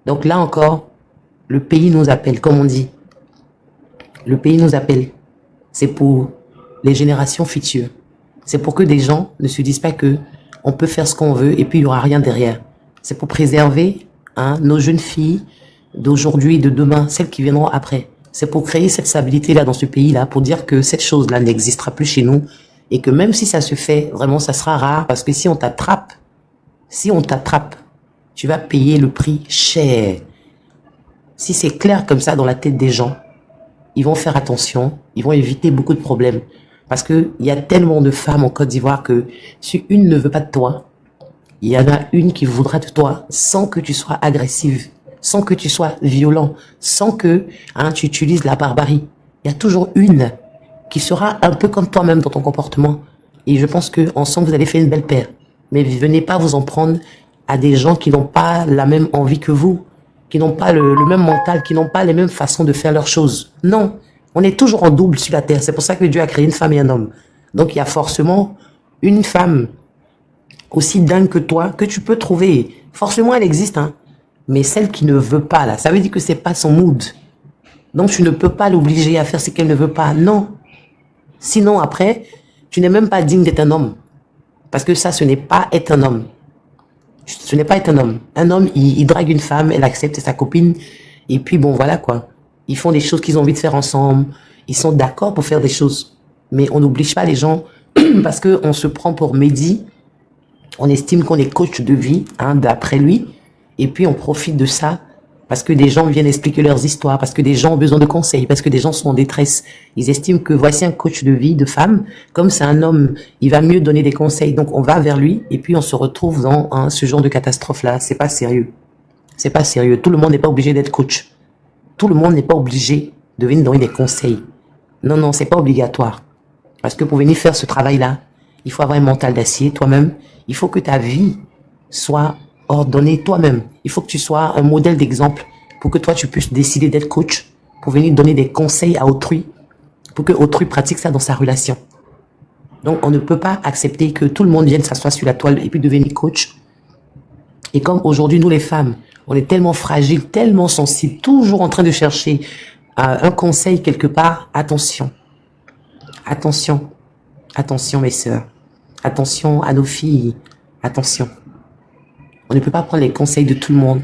Donc là encore, le pays nous appelle, comme on dit. Le pays nous appelle. C'est pour les générations futures. C'est pour que des gens ne se disent pas que on peut faire ce qu'on veut et puis il n'y aura rien derrière. C'est pour préserver nos jeunes filles d'aujourd'hui et de demain, celles qui viendront après. C'est pour créer cette stabilité-là dans ce pays-là, pour dire que cette chose-là n'existera plus chez nous et que même si ça se fait, vraiment, ça sera rare parce que si on t'attrape, tu vas payer le prix cher. Si c'est clair comme ça dans la tête des gens, ils vont faire attention, ils vont éviter beaucoup de problèmes. Parce que il y a tellement de femmes en Côte d'Ivoire que si une ne veut pas de toi, il y en a une qui voudra de toi sans que tu sois agressive, sans que tu sois violent, sans que tu utilises la barbarie. Il y a toujours une qui sera un peu comme toi-même dans ton comportement. Et je pense que ensemble vous allez faire une belle paire. Mais venez pas vous en prendre à des gens qui n'ont pas la même envie que vous, qui n'ont pas le même mental, qui n'ont pas les mêmes façons de faire leurs choses. Non, on est toujours en double sur la terre. C'est pour ça que Dieu a créé une femme et un homme. Donc il y a forcément une femme aussi dingue que toi, que tu peux trouver. Forcément, elle existe, mais celle qui ne veut pas, là, ça veut dire que c'est pas son mood. Donc tu ne peux pas l'obliger à faire ce qu'elle ne veut pas. Non. Sinon, après, tu n'es même pas digne d'être un homme. Parce que ça, ce n'est pas être un homme. Ce n'est pas être un homme. Un homme, il drague une femme, elle accepte, c'est sa copine. Et puis, bon, voilà quoi. Ils font des choses qu'ils ont envie de faire ensemble. Ils sont d'accord pour faire des choses. Mais on n'oblige pas les gens parce qu'on se prend pour Mehdi. On estime qu'on est coach de vie, d'après lui. Et puis, on profite de ça parce que des gens viennent expliquer leurs histoires, parce que des gens ont besoin de conseils, parce que des gens sont en détresse. Ils estiment que voici un coach de vie de femme. Comme c'est un homme, il va mieux donner des conseils. Donc, on va vers lui et puis on se retrouve dans ce genre de catastrophe-là. C'est pas sérieux. C'est pas sérieux. Tout le monde n'est pas obligé d'être coach. Tout le monde n'est pas obligé de venir donner des conseils. Non, non, c'est pas obligatoire. Parce que pour venir faire ce travail-là, il faut avoir un mental d'acier toi-même. Il faut que ta vie soit ordonnée toi-même. Il faut que tu sois un modèle d'exemple pour que toi, tu puisses décider d'être coach, pour venir donner des conseils à autrui, pour que autrui pratique ça dans sa relation. Donc, on ne peut pas accepter que tout le monde vienne s'asseoir sur la toile et puis devenir coach. Et comme aujourd'hui, nous les femmes, on est tellement fragiles, tellement sensibles, toujours en train de chercher un conseil quelque part. Attention, attention, attention mes sœurs, attention à nos filles, attention. On ne peut pas prendre les conseils de tout le monde.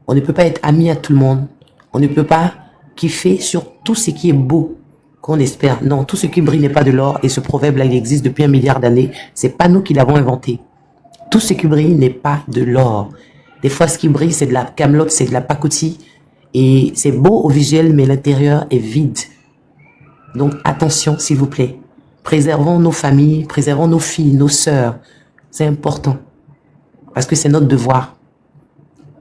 On ne peut pas être ami à tout le monde. On ne peut pas kiffer sur tout ce qui est beau qu'on espère. Non, tout ce qui brille n'est pas de l'or. Et ce proverbe-là, il existe depuis 1 milliard d'années. C'est pas nous qui l'avons inventé. Tout ce qui brille n'est pas de l'or. Des fois, ce qui brille, c'est de la camelote, c'est de la pacotille. Et c'est beau au visuel, mais l'intérieur est vide. Donc, attention, s'il vous plaît. Préservons nos familles, préservons nos filles, nos sœurs. C'est important. Parce que c'est notre devoir.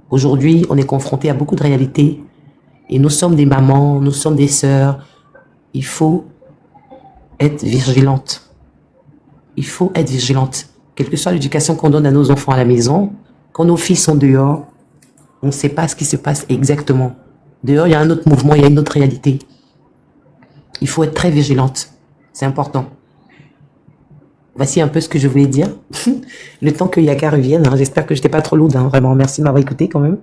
Aujourd'hui, on est confronté à beaucoup de réalités. Et nous sommes des mamans, nous sommes des sœurs. Il faut être vigilante. Il faut être vigilante. Quelle que soit l'éducation qu'on donne à nos enfants à la maison, quand nos filles sont dehors, on ne sait pas ce qui se passe exactement. Dehors, il y a un autre mouvement, il y a une autre réalité. Il faut être très vigilante. C'est important. Voici un peu ce que je voulais dire. Le temps que Yaka revienne, j'espère que je n'étais pas trop lourde, vraiment. Merci de m'avoir écouté quand même.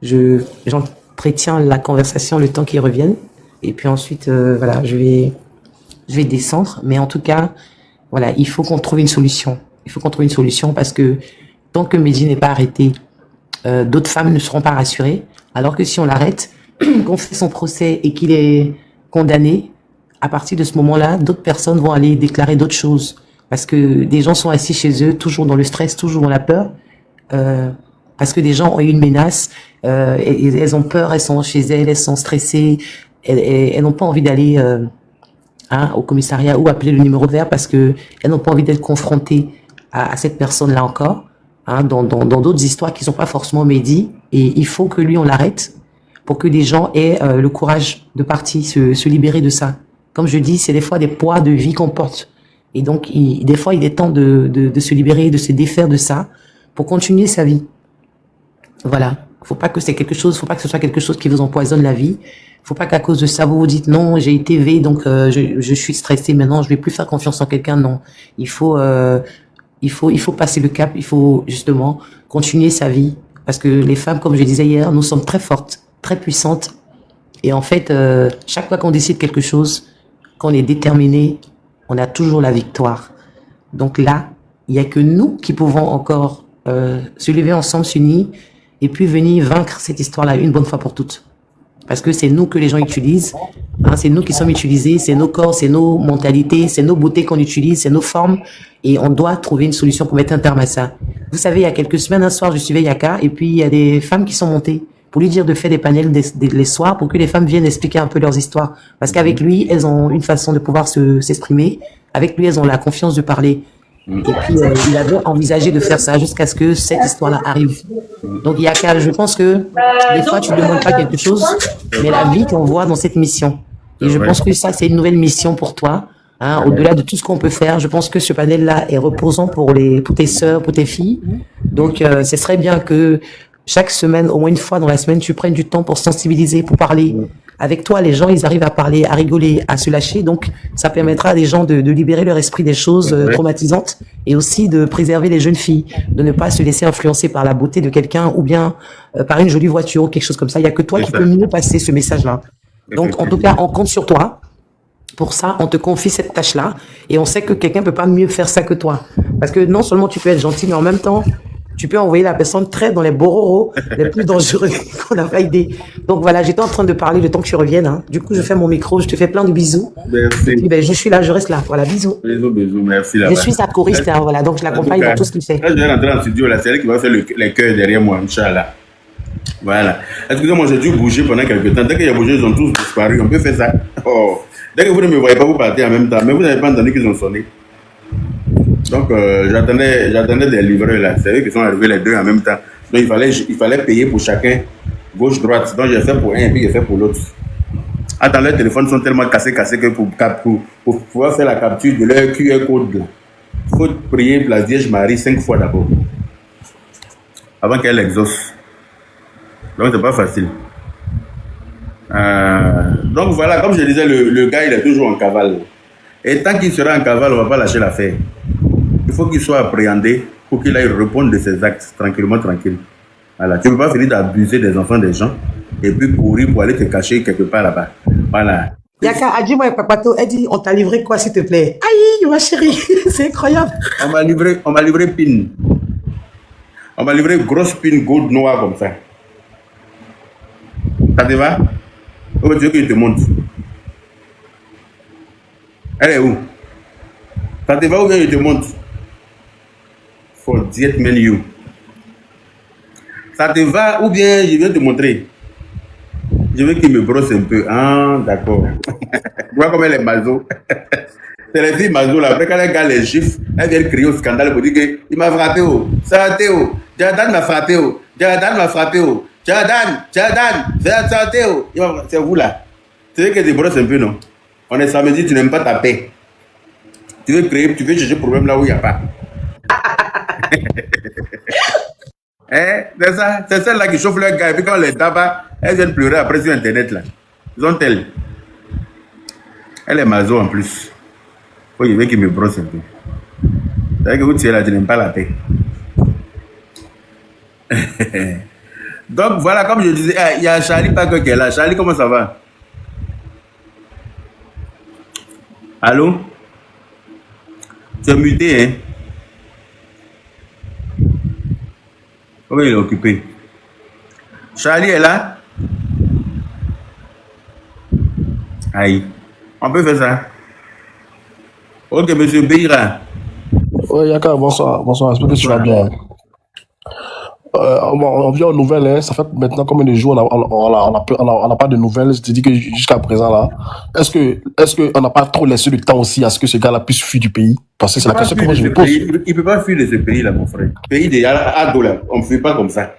J'entretiens la conversation le temps qu'il revienne. Et puis ensuite, voilà, je vais descendre. Mais en tout cas, voilà, il faut qu'on trouve une solution. Il faut qu'on trouve une solution parce que tant que Mehdi n'est pas arrêté, d'autres femmes ne seront pas rassurées. Alors que si on l'arrête, qu'on fait son procès et qu'il est condamné, à partir de ce moment-là, d'autres personnes vont aller déclarer d'autres choses. Parce que des gens sont assis chez eux, toujours dans le stress, toujours dans la peur. Parce que des gens ont eu une menace, elles ont peur, elles sont chez elles sont stressées, elles n'ont pas envie d'aller au commissariat ou appeler le numéro vert parce que elles n'ont pas envie d'être confrontées à cette personne-là encore. Dans d'autres histoires qui sont pas forcément Mehdi. Et il faut que lui, on l'arrête pour que les gens aient le courage de partir, se libérer de ça. Comme je dis, c'est des fois des poids de vie qu'on porte. Et donc, des fois, il est temps de se libérer, de se défaire de ça pour continuer sa vie. Voilà. Faut pas que c'est quelque chose, faut pas que ce soit quelque chose qui vous empoisonne la vie. Faut pas qu'à cause de ça, vous vous dites non, j'ai été V, donc je suis stressé maintenant, je vais plus faire confiance en quelqu'un. Non. Il faut passer le cap, il faut justement continuer sa vie Parce que les femmes, comme je disais hier, nous sommes très fortes, très puissantes. Et en fait, chaque fois qu'on décide quelque chose, qu'on est déterminé, on a toujours la victoire. Donc là, il n'y a que nous qui pouvons encore se lever ensemble, s'unir, et puis venir vaincre cette histoire-là une bonne fois pour toutes. Parce que c'est nous que les gens utilisent, hein, c'est nous qui sommes utilisés, c'est nos corps, c'est nos mentalités, c'est nos beautés qu'on utilise, c'est nos formes, et on doit trouver une solution pour mettre un terme à ça. Vous savez, il y a quelques semaines, un soir, je suivais Yaka, et puis il y a des femmes qui sont montées pour lui dire de faire des panels les soirs pour que les femmes viennent expliquer un peu leurs histoires. Parce qu'avec lui, elles ont une façon de pouvoir s'exprimer, avec lui, elles ont la confiance de parler. Et puis, il avait envisagé de faire ça jusqu'à ce que cette histoire-là arrive. Donc, Yaka, je pense que des fois, tu ne demandes pas quelque chose, mais la vie t'envoie dans cette mission. Et je pense que ça, c'est une nouvelle mission pour toi. Hein, au-delà de tout ce qu'on peut faire, je pense que ce panel-là est reposant pour tes sœurs, pour tes filles. Donc, ce serait bien que chaque semaine, au moins une fois dans la semaine, tu prennes du temps pour sensibiliser, pour parler. Avec toi, les gens, ils arrivent à parler, à rigoler, à se lâcher. Donc, ça permettra à des gens de libérer leur esprit des choses traumatisantes et aussi de préserver les jeunes filles, de ne pas se laisser influencer par la beauté de quelqu'un ou bien par une jolie voiture ou quelque chose comme ça. Il n'y a que toi qui peux mieux passer ce message-là. Donc, en tout cas, on compte sur toi. Pour ça, on te confie cette tâche-là et on sait que quelqu'un peut pas mieux faire ça que toi. Parce que non seulement tu peux être gentil, mais en même temps, tu peux envoyer la personne très dans les bororos les plus dangereux qu'on n'a pas idée. Donc voilà, j'étais en train de parler le temps que tu reviennes. Hein. Du coup, je fais mon micro, je te fais plein de bisous. Merci. Et puis, je suis là, je reste là. Voilà, bisous. Bisous, merci. Je suis sa choriste, hein, voilà, donc je l'accompagne dans tout ce qu'il fait. Là, je vais rentrer dans le studio, là, c'est elle qui va faire les cœurs derrière moi, Inch'Allah. Voilà. Excusez-moi, j'ai dû bouger pendant quelques temps. Dès qu'il y a bougé, ils ont tous disparu. On peut faire ça. Oh. Dès que vous ne me voyez pas, vous partez en même temps. Mais vous n'avez pas entendu qu'ils ont sonné. Donc, j'attendais des livreurs là. C'est eux qui sont arrivés les deux en même temps. Donc, il fallait payer pour chacun, gauche-droite. Donc, j'ai fait pour un et puis j'ai fait pour l'autre. Attends, leurs téléphones sont tellement cassés que pour pouvoir faire la capture de leur QR code, il faut prier la Vierge Marie 5 fois d'abord. Avant qu'elle exauce. Donc, c'est pas facile. Donc, voilà, comme je disais, le gars, il est toujours en cavale. Et tant qu'il sera en cavale, on ne va pas lâcher l'affaire. Il faut qu'il soit appréhendé pour qu'il aille répondre de ses actes tranquillement, tranquille. Voilà. Tu ne peux pas finir d'abuser des enfants des gens et puis courir pour aller te cacher quelque part là-bas. Voilà. Yaka, dis-moi, Papato, elle dit, on t'a livré quoi, s'il te plaît? Aïe, ma chérie, c'est incroyable. On m'a livré pin. On m'a livré grosse pin gold noire comme ça. Ça te va? Ou tu veux que je te montre? Elle est où? Ça te va ou bien je te montre? For diet menu. Ça te va ou bien je viens te montrer? Je veux qu'il me brosse un peu. Ah, d'accord. Tu vois comme elle est mazo. C'est les filles mazo là. Après quand les gars les gifs, elles viennent crier au scandale pour dire qu'il m'a frappé. Oh. Ça a été. Oh. Jordan m'a frappé. Oh. Jordan m'a frappé. Oh. Jordan, ça a été. Oh. C'est vous là. Tu veux que je te brosse un peu, non? On est samedi, tu n'aimes pas ta paix. Tu veux chercher problème là où il n'y a pas. C'est celle-là qui chauffe leur gars. Et puis quand on les tabac, elles viennent pleurer après sur Internet là. Ils ont elle. Elle est mazo en plus. Faut qu'il veut qu'il me brosse un peu. C'est vrai que vous, tu es là, tu n'aimes pas la paix. Donc voilà, comme je disais, il y a Charlie Paco qui est là. Charlie, comment ça va? Allô? Tu es muté, hein? Oui, il est occupé. Charlie est là? Aïe. On peut faire ça. Ok, monsieur Beira. Oui, Yaka, bonsoir. Bonsoir, j'espère que tu vas bien. On vient aux nouvelles, hein. Ça fait maintenant combien de jours on n'a pas de nouvelles. Je te dis que jusqu'à présent, là, est-ce qu'on n'a pas trop laissé le temps aussi à ce que ce gars-là puisse fuir du pays? Parce que c'est la question que moi je me pose. Il ne peut pas fuir de ce pays-là, mon frère. Pays de Ado, là. On ne fuit pas comme ça.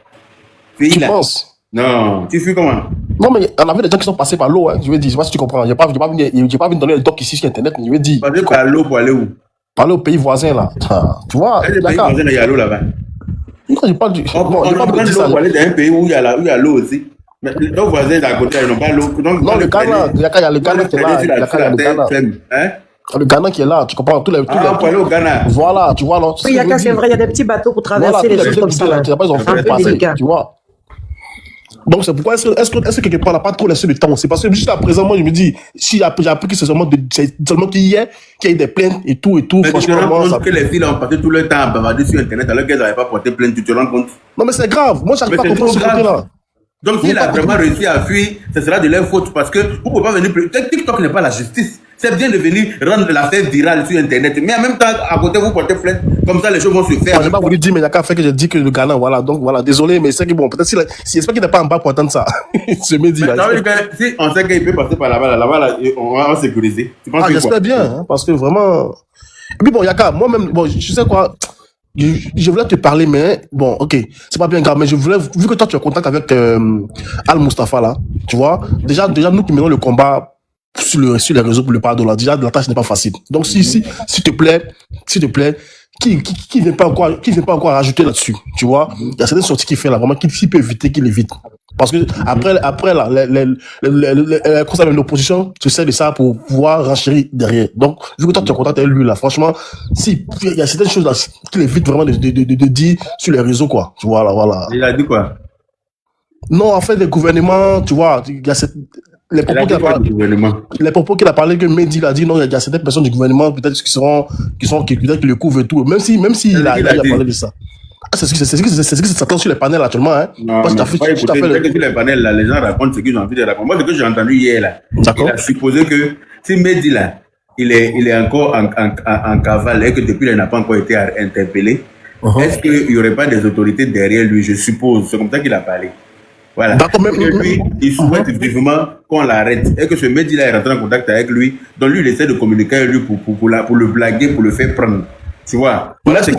Pays Tu là. penses? Non, tu fuis comment? Non, mais on avait des gens qui sont passés par l'eau, hein. Je veux dire, je sais pas si tu comprends. Je n'ai pas venu donner le doc ici sur Internet, mais je veux dire, Passer par l'eau pour aller où? parler aux pays voisins, là. Tu vois, Quel pays Yaka, voisin, il y a l'eau là-bas? quand je parle du. On Bon, je prend parle de l'eau ça. pour aller dans un pays où il y a l'eau aussi. Mais nos voisins d'à côté, ils n'ont pas l'eau. Donc, Non, le Ghana, Yaka, il y a le Ghana qui est là. Yaka, il y a le Ghana. Hein? Le Ghana qui est là, tu comprends? Ah, pour aller au Ghana. Voilà, tu vois, alors. Oui, Yaka, c'est vrai, il y a des petits bateaux pour Voilà, traverser les tous les choses comme ça. Là. tu n'as pas Un peu délicat. tu vois. Donc, c'est pourquoi, est-ce que quelque part, on n'a pas trop laissé le temps aussi? Parce que jusqu'à présent, moi, je me dis, si j'ai appris que c'est seulement qu'il y a eu des plaintes et tout, Mais tu te franchement, rends moi, ça. compte que les filles là, ont passé tout le temps à bavarder sur Internet alors qu'elles n'avaient pas porté plainte, tu te rends compte? Non, mais c'est grave. Moi, j'arrive Mais pas à c'est comprendre trop ce grave. côté-là. Donc, s'il a vraiment réussi à fuir, ce sera de leur faute parce que vous ne pouvez pas venir. TikTok n'est pas la justice. C'est bien de venir rendre l'affaire virale sur Internet. Mais en même temps, à côté, vous portez plainte. Comme ça, les choses vont se faire. Moi, j'ai pas voulu dire, mais il y a qu'à faire que j'ai dit que le Ghana, voilà. Donc, voilà, désolé, mais c'est que bon, peut-être si j'espère qu'il n'est pas en bas pour entendre ça. Ce midi, Mais là. ça veut dire que si on sait qu'il peut passer par là-bas, là, on va sécuriser. Tu penses Ah, que quoi? j'espère bien, hein, parce que vraiment. Et puis bon, Yaka, moi-même, bon, je sais quoi. Je voulais te parler, mais bon, ok, c'est pas bien grave, mais je voulais, vu que toi tu es en contact avec Al Mustafa là, tu vois, déjà nous qui menons le combat sur les réseaux pour le pardon là, déjà la tâche n'est pas facile. Donc s'il te plaît, qui vient pas encore rajouter là-dessus, tu vois, il y a certaines sorties qu'il fait là, vraiment, s'il peut éviter, qu'il évite. Parce que après là, l'opposition, tu sais de ça pour pouvoir renchérir derrière. Donc, vu que toi tu es en contact avec lui là, franchement, si il y a certaines choses là qu'il évite vraiment de dire sur les réseaux quoi, tu vois là, voilà. Il a dit quoi? Non, en fait, les gouvernements, tu vois, il y a les propos qu'il a parlé que Mehdi a dit non, il y a certaines personnes du gouvernement peut-être qui peut-être qui le couvrent et tout, même si il a parlé de ça. Ah, c'est ce qui s'attend sur les panels actuellement, hein. Non, Parce que sur les panels là, les gens racontent ce qu'ils ont envie de raconter. Moi, ce que j'ai entendu hier là, il a supposé que si Mehdi là, il est encore en cavale et que depuis il n'a pas encore été interpellé, est-ce qu'il n'y aurait pas des autorités derrière lui? Je suppose, c'est comme ça qu'il a parlé. Voilà. Et lui, il souhaite vivement qu'on l'arrête et que ce Mehdi-là est rentré en contact avec lui. Donc lui, il essaie de communiquer avec lui pour le blaguer, pour le faire prendre. Tu vois. Voilà. Est-ce que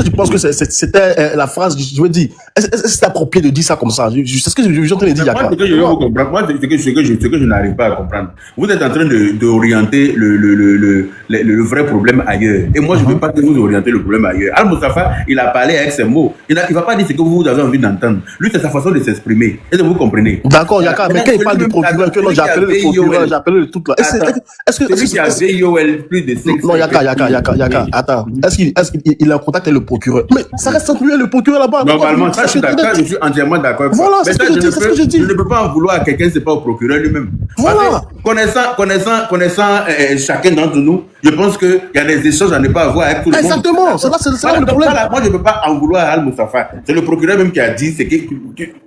tu penses que c'était la phrase, je veux dire, est-ce que c'est approprié de dire ça comme ça? C'est ce que je suis en train de dire. Moi, ce que je veux vous comprendre, moi, ce que je n'arrive pas à comprendre. Vous êtes en train d'orienter le vrai problème ailleurs. Et moi, je ne veux pas que vous orientez le problème ailleurs. Al Mustafa, il a parlé avec ses mots. Il ne va pas dire ce que vous avez envie d'entendre. Lui, c'est sa façon de s'exprimer. Est-ce que vous comprenez? D'accord, Yaka, mais quand il parle du procureur, que j'ai appelé le procureur, j'ai appelé le tout là. Est-ce que celui qui a VIOL plus de 5 non, Yaka, attends. Est-ce qu'il est en contact avec le procureur? Mais ça reste entre lui et le procureur là-bas. Normalement, ça, je suis entièrement d'accord. Voilà, c'est ce que je dis. Je ne peux pas en vouloir à quelqu'un, c'est pas au procureur lui-même. Voilà. Connaissant chacun d'entre nous, je pense qu'il y a des échanges à ne pas avoir avec tout le monde. Exactement, c'est ça le problème. Moi, je ne peux pas en vouloir à Al Mustafa. C'est le procureur même qui a dit ce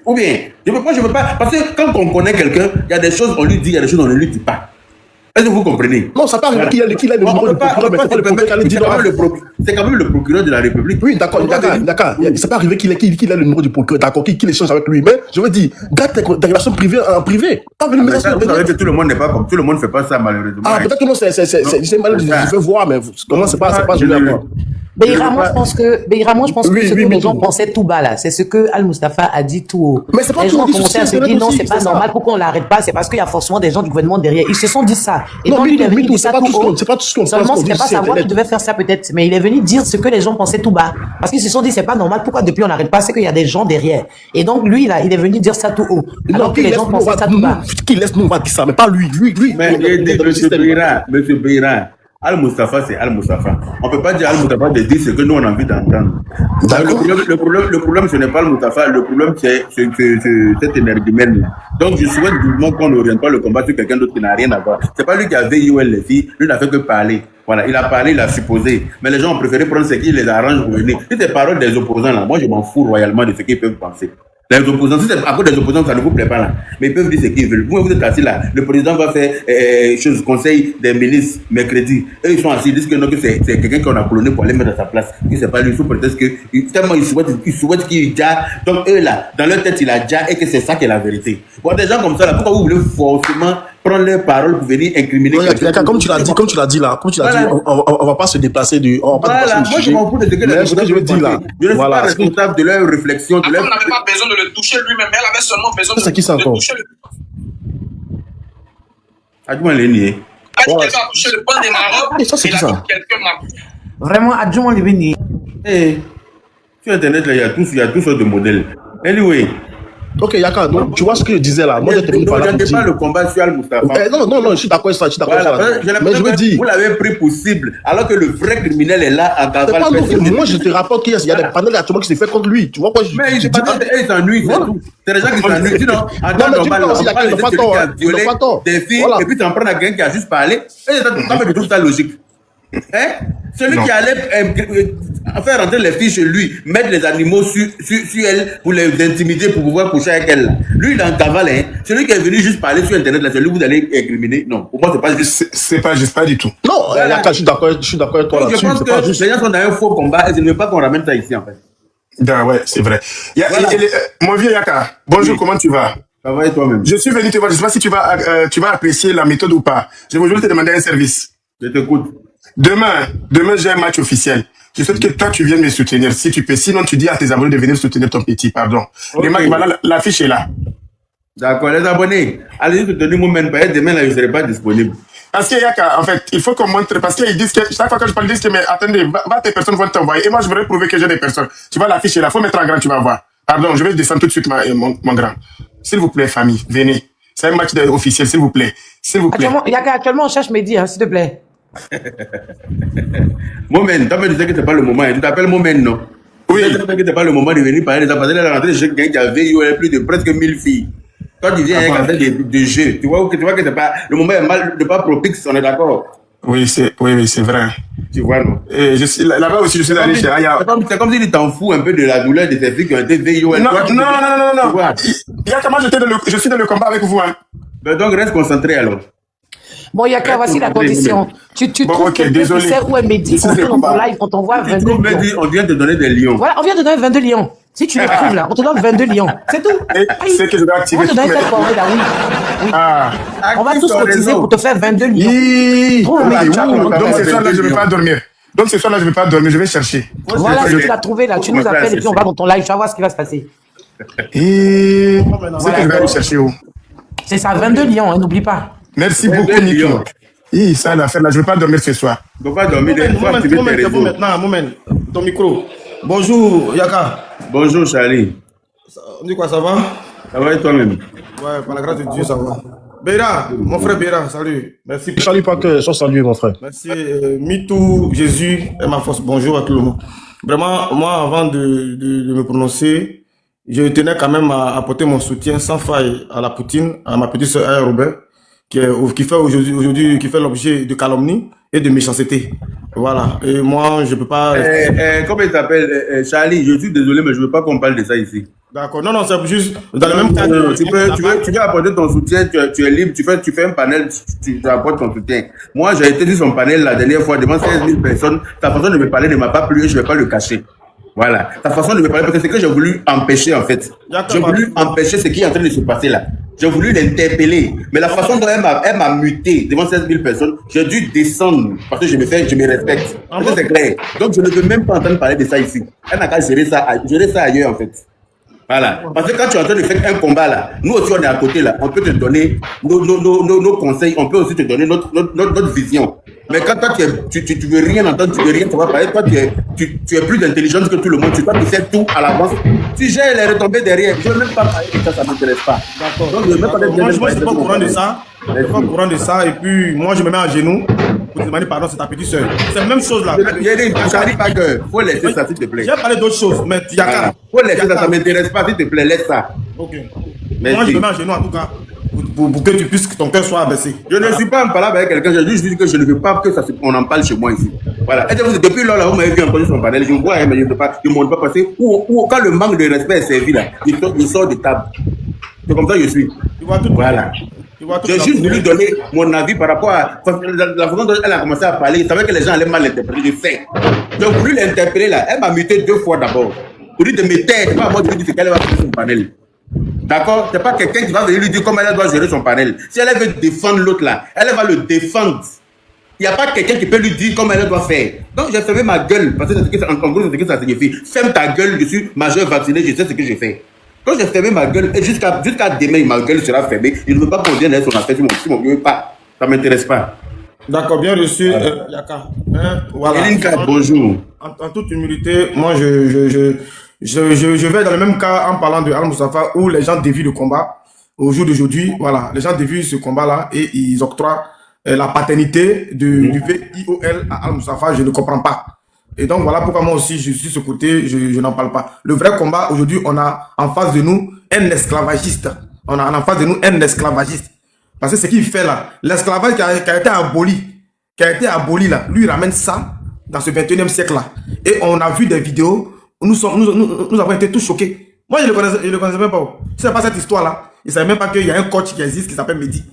ou bien, je ne peux pas. Parce que quand on connaît quelqu'un, il y a des choses on lui dit, il y a des choses on ne lui dit pas. Est-ce que vous comprenez? Non, ça parle qu'il a le numéro du procureur, mais c'est pas le procureur qui dit. C'est quand même le procureur de la République. Oui, d'accord. Ça peut arriver qu'il ait le numéro du procureur, d'accord, qu'il échange avec lui. Mais je veux dire, garde tes relations privées en privé. Pas venir Vous savez que tout le monde n'est pas comme tout le monde ne fait pas ça malheureusement. Ah, peut-être que non, c'est mal, je veux voir, mais comment c'est pas je vais voir. Beira, moi je pense que ce que les gens pensaient tout bas là, c'est ce que Al Mustafa a dit tout haut. Mais c'est pas les gens ont commencé à se dire non, c'est pas normal, pourquoi on l'arrête pas? C'est parce qu'il y a forcément des gens du gouvernement derrière. Ils se sont dit ça. Et donc lui, il est venu dire ça tout haut. C'est pas tout ce qu'on seulement c'était pas savoir qu'il devait faire ça peut-être, mais il est venu dire ce que les gens pensaient tout bas. Parce qu'ils se sont dit c'est pas normal, pourquoi depuis on n'arrête pas? C'est qu'il y a des gens derrière. Et donc lui là, il est venu dire ça tout haut. Alors que les gens pensaient ça tout bas. Qui laisse nous on va dire ça, mais pas lui. Mais Monsieur Beira, Al Mustafa, c'est Al Mustafa. On ne peut pas dire Al Mustafa de dire ce que nous on a envie d'entendre. Le problème, ce n'est pas Al Mustafa, le problème, c'est cette énergumène. Donc, je souhaite vivement qu'on n'oriente pas le combat sur quelqu'un d'autre qui n'a rien à voir. C'est pas lui qui a VIOL les filles, lui n'a fait que parler. Voilà, il a parlé, il a supposé. Mais les gens ont préféré prendre ce qui les arrange pour venir. Si c'est paroles des opposants là, moi je m'en fous royalement de ce qu'ils peuvent penser. Les opposants, si c'est à cause des opposants, ça ne vous plaît pas là. Mais ils peuvent dire ce qu'ils veulent. Vous êtes assis là, le président va faire conseil des ministres mercredi. Eux, ils sont assis, ils disent que non, que c'est quelqu'un qu'on a cloné pour aller mettre à sa place. Que c'est pas lui, sous prétexte que tellement ils souhaitent qu'il déjà. Donc eux là, dans leur tête, il a déjà et que c'est ça qui est la vérité. Bon, des gens comme ça là, pourquoi vous voulez forcément prendre leurs paroles pour venir incriminer quelqu'un? Comme tu l'as dit, on va pas se déplacer du. Voilà, moi je m'en fous de ce que les gens je veux dire là. Je ne suis pas responsable de leur réflexion. On n'avait pas besoin de le toucher lui-même, elle avait seulement besoin de toucher le. Adjoint Lénier. Elle a touché le pan des Maroc, et la quelqu'un m'a. Vraiment, adjoint Lénier. Sur Internet, là, il y a tous sortes de modèles. Anyway, Ok, Yaka, donc tu vois ce que je disais là. Moi, j'ai terminé par là. Ne pas le combat sur Al-Mustafa. Non, je suis d'accord avec ça. Mais je veux dire. Vous l'avez pris pour cible, alors que le vrai criminel est là à Gaval. Moi, je te rapporte qu'il y a des panels actuellement qui s'est fait contre lui. Tu vois quoi? Mais ils s'ennuient, c'est tout. C'est des gens qui s'ennuient. Sinon, en temps normal, on parle de celui qui a violé des filles, et puis tu en prends à quelqu'un qui a juste parlé. Et tu trouves ça logique. Hein? Celui qui allait faire rentrer les filles chez lui, mettre les animaux sur elles pour les intimider, pour pouvoir coucher avec elles. Lui, il est en cavale. Hein? Celui qui est venu juste parler sur Internet, là, c'est lui que vous allez incriminer. Non, pour moi, c'est pas juste. C'est pas juste, pas du tout. Non, voilà. Je suis d'accord avec toi là-dessus. Je pense que les gens sont dans un faux combat et je ne veux pas qu'on ramène ça ici, en fait. Ouais, c'est vrai. Voilà. Mon vieux Yaka, bonjour, comment tu vas? Ça va et toi-même? Je suis venu te voir, je ne sais pas si tu vas apprécier la méthode ou pas. Je voulais te demander un service. Je t'écoute. Demain, j'ai un match officiel. Je souhaite que toi, tu viennes me soutenir, si tu peux. Sinon, tu dis à tes abonnés de venir soutenir ton petit, pardon. Okay. Les matchs, voilà, l'affiche est là. D'accord, les abonnés, allez soutenir mon même père. Demain, là, je ne serai pas disponible. Parce qu'il y a en fait, il faut qu'on montre, parce qu'ils disent que, chaque fois que je parle, ils disent que, mais attendez, tes personnes vont t'envoyer. Et moi, je voudrais prouver que j'ai des personnes. Tu vois, l'affiche est là. Faut mettre en grand, tu vas voir. Pardon, je vais descendre tout de suite, mon grand. S'il vous plaît, famille, venez. C'est un match officiel, s'il vous plaît. S'il vous plaît. Actuellement, on cherche Mehdi, hein, s'il te plaît. Moment, toi, tu sais que c'est pas le moment. Tu t'appelles Moment, non? Oui. Tu sais que c'est pas le moment de venir parler de ça. Parce que la rentrée, j'ai quelqu'un qui avait plus de presque 1000 filles. Toi, tu viens avec des jeux. Tu vois que c'est pas, le moment est mal, de pas propice, on est d'accord? Oui, c'est vrai. Tu vois, non? Et là-bas aussi, je suis allé chez Aya. C'est comme si tu t'en fous un peu de la douleur de ces filles qui ont été VIO. Non. Yaka, moi, je suis dans le combat avec vous, hein. Ben donc, reste concentré, alors. Bon, Yaka, voici la condition. Tu trouves quelqu'un qui sait où est Mehdi, on fait dans live, on t'envoie 22 lions. On vient de donner des lions. Voilà, on vient de donner 22 lions. Si tu les trouves là, on te donne 22 lions. C'est tout. C'est que je dois activer. On te donne cette corvée là, oui. On va tous cotiser pour te faire 22 lions. Donc, ce soir-là, je ne vais pas dormir. Je vais chercher. Voilà, si tu l'as trouvé là, tu nous appelles et puis on va dans ton live, tu vas voir ce qui va se passer. C'est que je vais aller chercher où? C'est ça, 22 lions, hein, n'oublie pas. Merci beaucoup, Nico. Ça, l'affaire là, je ne vais pas dormir ce soir. Je ne vais pas dormir. Moment, ton micro. Bonjour, Yaka. Bonjour, Charlie. On dit quoi, ça va? Ça va et toi-même? Ouais, par la grâce de Dieu, ça va. Béra, mon frère Béra, salut. Merci. Salut, pas que, sois salué, mon frère. Merci. MeToo, Jésus est ma force. Bonjour à tout le monde. Vraiment, moi, avant de me prononcer, je tenais quand même à apporter mon soutien sans faille à la Poutine, à ma petite sœur Robert, qui fait aujourd'hui qui fait l'objet de calomnie et de méchanceté. Voilà. Et moi, je peux pas. Comment il s'appelle, Charlie? Je suis désolé, mais je veux pas qu'on parle de ça ici. D'accord. Non, c'est juste dans le même cadre. Tu veux apporter ton soutien, tu es libre, tu fais un panel, tu apportes ton soutien. Moi, j'ai été sur son panel la dernière fois devant 16 000 personnes. Ta façon de me parler ne m'a pas plu et je vais pas le cacher. Voilà. Ta façon de me parler, parce que c'est que j'ai voulu empêcher, en fait. J'ai voulu empêcher ce qui est en train de se passer là. J'ai voulu l'interpeller. Mais la façon dont elle m'a muté devant 16 000 personnes, j'ai dû descendre parce que je me respecte. C'est clair. Donc, je ne veux même pas entendre parler de ça ici. Elle n'a qu'à gérer ça ailleurs, en fait. Voilà. Parce que quand tu es en train de faire un combat là, nous aussi on est à côté là, on peut te donner nos conseils, on peut aussi te donner notre vision. Mais quand toi tu veux rien entendre, tu veux rien savoir parler, toi tu es plus intelligente que tout le monde, tu sais tout à l'avance. Tu gères les retombées derrière, je ne veux même pas parler de ça, ça ne m'intéresse pas. D'accord. Donc je ne veux même pas moi je ne suis pas au courant de ça. Je ne suis pas au courant de ça et puis moi je me mets à genoux pour te demander pardon, c'est ta petite soeur. C'est la même chose là. Faut laisser ça s'il te plaît. J'ai parlé d'autres choses, mais il y a faut laisser ça, ça ne m'intéresse pas, s'il te plaît, laisse ça. Ok. Moi je me mets à genoux en tout cas. Pour que tu puisses, que ton cœur soit abaissé. Je ne suis pas en parlant avec quelqu'un, j'ai juste dit que je ne veux pas que on en parle chez moi ici. Voilà. Et depuis là, vous m'avez vu entendre son panel, je vois, mais je ne montre pas passer. Ou quand le manque de respect est servi là, il sort de table. C'est comme ça que je suis. Voilà. J'ai juste voulu donner mon avis par rapport à la façon dont elle a commencé à parler. Je savais que les gens allaient mal l'interpréter, je sais. J'ai voulu l'interpeller là. Elle m'a muté 2 fois d'abord. Pour dire de me taire, c'est pas moi qui lui dis qu'elle va faire son panel. D'accord? C'est pas quelqu'un qui va venir lui dire comment elle doit gérer son panel. Si elle veut défendre l'autre là, elle va le défendre. Il n'y a pas quelqu'un qui peut lui dire comment elle doit faire. Donc j'ai fermé ma gueule. Parce que en gros, c'est ce que ça signifie. Ferme ta gueule, je suis majeur vacciné, je sais ce que j'ai fait. Quand j'ai fermé ma gueule, et jusqu'à demain, ma gueule sera fermée. Il ne veut pas qu'on vienne son affaire, si mon veut pas. Ça ne m'intéresse pas. D'accord, bien reçu, Yaka. Voilà. Elinka, bonjour. En toute humilité, moi, je je vais dans le même cas en parlant de Al Mustafa où les gens dévient le combat. Au jour d'aujourd'hui, voilà, les gens dévient ce combat-là et ils octroient la paternité du VIOL à Al Mustafa. Je ne comprends pas. Et donc, voilà pourquoi moi aussi, je suis ce côté, je n'en parle pas. Le vrai combat, aujourd'hui, on a en face de nous un esclavagiste. On a en face de nous un esclavagiste. Parce que ce qu'il fait là, l'esclavage qui a été aboli là, lui il ramène ça dans ce 21e siècle là. Et on a vu des vidéos où nous avons été tous choqués. Moi, je ne le connaissais même pas. Je ne savais pas cette histoire là. Je ne savais même pas qu'il y a un coach qui existe qui s'appelle Mehdi.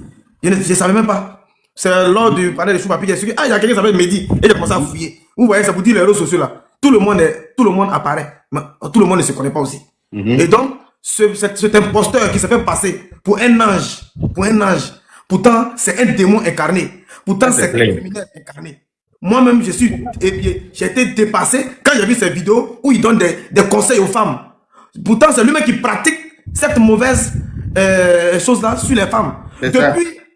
Je ne savais même pas. C'est lors du panel de Choupapi qui a su que il y a quelqu'un qui s'appelle Mehdi. Et j'ai commencé à fouiller. Vous voyez, ça vous dit les réseaux sociaux là. Tout le monde apparaît. Mais tout le monde ne se connaît pas aussi. Et donc, cet imposteur qui se fait passer pour un ange. Pourtant, c'est un démon incarné. Pourtant, c'est un criminel incarné. Moi-même, j'ai été dépassé quand j'ai vu ces vidéos où il donne des conseils aux femmes. Pourtant, c'est lui-même qui pratique cette mauvaise chose-là sur les femmes.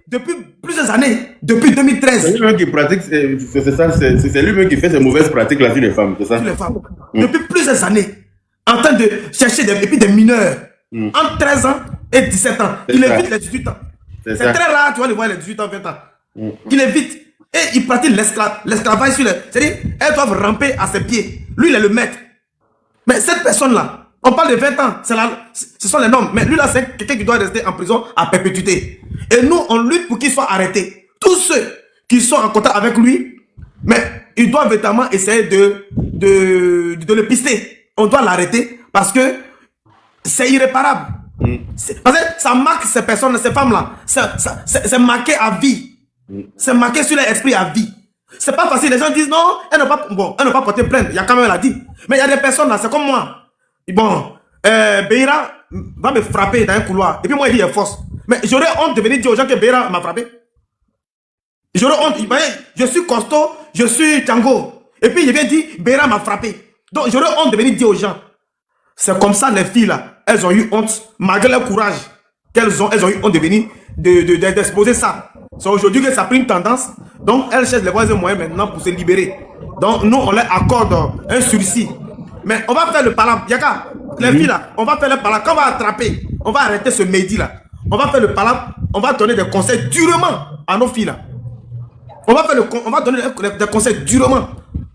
Depuis plusieurs années, depuis 2013. C'est lui-même qui pratique, c'est lui-même qui fait ces mauvaises pratiques-là sur les femmes, c'est ça? Sur les femmes. Depuis plusieurs années, en train de chercher des mineurs, entre 13 ans et 17 ans. Il évite les 18 ans. C'est très rare, tu vas les voir les 18 ans, 20 ans. Il évite. Et il pratique l'esclavage sur les... C'est-à-dire, elles doivent ramper à ses pieds. Lui, il est le maître. Mais cette personne-là, on parle de 20 ans, ce sont les normes. Mais lui là, c'est quelqu'un qui doit rester en prison à perpétuité. Et nous, on lutte pour qu'il soit arrêté. Tous ceux qui sont en contact avec lui, mais ils doivent véritablement essayer de le pister. On doit l'arrêter parce que c'est irréparable. Parce que ça marque ces personnes, ces femmes-là. C'est marqué à vie. C'est marqué sur leur esprit à vie. C'est pas facile. Les gens disent non, elles n'ont pas porté plainte. Il y a quand même, elle a dit. Mais il y a des personnes là, c'est comme moi. Bon, Beira va me frapper dans un couloir. Et puis moi, il dit, il est force. Mais j'aurais honte de venir dire aux gens que Beira m'a frappé. J'aurais honte. Je suis costaud, je suis Django. Et puis, je viens dire, Beira m'a frappé. Donc, j'aurais honte de venir dire aux gens. C'est comme ça, les filles là, elles ont eu honte, malgré leur courage qu'elles ont eu honte de venir, d'exposer ça. C'est aujourd'hui que ça a pris une tendance. Donc, elles cherchent les voies et moyens maintenant pour se libérer. Donc, nous, on leur accorde un sursis. Mais on va faire le palabre. Yaka, les filles là, on va faire le palabre. Quand on va attraper, on va arrêter ce Mehdi là. On va faire le palabre. On va donner des conseils durement à nos filles là. On va donner des conseils durement.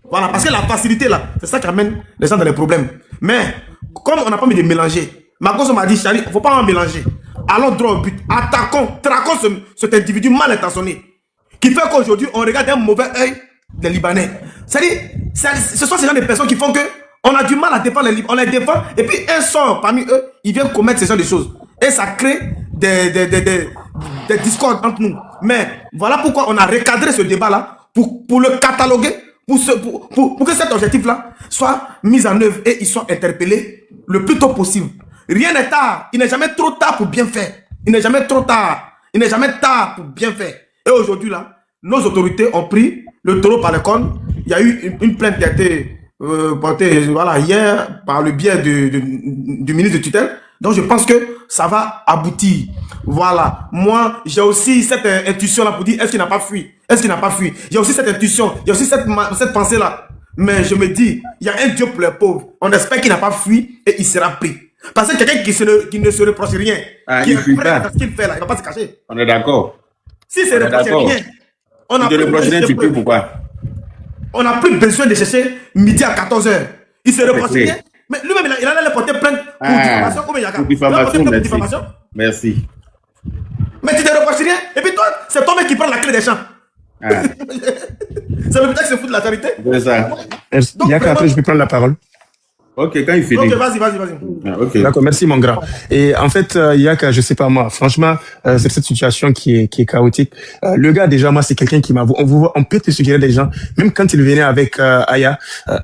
Voilà, parce que la facilité là, c'est ça qui amène les gens dans les problèmes. Mais, comme on n'a pas mis de mélanger, Marcos m'a dit, Charlie, il ne faut pas en mélanger. Allons droit au but. Attaquons, traquons cet individu mal intentionné. Qui fait qu'aujourd'hui, on regarde d'un mauvais œil des Libanais. C'est-à-dire, ce sont ces gens de personnes qui font que on a du mal à défendre les Libanais. On les défend, et puis un sort parmi eux, ils viennent commettre ce genre de choses. Et ça crée des discordes entre nous. Mais voilà pourquoi on a recadré ce débat-là, pour le cataloguer, pour que cet objectif-là soit mis en œuvre et ils soient interpellés le plus tôt possible. Rien n'est tard. Il n'est jamais trop tard pour bien faire. Il n'est jamais trop tard. Il n'est jamais tard pour bien faire. Et aujourd'hui, là, nos autorités ont pris le taureau par les cornes. Il y a eu une plainte qui a été portée voilà, hier par le biais du ministre de tutelle. Donc, je pense que ça va aboutir. Voilà. Moi, j'ai aussi cette intuition-là pour dire, est-ce qu'il n'a pas fui? Est-ce qu'il n'a pas fui? J'ai aussi cette intuition. Il y a aussi cette pensée-là. Mais je me dis, il y a un Dieu pour les pauvres. On espère qu'il n'a pas fui et il sera pris. Parce que quelqu'un qui ne se reproche rien, qui est prêt à ce qu'il fait là, il ne va pas se cacher. On est d'accord. Si c'est reproche rien, on a plus besoin de chercher midi à 14h. Il se reproche rien. Mais lui-même, il allait porter plainte pour diffamation. Pour diffamation. Merci. Mais tu ne te reproches rien. Et puis toi, c'est toi-même qui prends la clé des champs. Ça veut dire que c'est fou de la charité. C'est ça. Yaka, après, je peux prendre la parole. Ok, quand il finit. Ok, vas-y. Okay. D'accord, merci mon grand. Et en fait, Yaka, je sais pas moi, franchement, c'est cette situation qui est chaotique. Le gars, déjà, moi, c'est quelqu'un qui on peut te suggérer des gens, même quand il venait avec Aya,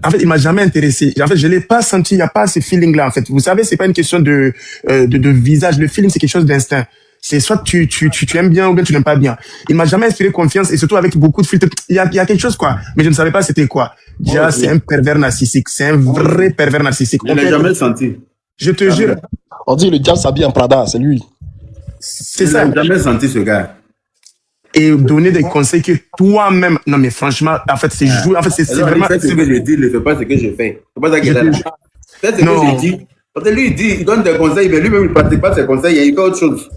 en fait, il m'a jamais intéressé. En fait, je l'ai pas senti, il n'y a pas ce feeling-là, en fait. Vous savez, c'est pas une question de visage. Le feeling, c'est quelque chose d'instinct. C'est soit tu aimes bien ou bien tu n'aimes pas bien. Il m'a jamais inspiré confiance et surtout avec beaucoup de filtres. Il y a quelque chose quoi, mais je ne savais pas c'était quoi. Déjà c'est un pervers narcissique, c'est un vrai pervers narcissique. Je l'ai jamais senti. Je te jure. On dit le diable s'habille en Prada, c'est lui. C'est ça. Je l'ai jamais senti ce gars. Et donner des conseils que toi-même. Non mais franchement, en fait c'est joué. En fait c'est vraiment. Il fait ce que je dis, il ne fait pas ce que je fais. C'est pas ça qu'il a. C'est ce que Non. j'ai dit. Parce que lui, il donne des conseils, mais lui-même, il ne pratique pas ses conseils, il fait autre chose.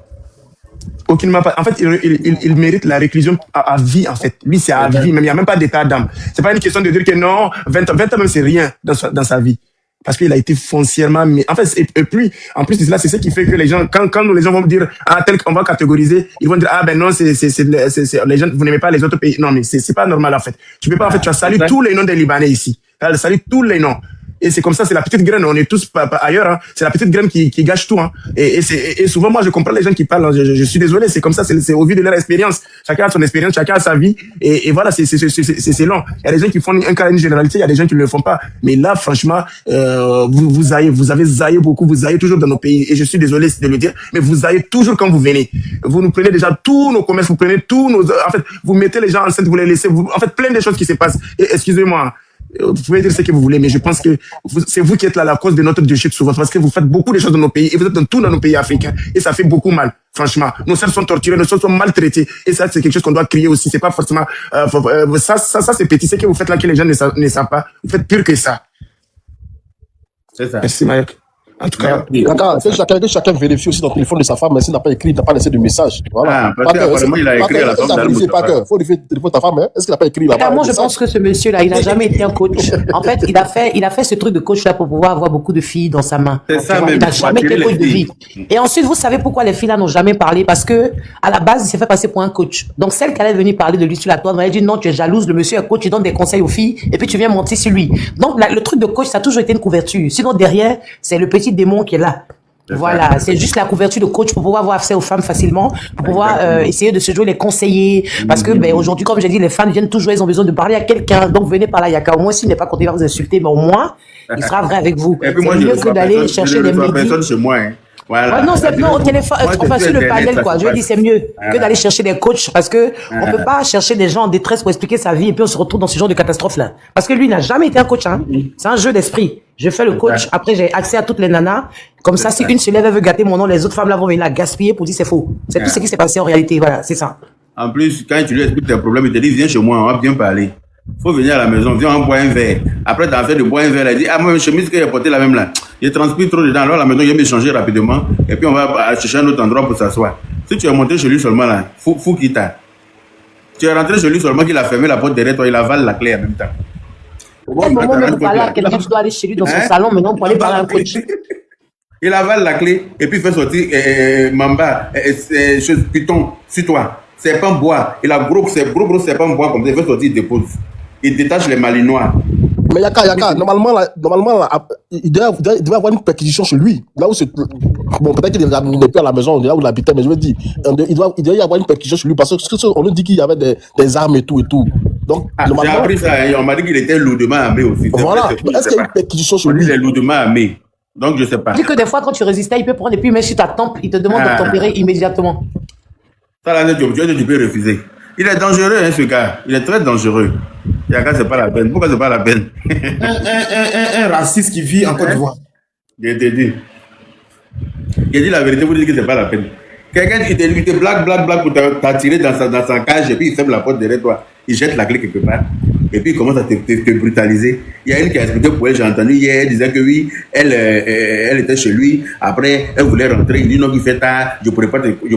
Aucunement pas. En fait, il mérite la réclusion à vie, en fait. Lui, c'est à vie, même. Il n'y a même pas d'état d'âme. C'est pas une question de dire que non, 20 ans même, c'est rien dans sa vie. Parce qu'il a été foncièrement, mais en fait, et puis, en plus de cela, c'est ce qui fait que les gens, quand les gens vont dire, tel qu'on va catégoriser, ils vont dire, ben non, c'est les gens, vous n'aimez pas les autres pays. Non, mais c'est pas normal, en fait. Tu peux pas, en fait, tu as salué tous les noms des Libanais ici. Tu as salué tous les noms. Et c'est comme ça, c'est la petite graine, on est tous ailleurs, hein. C'est la petite graine qui gâche tout, hein. Et souvent, moi, je comprends les gens qui parlent, hein. Je suis désolé, c'est comme ça, c'est au vu de leur expérience. Chacun a son expérience, chacun a sa vie, et voilà, c'est long. Il y a des gens qui font un cas, une généralité, il y a des gens qui ne le font pas. Mais là, franchement, vous avez zaillé beaucoup, vous zaillez toujours dans nos pays, et je suis désolé de le dire, mais vous zaillez toujours quand vous venez. Vous nous prenez déjà tous nos commerces, vous prenez tous nos, en fait, vous mettez les gens enceintes, vous les laissez, en fait, plein de choses qui se passent. Et excusez-moi, vous pouvez dire ce que vous voulez, mais je pense que c'est vous qui êtes là la cause de notre déchet souvent, parce que vous faites beaucoup de choses dans nos pays, et vous êtes dans nos pays africains, et ça fait beaucoup mal, franchement. Nos sœurs sont torturées, nos sœurs sont maltraitées, et ça, c'est quelque chose qu'on doit crier aussi. C'est pas forcément, ça, c'est petit. Ce que vous faites là, que les gens ne savent pas, vous faites pire que ça. C'est ça. Merci, Mike. En tout cas, que chacun vérifie aussi dans le téléphone de sa femme, mais s'il n'a pas écrit, il n'a pas laissé de message. Voilà. Parce qu'apparemment, il a écrit à la femme d'Al-Mustafa. Il faut vérifier le téléphone de ta femme, hein. Est-ce qu'il n'a pas écrit là-bas? Moi, je pense que ce monsieur-là, il n'a jamais été un coach. En fait, il a fait ce truc de coach-là pour pouvoir avoir beaucoup de filles dans sa main. C'est ça, même. Il n'a jamais été coach de vie. Et ensuite, vous savez pourquoi les filles-là n'ont jamais parlé? Parce que, à la base, il s'est fait passer pour un coach. Donc, celle qui allait venir parler de lui sur la toile, elle dit non, tu es jalouse, le monsieur est coach, il donne des conseils aux filles, et puis tu viens monter sur lui. Donc, le truc de coach, ça a toujours été une couverture. Sinon, derrière, c'est le petit démon qui est là. Voilà, c'est juste la couverture de coach pour pouvoir avoir accès aux femmes facilement, pour pouvoir essayer de se jouer les conseillers. Parce que aujourd'hui, comme j'ai dit, les femmes viennent toujours, ils ont besoin de parler à quelqu'un. Donc venez par là, Yaka. Au moins, s'il n'est pas content, il va vous insulter, mais au moins, il sera vrai avec vous. Et puis moi, c'est mieux que d'aller chercher des médias. personne chez moi, hein. Voilà. Ouais, non, au téléphone, enfin, sur le panel, quoi. Je veux dire, c'est mieux que d'aller chercher des coachs parce que on peut pas chercher des gens en détresse pour expliquer sa vie et puis on se retrouve dans ce genre de catastrophe-là. Parce que lui, il n'a jamais été un coach, hein. C'est un jeu d'esprit. Je fais le coach, après j'ai accès à toutes les nanas. Comme ça, si une se lève, elle veut gâter mon nom, les autres femmes là vont venir la gaspiller pour dire c'est faux. C'est tout ce qui s'est passé en réalité. Voilà, c'est ça. En plus, quand tu lui expliques tes problèmes, il te dit, viens chez moi, on va bien parler. Faut venir à la maison, viens, on boit un verre. Après, dans le fait de boire un verre, elle dit, moi, ma chemise que j'ai portée la même là, il transpire trop dedans. Alors, à la maison, il va m'échanger rapidement. Et puis, on va chercher un autre endroit pour s'asseoir. Si tu es monté chez lui seulement là, fou qui t'a. Tu es rentré chez lui seulement qu'il a fermé la porte derrière toi, il avale la clé en même temps. Au moment même parler à quelqu'un, tu dois aller chez lui dans son salon maintenant pour aller parler à un coach. Il avale la clé et puis il fait sortir Mamba, Python sur toi. Serpent bois. Il a gros serpent bois comme ça. Il fait sortir, il dépose. Il détache les malinois. Mais Yaka, normalement, là, il devait avoir une perquisition chez lui. Là où c'est. Bon, peut-être qu'il n'est plus à la maison, là où il habitait, mais je veux dire, il doit y avoir une perquisition chez lui parce qu'on nous dit qu'il y avait des armes et tout. Donc, j'ai appris ça, on m'a dit qu'il était lourdement armé aussi. Voilà. Est-ce qu'il y a une perquisition chez lui? Il est lourdement armé. Donc, je sais pas. Dis que des fois, quand tu résistais, il peut prendre et puis mettre sur ta tempe, il te demande de tempérer immédiatement. Ça, là, tu peux refuser. Il est dangereux, hein, ce gars. Il est très dangereux. Yaka, c'est pas la peine. Pourquoi c'est pas la peine? Un raciste qui vit en Côte d'Ivoire. Je t'ai dit. Il dit la vérité, vous dites que c'est pas la peine. Quelqu'un qui te blague pour t'attirer dans sa cage et puis il ferme la porte derrière toi. Il jette la clé quelque part. Et puis il commence à te brutaliser. Il y a une qui a expliqué pour elle, j'ai entendu hier, elle disait que oui, elle était chez lui. Après, elle voulait rentrer. Il dit non, il fait tard, je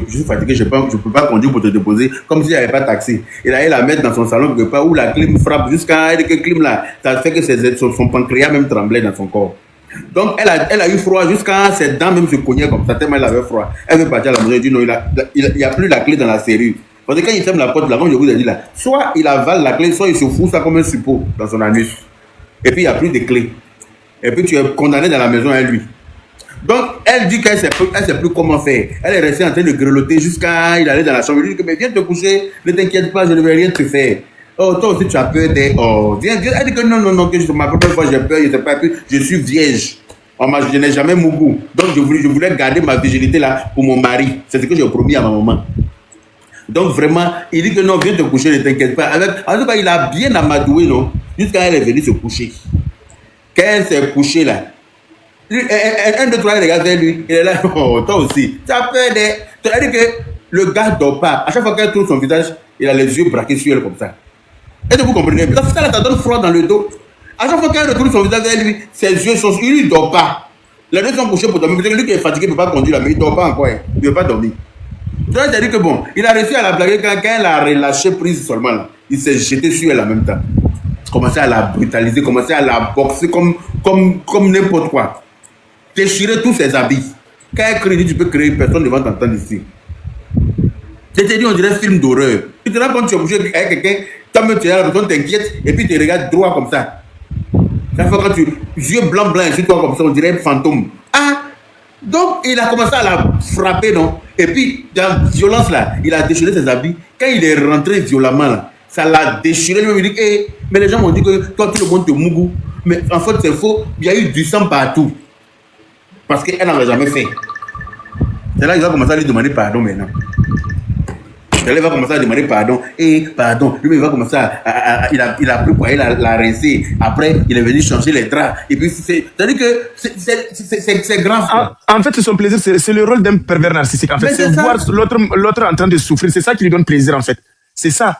suis fatigué, je peux pas conduire pour te déposer. Comme s'il n'y avait pas de taxi. Il allait la mettre dans son salon quelque part où la clim frappe jusqu'à elle, que clim là. Ça fait que son pancréas même tremblait dans son corps. Donc, elle a eu froid jusqu'à ses dents même se cognaient comme ça, tellement elle avait froid. Elle veut partir à la maison, elle dit non, il n'y a plus la clé dans la serrure. Parce que quand il ferme la porte, là, comme je vous ai dit là, soit il avale la clé, soit il se fout ça comme un suppôt dans son anus. Et puis il n'y a plus de clé. Et puis tu es condamné dans la maison à lui. Donc, elle dit qu'elle ne sait plus comment faire. Elle est restée en train de grelotter jusqu'à il allait dans la chambre. Il dit que mais viens te coucher, ne t'inquiète pas, je ne vais rien te faire. Oh, toi aussi tu as peur des. Oh, viens. Elle dit que non, que ma première fois j'ai peur, je ne sais pas, je suis vierge. Je n'ai jamais Mougou. Donc je voulais garder ma virginité là pour mon mari. C'est ce que j'ai promis à ma maman. Donc vraiment, il dit que non, viens te coucher, ne t'inquiète pas. En tout cas, il a bien amadoué, non, jusqu'à elle est venue se coucher. Quand elle s'est couchée là, un, deux, trois, regarde vers lui, il est là, oh, toi aussi, tu as peur des. Tu as dit que le gars ne dort pas. À chaque fois qu'elle tourne son visage, il a les yeux braqués sur elle comme ça. Est-ce que vous comprenez? Ça donne froid dans le dos. À chaque fois qu'elle retourne son visage vers lui, ses yeux sont... Il ne dort pas. Les deux sont couchés pour dormir. Peut-être que lui qui est fatigué ne peut pas conduire, mais il ne dort pas encore. Il ne veut pas dormir. Donc, c'est-à-dire que bon, il a réussi à la blaguer quand elle a relâché prise seulement là. Il s'est jeté sur elle en même temps. Commencé à la brutaliser, commencé à la boxer comme n'importe quoi. Déchirer tous ses habits. Quand elle crie, tu peux crier, personne ne va t'entendre ici. Je te dis, on dirait un film d'horreur. Tu te rends compte, tu es obligé avec quelqu'un, toi-même tu es là, tu t'inquiètes, et puis tu regardes droit comme ça. Chaque fois quand tu yeux blancs sur toi comme ça, on dirait un fantôme. Ah! Donc, il a commencé à la frapper, non? Et puis, dans la violence là, il a déchiré ses habits. Quand il est rentré violemment là, ça l'a déchiré. Lui, il dit, hey, mais les gens m'ont dit que toi, tout le monde te mougou. Mais en fait, c'est faux. Il y a eu du sang partout. Parce qu'elle n'avait jamais fait. C'est là qu'il va commencer à lui demander pardon maintenant. Elle va commencer à demander pardon. Et pardon. Lui, il va commencer il a pris pour elle, il a rincé. Après, il est venu changer les draps. Et puis, c'est-à-dire que c'est grave. En fait, c'est son plaisir. C'est le rôle d'un pervers narcissique. En fait, c'est voir l'autre en train de souffrir. C'est ça qui lui donne plaisir, en fait. C'est ça.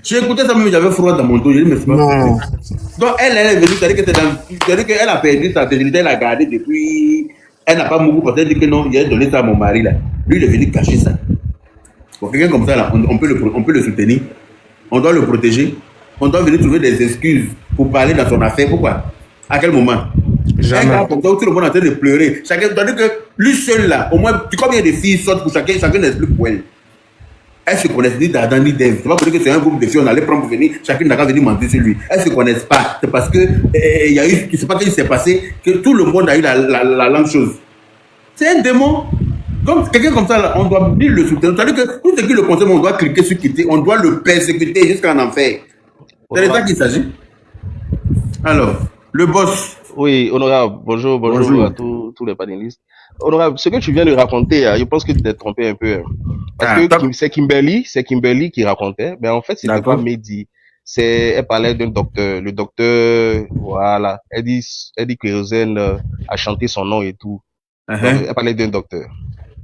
J'ai écouté ça, même j'avais froid dans mon dos. Je dis, mais c'est pas possible. Donc, elle est venue. C'est-à-dire qu'elle a perdu sa virginité. Elle a gardé depuis. Elle n'a pas mouru parce qu'elle dit que non, il a donné ça à mon mari, là. Lui, il est venu cacher ça. Pour quelqu'un comme ça, là, on peut le soutenir, on doit le protéger, on doit venir trouver des excuses pour parler dans son affaire. Pourquoi? À quel moment? Jamais. Comme ça, tout le monde est en train de pleurer. Chacun, tandis que lui seul là, au moins, combien de filles sortent pour chacun explique pour elle. Elles se connaissent ni d'Adam ni d'Ève. C'est pas pour dire que c'est un groupe de filles, on allait prendre pour venir, chacune n'a qu'à venir mentir sur lui. Elles se connaissent pas. C'est parce que il y a eu, je sais pas ce qui s'est passé, que tout le monde a eu la même chose. C'est un démon. Donc, quelqu'un comme ça, là, on doit bien le soutenir. C'est-à-dire que tout ce qui le concerne, on doit cliquer sur quitter, on doit le persécuter jusqu'à en enfer. C'est de ça qu'il s'agit. Alors, le boss. Oui, honorable, bonjour à tous les panélistes. Honorable, ce que tu viens de raconter, je pense que tu t'es trompé un peu. Parce que c'est Kimberly qui racontait, mais en fait, c'était pas Mehdi. Elle parlait d'un docteur. Le docteur, voilà. Elle dit Kérosène a chanté son nom et tout. Donc, elle parlait d'un docteur.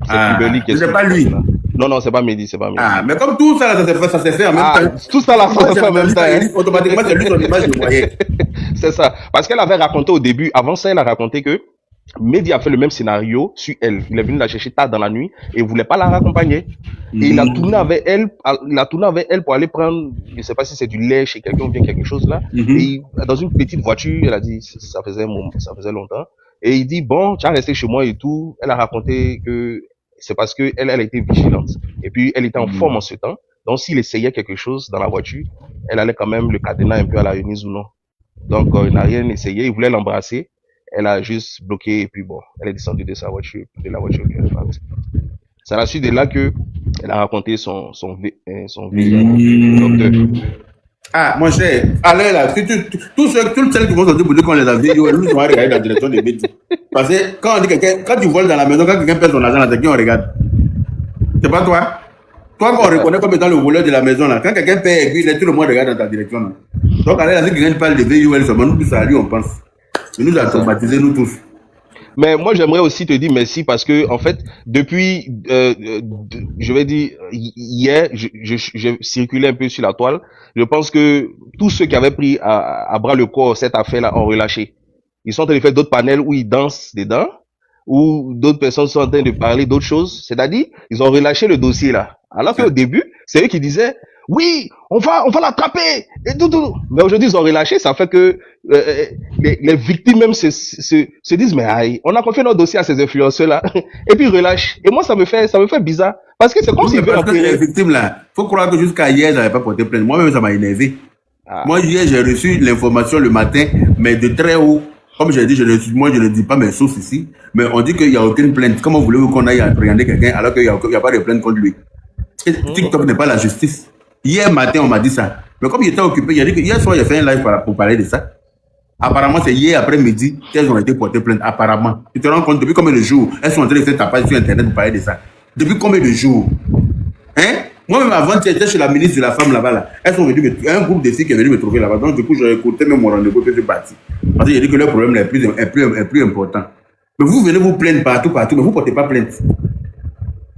C'est Kimberly qui est. C'est pas lui. Non, c'est pas Mehdi. Ah, mais comme tout ça, ça s'est fait en même temps. Tout ça, là, ça s'est fait en même temps. Automatiquement, c'est lui son image, je le voyais. C'est ça. Parce qu'elle avait raconté au début, avant ça, elle a raconté que Mehdi a fait le même scénario sur elle. Il est venu la chercher tard dans la nuit et il voulait pas la raccompagner. Et il a tourné avec elle pour aller prendre, je sais pas si c'est du lait chez quelqu'un ou bien quelque chose là. Et dans une petite voiture, elle a dit, ça faisait longtemps. Et il dit, bon, tu as resté chez moi et tout. Elle a raconté que c'est parce que elle était vigilante. Et puis, elle était en forme en ce temps. Donc, s'il essayait quelque chose dans la voiture, elle allait quand même le cadenas un peu à la remise ou non. Donc, il n'a rien essayé. Il voulait l'embrasser. Elle a juste bloqué et puis bon, elle est descendue de sa voiture, de la voiture qu'elle a faite. C'est à la suite de là que elle a raconté son docteur. Ah, mon cher, allez là, tous celles qui vont sortir pour dire qu'on les a vus, nous on va regarder dans la direction des médias. Parce que quand on dit quelqu'un, quand tu voles dans la maison, quand quelqu'un perd son argent, là, c'est qui on regarde? C'est pas toi? Toi, qu'on reconnaît comme étant le voleur de la maison, là, quand quelqu'un perd et puis tout le monde regarde dans ta direction, là. Donc, allez là, si quelqu'un parle de VUL, seulement nous tous à lui, on pense. Il nous a traumatisés, nous tous. Mais moi, j'aimerais aussi te dire merci parce que, en fait, depuis, je vais dire, hier, je circulais un peu sur la toile. Je pense que tous ceux qui avaient pris à bras le corps cette affaire-là ont relâché. Ils sont en train de faire d'autres panels où ils dansent dedans, où d'autres personnes sont en train de parler d'autres choses. C'est-à-dire, ils ont relâché le dossier là. Alors qu'au début, c'est eux qui disaient, oui, on va l'attraper et tout. Mais aujourd'hui, ils ont relâché. Ça fait que les victimes même se disent, mais aïe, on a confié notre dossier à ces influenceurs-là. Et puis ils relâchent. Et moi, ça me fait bizarre. Parce que c'est comme s'ils veulent enterrer. Les victimes là, faut croire que jusqu'à hier, j'avais pas porté plainte. Moi-même, ça m'a énervé. Moi, hier, j'ai reçu l'information le matin, mais de très haut. Comme j'ai dit, moi, je ne dis pas mes sources ici, mais on dit qu'il n'y a aucune plainte. Comment voulez-vous qu'on aille appréhender quelqu'un alors qu'il n'y a pas de plainte contre lui? Et TikTok n'est pas la justice. Hier matin, on m'a dit ça. Mais comme il était occupé, il a dit que hier soir, il a fait un live pour parler de ça. Apparemment, c'est hier après-midi qu'elles ont été portées plainte. Apparemment. Tu te rends compte, depuis combien de jours elles sont en train de faire ta page sur Internet pour parler de ça? Depuis combien de jours? Hein? Moi-même, avant, j'étais chez la ministre de la Femme là-bas. Là. Elles sont venues un groupe de filles qui est venu me trouver là-bas. Donc, du coup, j'ai écouté même mon rendez-vous que je suis parti. Parce que j'ai dit que le problème est plus important. Mais vous venez vous plaindre partout, mais vous ne portez pas plainte.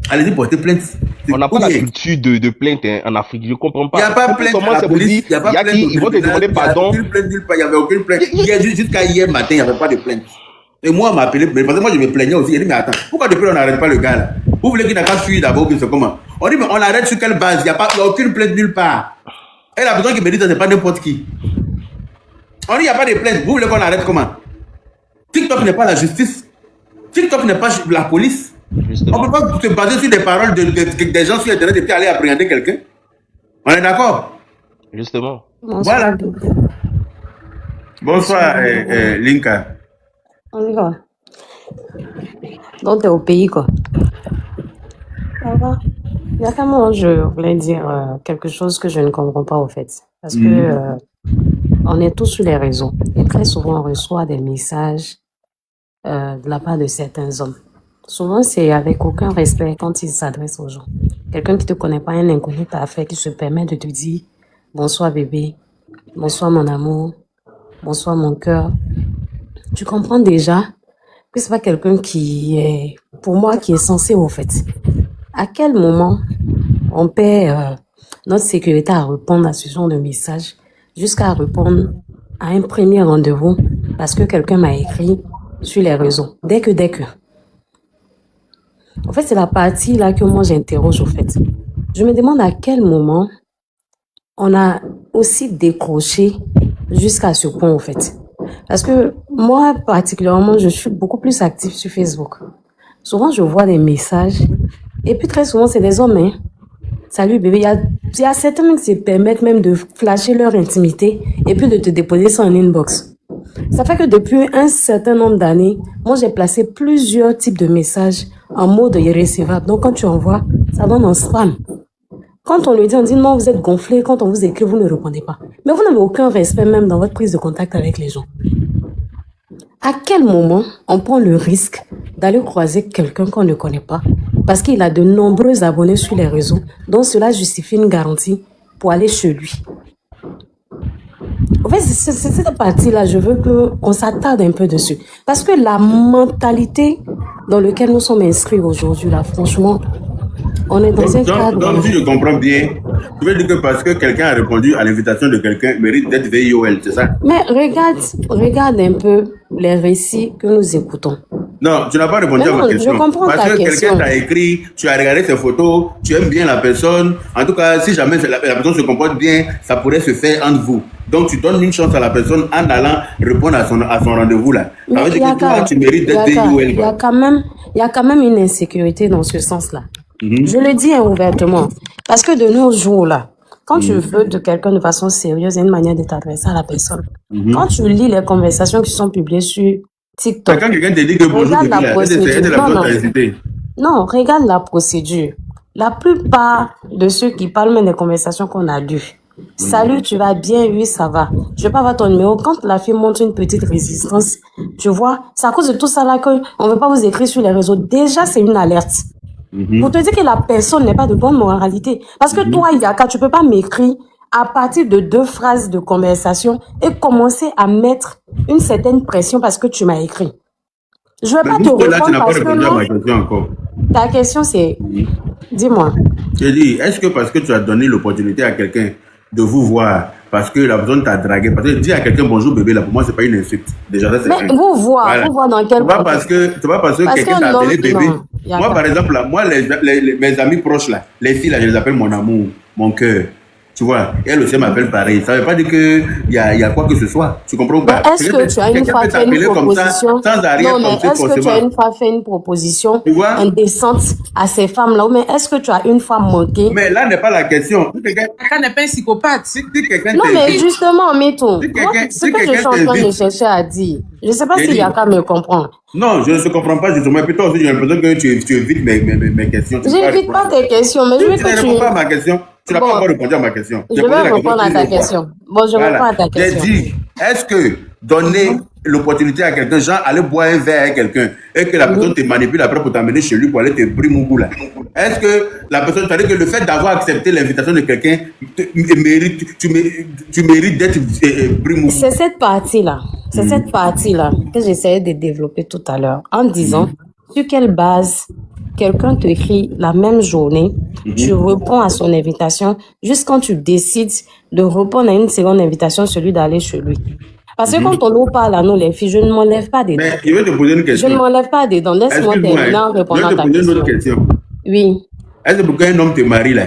Allez-y, portez plainte. On n'a pas la Oui. culture de plainte hein, en Afrique. Je comprends Il n'y a pas. pas Depuis plainte comment à la c'est possible, police, il n'y a pas il y a plainte qui, au ils vont te tribunal, demander il n'y a pardon. aucune plainte nulle part, il n'y avait aucune plainte. Jusqu'à hier matin, il n'y avait pas de plainte. Et moi, on m'a appelé, parce que moi, je me plaignais aussi. Il dit, mais attends, pourquoi depuis on n'arrête pas le gars là? Vous voulez qu'il n'a qu'à fuir d'abord, c'est comment? On dit, mais on l'arrête sur quelle base? Il n'y a aucune plainte nulle part. Et la personne qui me dit, ça n'est pas n'importe qui. On dit, il n'y a pas de plainte. Vous voulez qu'on arrête comment? TikTok n'est pas la justice. TikTok n'est pas la police. Justement. On ne peut pas se baser sur des paroles des gens sur Internet et puis aller appréhender quelqu'un. On est d'accord? Justement. Voilà. Bonsoir, Linka. On y va. Donc, t'es au pays, quoi. Ça va. Il y a qu'un moment, je voulais dire quelque chose que je ne comprends pas, au fait. Parce que on est tous sur les réseaux. Et très souvent, on reçoit des messages de la part de certains hommes. Souvent, c'est avec aucun respect quand ils s'adressent aux gens. Quelqu'un qui ne te connaît pas, un inconnu parfait, qui se permet de te dire « Bonsoir bébé, bonsoir mon amour, bonsoir mon cœur ». Tu comprends déjà que c'est pas quelqu'un qui est, pour moi, qui est censé, au fait. À quel moment on perd notre sécurité à répondre à ce genre de message jusqu'à répondre à un premier rendez-vous parce que quelqu'un m'a écrit sur les réseaux. Dès que. En fait, c'est la partie là que moi j'interroge, au fait. Je me demande à quel moment on a aussi décroché jusqu'à ce point, au fait. Parce que moi, particulièrement, je suis beaucoup plus active sur Facebook. Souvent, je vois des messages. Et puis, très souvent, c'est des hommes. Hein. Salut, bébé. Il y a certains qui se permettent même de flasher leur intimité et puis de te déposer ça en inbox. Ça fait que depuis un certain nombre d'années, moi, j'ai placé plusieurs types de messages en mode irrécevable. Donc, quand tu envoies, ça donne en spam. Quand on lui dit, on dit non, vous êtes gonflé. Quand on vous écrit, vous ne répondez pas. Mais vous n'avez aucun respect même dans votre prise de contact avec les gens. À quel moment on prend le risque d'aller croiser quelqu'un qu'on ne connaît pas parce qu'il a de nombreux abonnés sur les réseaux, donc cela justifie une garantie pour aller chez lui? En fait, c'est cette partie-là, je veux qu'on s'attarde un peu dessus. Parce que la mentalité dans laquelle nous sommes inscrits aujourd'hui, là, franchement, on est dans un cadre... Donc, si je comprends bien, tu veux dire que parce que quelqu'un a répondu à l'invitation de quelqu'un, mérite d'être VIOL, c'est ça? Mais regarde un peu les récits que nous écoutons. Non, tu n'as pas répondu Mais à ma non, question. je comprends Parce ta que question. quelqu'un t'a écrit, tu as regardé ses photos, tu aimes bien la personne. En tout cas, si jamais la personne se comporte bien, ça pourrait se faire entre vous. Donc, tu donnes une chance à la personne en allant répondre à son rendez-vous là. Ça veut dire que toi, tu mérites d'être VIOL. Il y a quand même une insécurité dans ce sens-là. Je le dis ouvertement. Parce que de nos jours là, quand tu veux de quelqu'un de façon sérieuse, il y a une manière de t'adresser à la personne. Quand tu lis les conversations qui sont publiées sur TikTok, Quand quelqu'un te dit que bonjour, regarde la procédure. hésité. Non, regarde la procédure. La plupart de ceux qui parlent même des conversations qu'on a lues. Salut, tu vas bien? Oui, ça va. Je vais pas avoir ton numéro. Quand la fille montre une petite résistance, tu vois, c'est à cause de tout ça là qu'on veut pas vous écrire sur les réseaux. Déjà, c'est une alerte. Pour te dire que la personne n'est pas de bonne moralité. Parce que toi, Yaka, tu peux pas m'écrire à partir de 2 phrases de conversation et commencer à mettre une certaine pression parce que tu m'as écrit. Je vais pas te Là, tu répondre n'as pas parce que répondu à ma non. question encore. Ta question c'est, dis-moi. Je dis, est-ce que parce que tu as donné l'opportunité à quelqu'un de vous voir, parce que la personne t'a dragué, parce que dire à quelqu'un bonjour bébé, là, pour moi, c'est pas une insulte. Déjà, ça, c'est Mais un. vous voir dans quel C'est pas parce que quelqu'un t'a appelé bébé. non, y a Moi, pas. par exemple, là, moi, mes amis proches, là, les filles, là, je les appelle mon amour, mon cœur. Tu vois, elle aussi m'appelle pareil. Ça veut pas dire qu'il y a quoi que ce soit. Tu comprends pas? Mais est-ce que tu as une fois fait une proposition? Sans arrière, Non, mais comme ça, est-ce que tu as une fois fait une proposition Tu vois? indécente à ces femmes-là? Ou mais est-ce que tu as une fois manqué? Mais là n'est pas la question. Si quelqu'un Quelqu'un n'est pas un psychopathe. si quelqu'un Non, mais t'invite, justement, Mito, Si moi, quelqu'un- ce si que je quelqu'un suis en train de t'invite- chercher à dire, je ne sais pas J'ai si dit- Yaka me comprend. non, je ne te comprends pas justement. Plutôt aussi, j'ai l'impression que tu évites mes questions. Tu Je peux n'évite répondre. pas tes questions, mais je veux Tu ne que réponds pas à tu... ma question. Tu n'as Bon. pas encore répondu à ma question. Je J'ai vais posé la répondre à ta plusieurs fois. question. Bon, je réponds à ta J'ai question. dit, est-ce que donner l'opportunité à quelqu'un, genre aller boire un verre avec quelqu'un, et que la personne te manipule après pour t'amener chez lui pour aller te brimer là. Est-ce que la personne, c'est-à-dire que le fait d'avoir accepté l'invitation de quelqu'un, tu mérites d'être brimougou? C'est cette partie-là, que j'essayais de développer tout à l'heure en disant sur quelle base quelqu'un t'écrit la même journée, tu réponds à son invitation, juste quand tu décides de répondre à une seconde invitation, celui d'aller chez lui. Parce que quand on nous parle à nous, les filles, je ne m'enlève pas des dents. Mais je vais te poser une Je question. ne m'enlève pas des dents. Laisse-moi Excuse-moi, terminer en je répondant vais à te ta poser une autre question. question. Oui. Est-ce que pourquoi un homme te marie là?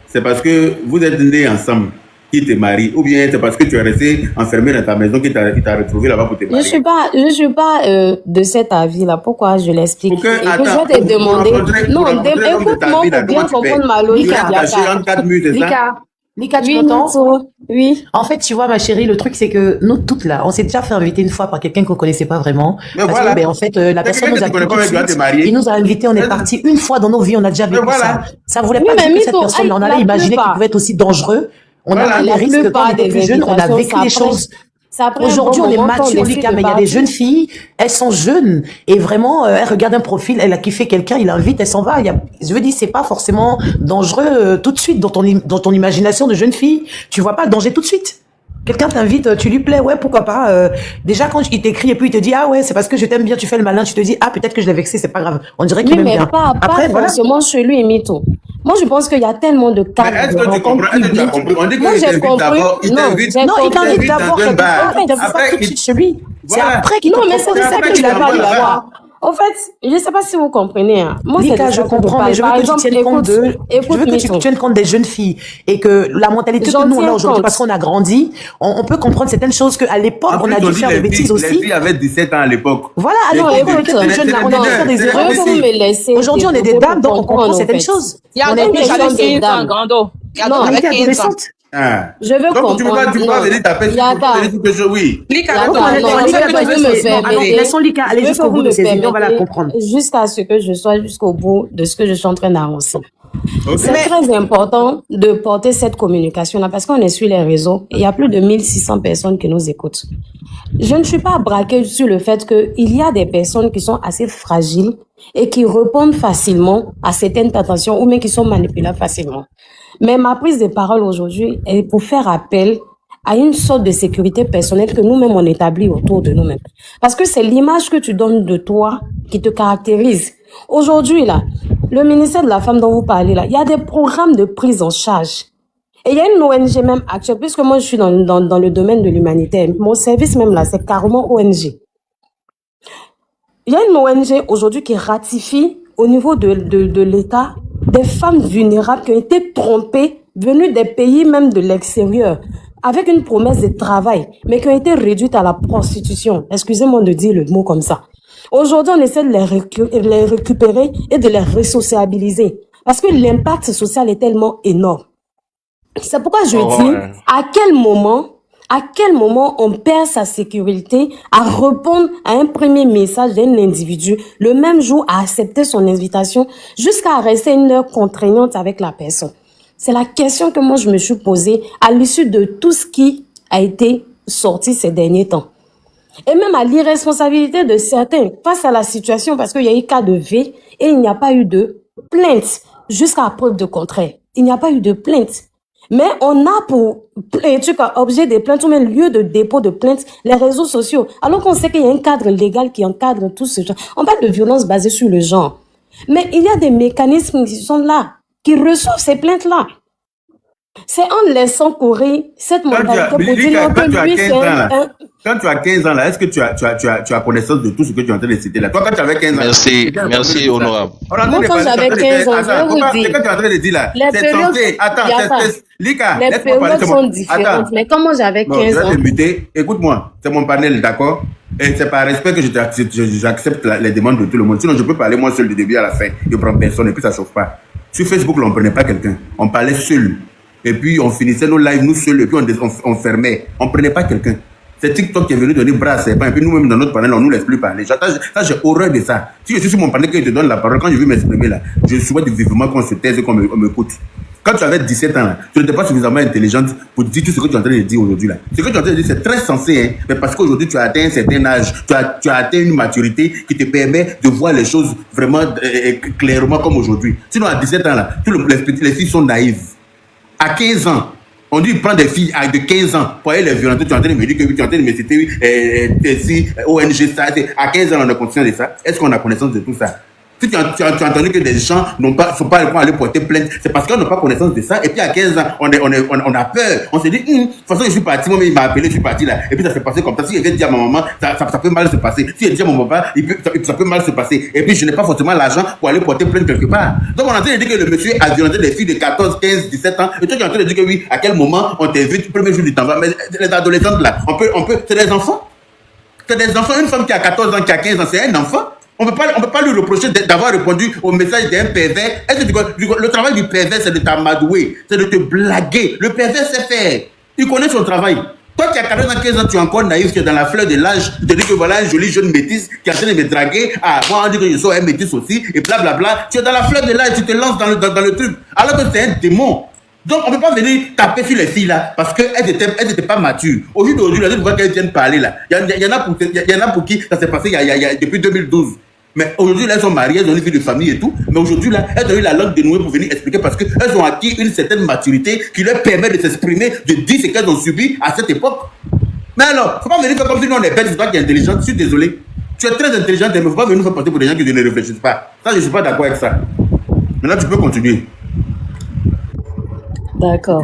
C'est parce que vous êtes nés ensemble qu'il te marie, ou bien c'est parce que tu es resté enfermé dans ta maison qu'il t'a retrouvé là-bas pour te marier? Je suis pas de cet avis-là. Pourquoi je l'explique? Pour que, Et que attends, je vais te demander. Non, l'homme de ta écoute-moi vie là, pour bien comment tu fais? comprendre ma Tu logique. restes caché entre quatre murs, c'est ça? Lika, tu Oui, m'entends? Mito. Oui. En fait, tu vois, ma chérie, le truc, c'est que nous toutes là, on s'est déjà fait inviter une fois par quelqu'un qu'on connaissait pas vraiment. Mais Parce voilà. que, ben, en fait, la C'est personne quelqu'un nous a que tu connais pris pas, tout de mais tu vas suite. te marier. Il nous a invités, on est parti une fois dans nos vies, on a déjà vécu voilà. ça. Ça voulait Oui, pas mais dire que cette Mito, personne, on la allait imaginer qu'il plupart. pouvait être aussi dangereux. On Voilà. a pris des La risques quand on plupart était des plus jeune, on a invitations, vécu ça les prend- choses. ça prend un Aujourd'hui, bon on est moment qu'on mature, décide Lika, de mais il y a des partir. jeunes filles, elles sont jeunes, et vraiment, elles regardent un profil, elle a kiffé quelqu'un, il l'invite, elle s'en va. Je veux dire, c'est pas forcément dangereux tout de suite dans ton imagination de jeune fille. Tu vois pas le danger tout de suite. Quelqu'un t'invite, tu lui plais, ouais, pourquoi pas. Déjà, quand il t'écrit et puis il te dit, ah ouais, c'est parce que je t'aime bien, tu fais le malin, tu te dis, ah, peut-être que je l'ai vexé, c'est pas grave. On dirait qu'il Oui, m'aime mais bien. pas Après, voilà. forcément chez lui et Mito. Moi, je pense qu'il y a tellement de Mais cadres est-ce de que tu rencontres comprends? Est-ce que tu as publiques. compris? On dit Moi, qu'il j'ai t'invite compris. d'abord, il Non, t'invite. j'ai Non, il compris. t'invite dans d'abord un quelque bar. part, il t'invite Après, pas tout de il- suite chez lui. C'est Voilà. après qu'il te Non, mais c'est propose. de ça après que qu'il je t'envoie parle là-bas. d'abord. En fait, je sais pas si vous comprenez. Hein. Moi, c'est de Lika, ça je que comprends, parle. mais je veux Par que tu exemple, tiennes compte de, je écoute, veux que tu Mito. tiennes compte des jeunes filles et que la mentalité que J'en nous on a tiens aujourd'hui, compte. parce qu'on a grandi, on peut comprendre certaines choses qu'à l'époque En on plus, a on dû dit faire des les bêtises filles aussi. avaient 17 ans à l'époque. Voilà, Les alors filles, écoute, écoute, les jeunes là, on c'est a dû faire des c'est erreurs. Je vais vous me laisser Aujourd'hui, on est des développer dames, pour donc on comprend comprendre, en certaines fait. choses. Il y a On un est homme des qui question avait jeunes, des 15 ans, dames. Grando. Il y a un Non, homme on avec était 15 ans. adolescentes. Ah. Je veux Donc, tu peux comprendre. pas Non. venir taper sur Yaka. quelque chose, oui. Lika, Yaka, Donc, attends, on non, était, non, on je était veux que vous me adolescentes. Non, alors, permettez. laissons Lika aller Je veux que jusqu'au vous bout de me ses idées, on va la permettez comprendre. jusqu'à ce que je sois jusqu'au bout de ce que je suis en train d'avancer. Ok. C'est très important de porter cette communication-là parce qu'on est sur les réseaux et il y a plus de 1600 personnes qui nous écoutent. Je ne suis pas braquée sur le fait qu'il y a des personnes qui sont assez fragiles et qui répondent facilement à certaines tentations ou même qui sont manipulables facilement. Mais ma prise de parole aujourd'hui est pour faire appel à une sorte de sécurité personnelle que nous-mêmes on établit autour de nous-mêmes. Parce que c'est l'image que tu donnes de toi qui te caractérise. Aujourd'hui, là, le ministère de la Femme dont vous parlez, là, il y a des programmes de prise en charge. Et il y a une ONG même actuelle, puisque moi je suis dans le domaine de l'humanitaire. Mon service même là, c'est carrément ONG. Il y a une ONG aujourd'hui qui ratifie au niveau de l'État des femmes vulnérables qui ont été trompées, venues des pays même de l'extérieur, avec une promesse de travail, mais qui ont été réduites à la prostitution. Excusez-moi de dire le mot comme ça. Aujourd'hui, on essaie de les récupérer et de les resociabiliser. Parce que l'impact social est tellement énorme. C'est pourquoi je dis, ouais. à quel moment on perd sa sécurité à répondre à un premier message d'un individu, le même jour à accepter son invitation, jusqu'à rester une heure contraignante avec la personne. C'est la question que moi je me suis posée à l'issue de tout ce qui a été sorti ces derniers temps. Et même à l'irresponsabilité de certains face à la situation, parce qu'il y a eu cas de V et il n'y a pas eu de plainte jusqu'à preuve de contraire. Il n'y a pas eu de plainte. Mais on a pour objet des plaintes ou même lieu de dépôt de plainte les réseaux sociaux. Alors qu'on sait qu'il y a un cadre légal qui encadre tout ce genre. On parle de violence basée sur le genre. Mais il y a des mécanismes qui sont là, qui reçoivent ces plaintes-là. C'est en laissant courir cette mentalité pour dire que lui, c'est Quand tu as 15 ans, là, est-ce que tu as connaissance de tout ce que tu es en train de citer là? Toi, quand tu avais 15 ans. Merci, honorable. Moi, quand j'avais 15 ans, je vous dis. Ce que tu es en train de dire là, c'est censé. Attends, Lika, les périodes sont différentes. Mais comment j'avais 15 ans? Je vais te muter. Écoute-moi, c'est mon panel, d'accord? Et c'est par respect que j'accepte les demandes de tout le monde. Sinon, je peux parler moi seul du début à la fin. Je prends personne et puis ça chauffe pas. Sur Facebook, là, on ne prenait pas quelqu'un. On parlait seul. Et puis, on finissait nos lives, nous seuls, et puis on fermait. On ne prenait pas quelqu'un. C'est TikTok qui est venu donner bras à ses pans, et puis nous-mêmes, dans notre panel, on ne nous laisse plus parler. Ça, j'ai horreur de ça. Si je suis sur mon panel, qu'il te donne la parole, quand je veux m'exprimer là, je souhaite vivement qu'on se taise et qu'on m'écoute. Quand tu avais 17 ans, là, tu n'étais pas suffisamment intelligente pour dire tout ce que tu es en train de dire aujourd'hui. Là. Ce que tu es en train de dire, c'est très sensé, hein, mais parce qu'aujourd'hui, tu as atteint un certain âge, tu as atteint une maturité qui te permet de voir les choses vraiment clairement comme aujourd'hui. Sinon, à 17 ans, là, les filles sont naïves. À 15 ans, on dit prendre des filles de 15 ans pour aller les violenter. Tu es en train de me dire que tu es en train de me citer ONG, ça. À 15 ans, on a conscience de ça. Est-ce qu'on a connaissance de tout ça? Si tu as entendu que des gens ne sont pas aller porter plainte, c'est parce qu'on n'a pas connaissance de ça. Et puis à 15 ans, on a peur. On se dit, de toute façon, je suis parti, moi, il m'a appelé, je suis parti là. Et puis ça s'est passé comme ça. Si je viens dire à ma maman, ça peut mal se passer. Si je dis à mon papa, ça peut mal se passer. Et puis je n'ai pas forcément l'argent pour aller porter plainte quelque part. Donc on est en train de dire que le monsieur a violenté des filles de 14, 15, 17 ans. Et toi, tu es en train de dire que oui, à quel moment on t'invite, le premier jour du temps. Mais les adolescentes là, c'est des enfants. C'est des enfants. Une femme qui a 14 ans, qui a 15 ans, c'est un enfant. On peut pas lui reprocher d'avoir répondu au message d'un pervers. Le travail du pervers, c'est de t'amadouer, c'est de te blaguer. Le pervers sait faire. Il connaît son travail. Toi qui as 14 ans, 15 ans, tu es encore naïf, tu es dans la fleur de l'âge, tu te dis que voilà un joli jeune métis qui est en train de me draguer. Ah, moi on dit que je suis un métis aussi, et blablabla. Tu es dans la fleur de l'âge, tu te lances dans le truc. Alors que c'est un démon. Donc on ne peut pas venir taper sur les filles là parce qu'elles n'étaient pas matures. Aujourd'hui, là, tu vois qu'elles viennent parler là. Il y en a pour qui ça s'est passé depuis 2012. Mais aujourd'hui, là, elles sont mariées, elles ont une vie de famille et tout. Mais aujourd'hui, là, elles ont eu la langue dénouée pour venir expliquer parce qu'elles ont acquis une certaine maturité qui leur permet de s'exprimer, de dire ce qu'elles ont subi à cette époque. Mais alors, il ne faut pas venir faire comme si nous on est bête, c'est toi qui es intelligente. Je suis désolé. Tu es très intelligente, mais il ne faut pas venir faire passer pour des gens qui ne réfléchissent pas. Ça, je ne suis pas d'accord avec ça. Maintenant, tu peux continuer. D'accord.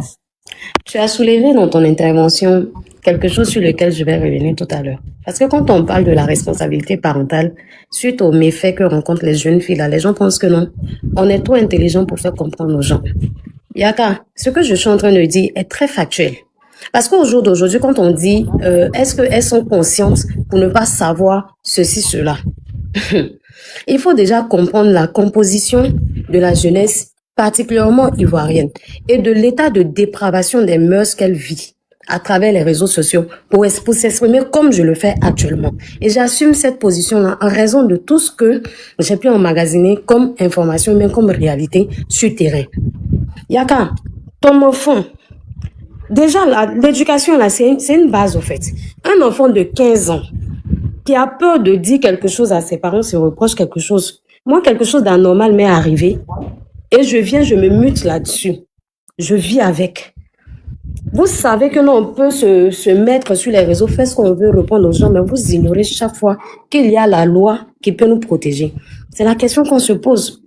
Tu as soulevé dans ton intervention quelque chose sur lequel je vais revenir tout à l'heure. Parce que quand on parle de la responsabilité parentale, suite aux méfaits que rencontrent les jeunes filles, là, les gens pensent que non, on est trop intelligent pour faire comprendre aux gens. Yaka, ce que je suis en train de dire est très factuel. Parce qu'au jour d'aujourd'hui, quand on dit est-ce qu'elles sont conscientes pour ne pas savoir ceci, cela, il faut déjà comprendre la composition de la jeunesse, particulièrement ivoirienne, et de l'état de dépravation des mœurs qu'elle vit à travers les réseaux sociaux pour s'exprimer comme je le fais actuellement. Et j'assume cette position-là en raison de tout ce que j'ai pu emmagasiner comme information, mais comme réalité sur terrain. Yaka, ton enfant, déjà l'éducation là, c'est une base au fait. Un enfant de 15 ans qui a peur de dire quelque chose à ses parents, se reproche quelque chose. Moi, quelque chose d'anormal m'est arrivé et je me mute là-dessus. Je vis avec. Vous savez que nous, on peut se mettre sur les réseaux, faire ce qu'on veut, répondre aux gens, mais vous ignorez chaque fois qu'il y a la loi qui peut nous protéger. C'est la question qu'on se pose.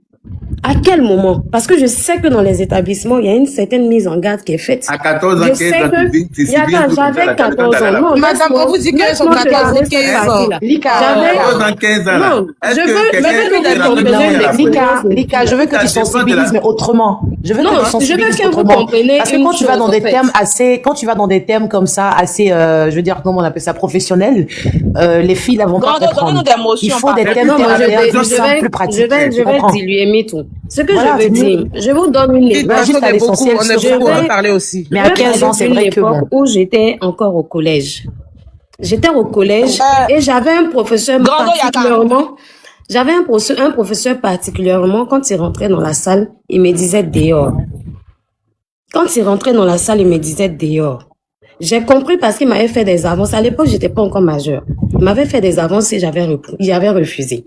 À quel moment? Parce que je sais que dans les établissements, il y a une certaine mise en garde qui est faite. À 14 ans, 15 ans, tu subis j'avais 14 ans. Non, madame, on vous dit qu'elles sont 14 ans, 15 ans. J'avais 14 ans, 15 ans. Non, Lika, je veux que tu sensibilises, mais autrement. Je veux que tu sensibilises autrement. Parce que quand tu vas dans des termes comme ça, assez, je veux dire, comment on appelle ça, professionnels, les filles là vont pas comprendre. Il faut des thèmes plus simples, plus pratiques. Je vais diluer tout. Ce que je veux dire, je vous donne une époque. Juste à l'essentiel. On va parler aussi. Mais à 15 ans, c'est vrai que bon. Où j'étais encore au collège. J'étais au collège et j'avais un professeur particulièrement. J'avais un professeur particulièrement, quand il rentrait dans la salle, il me disait dehors. Quand il rentrait dans la salle, il me disait dehors. J'ai compris parce qu'il m'avait fait des avances. À l'époque, j'étais pas encore majeure. Il m'avait fait des avances et j'avais refusé.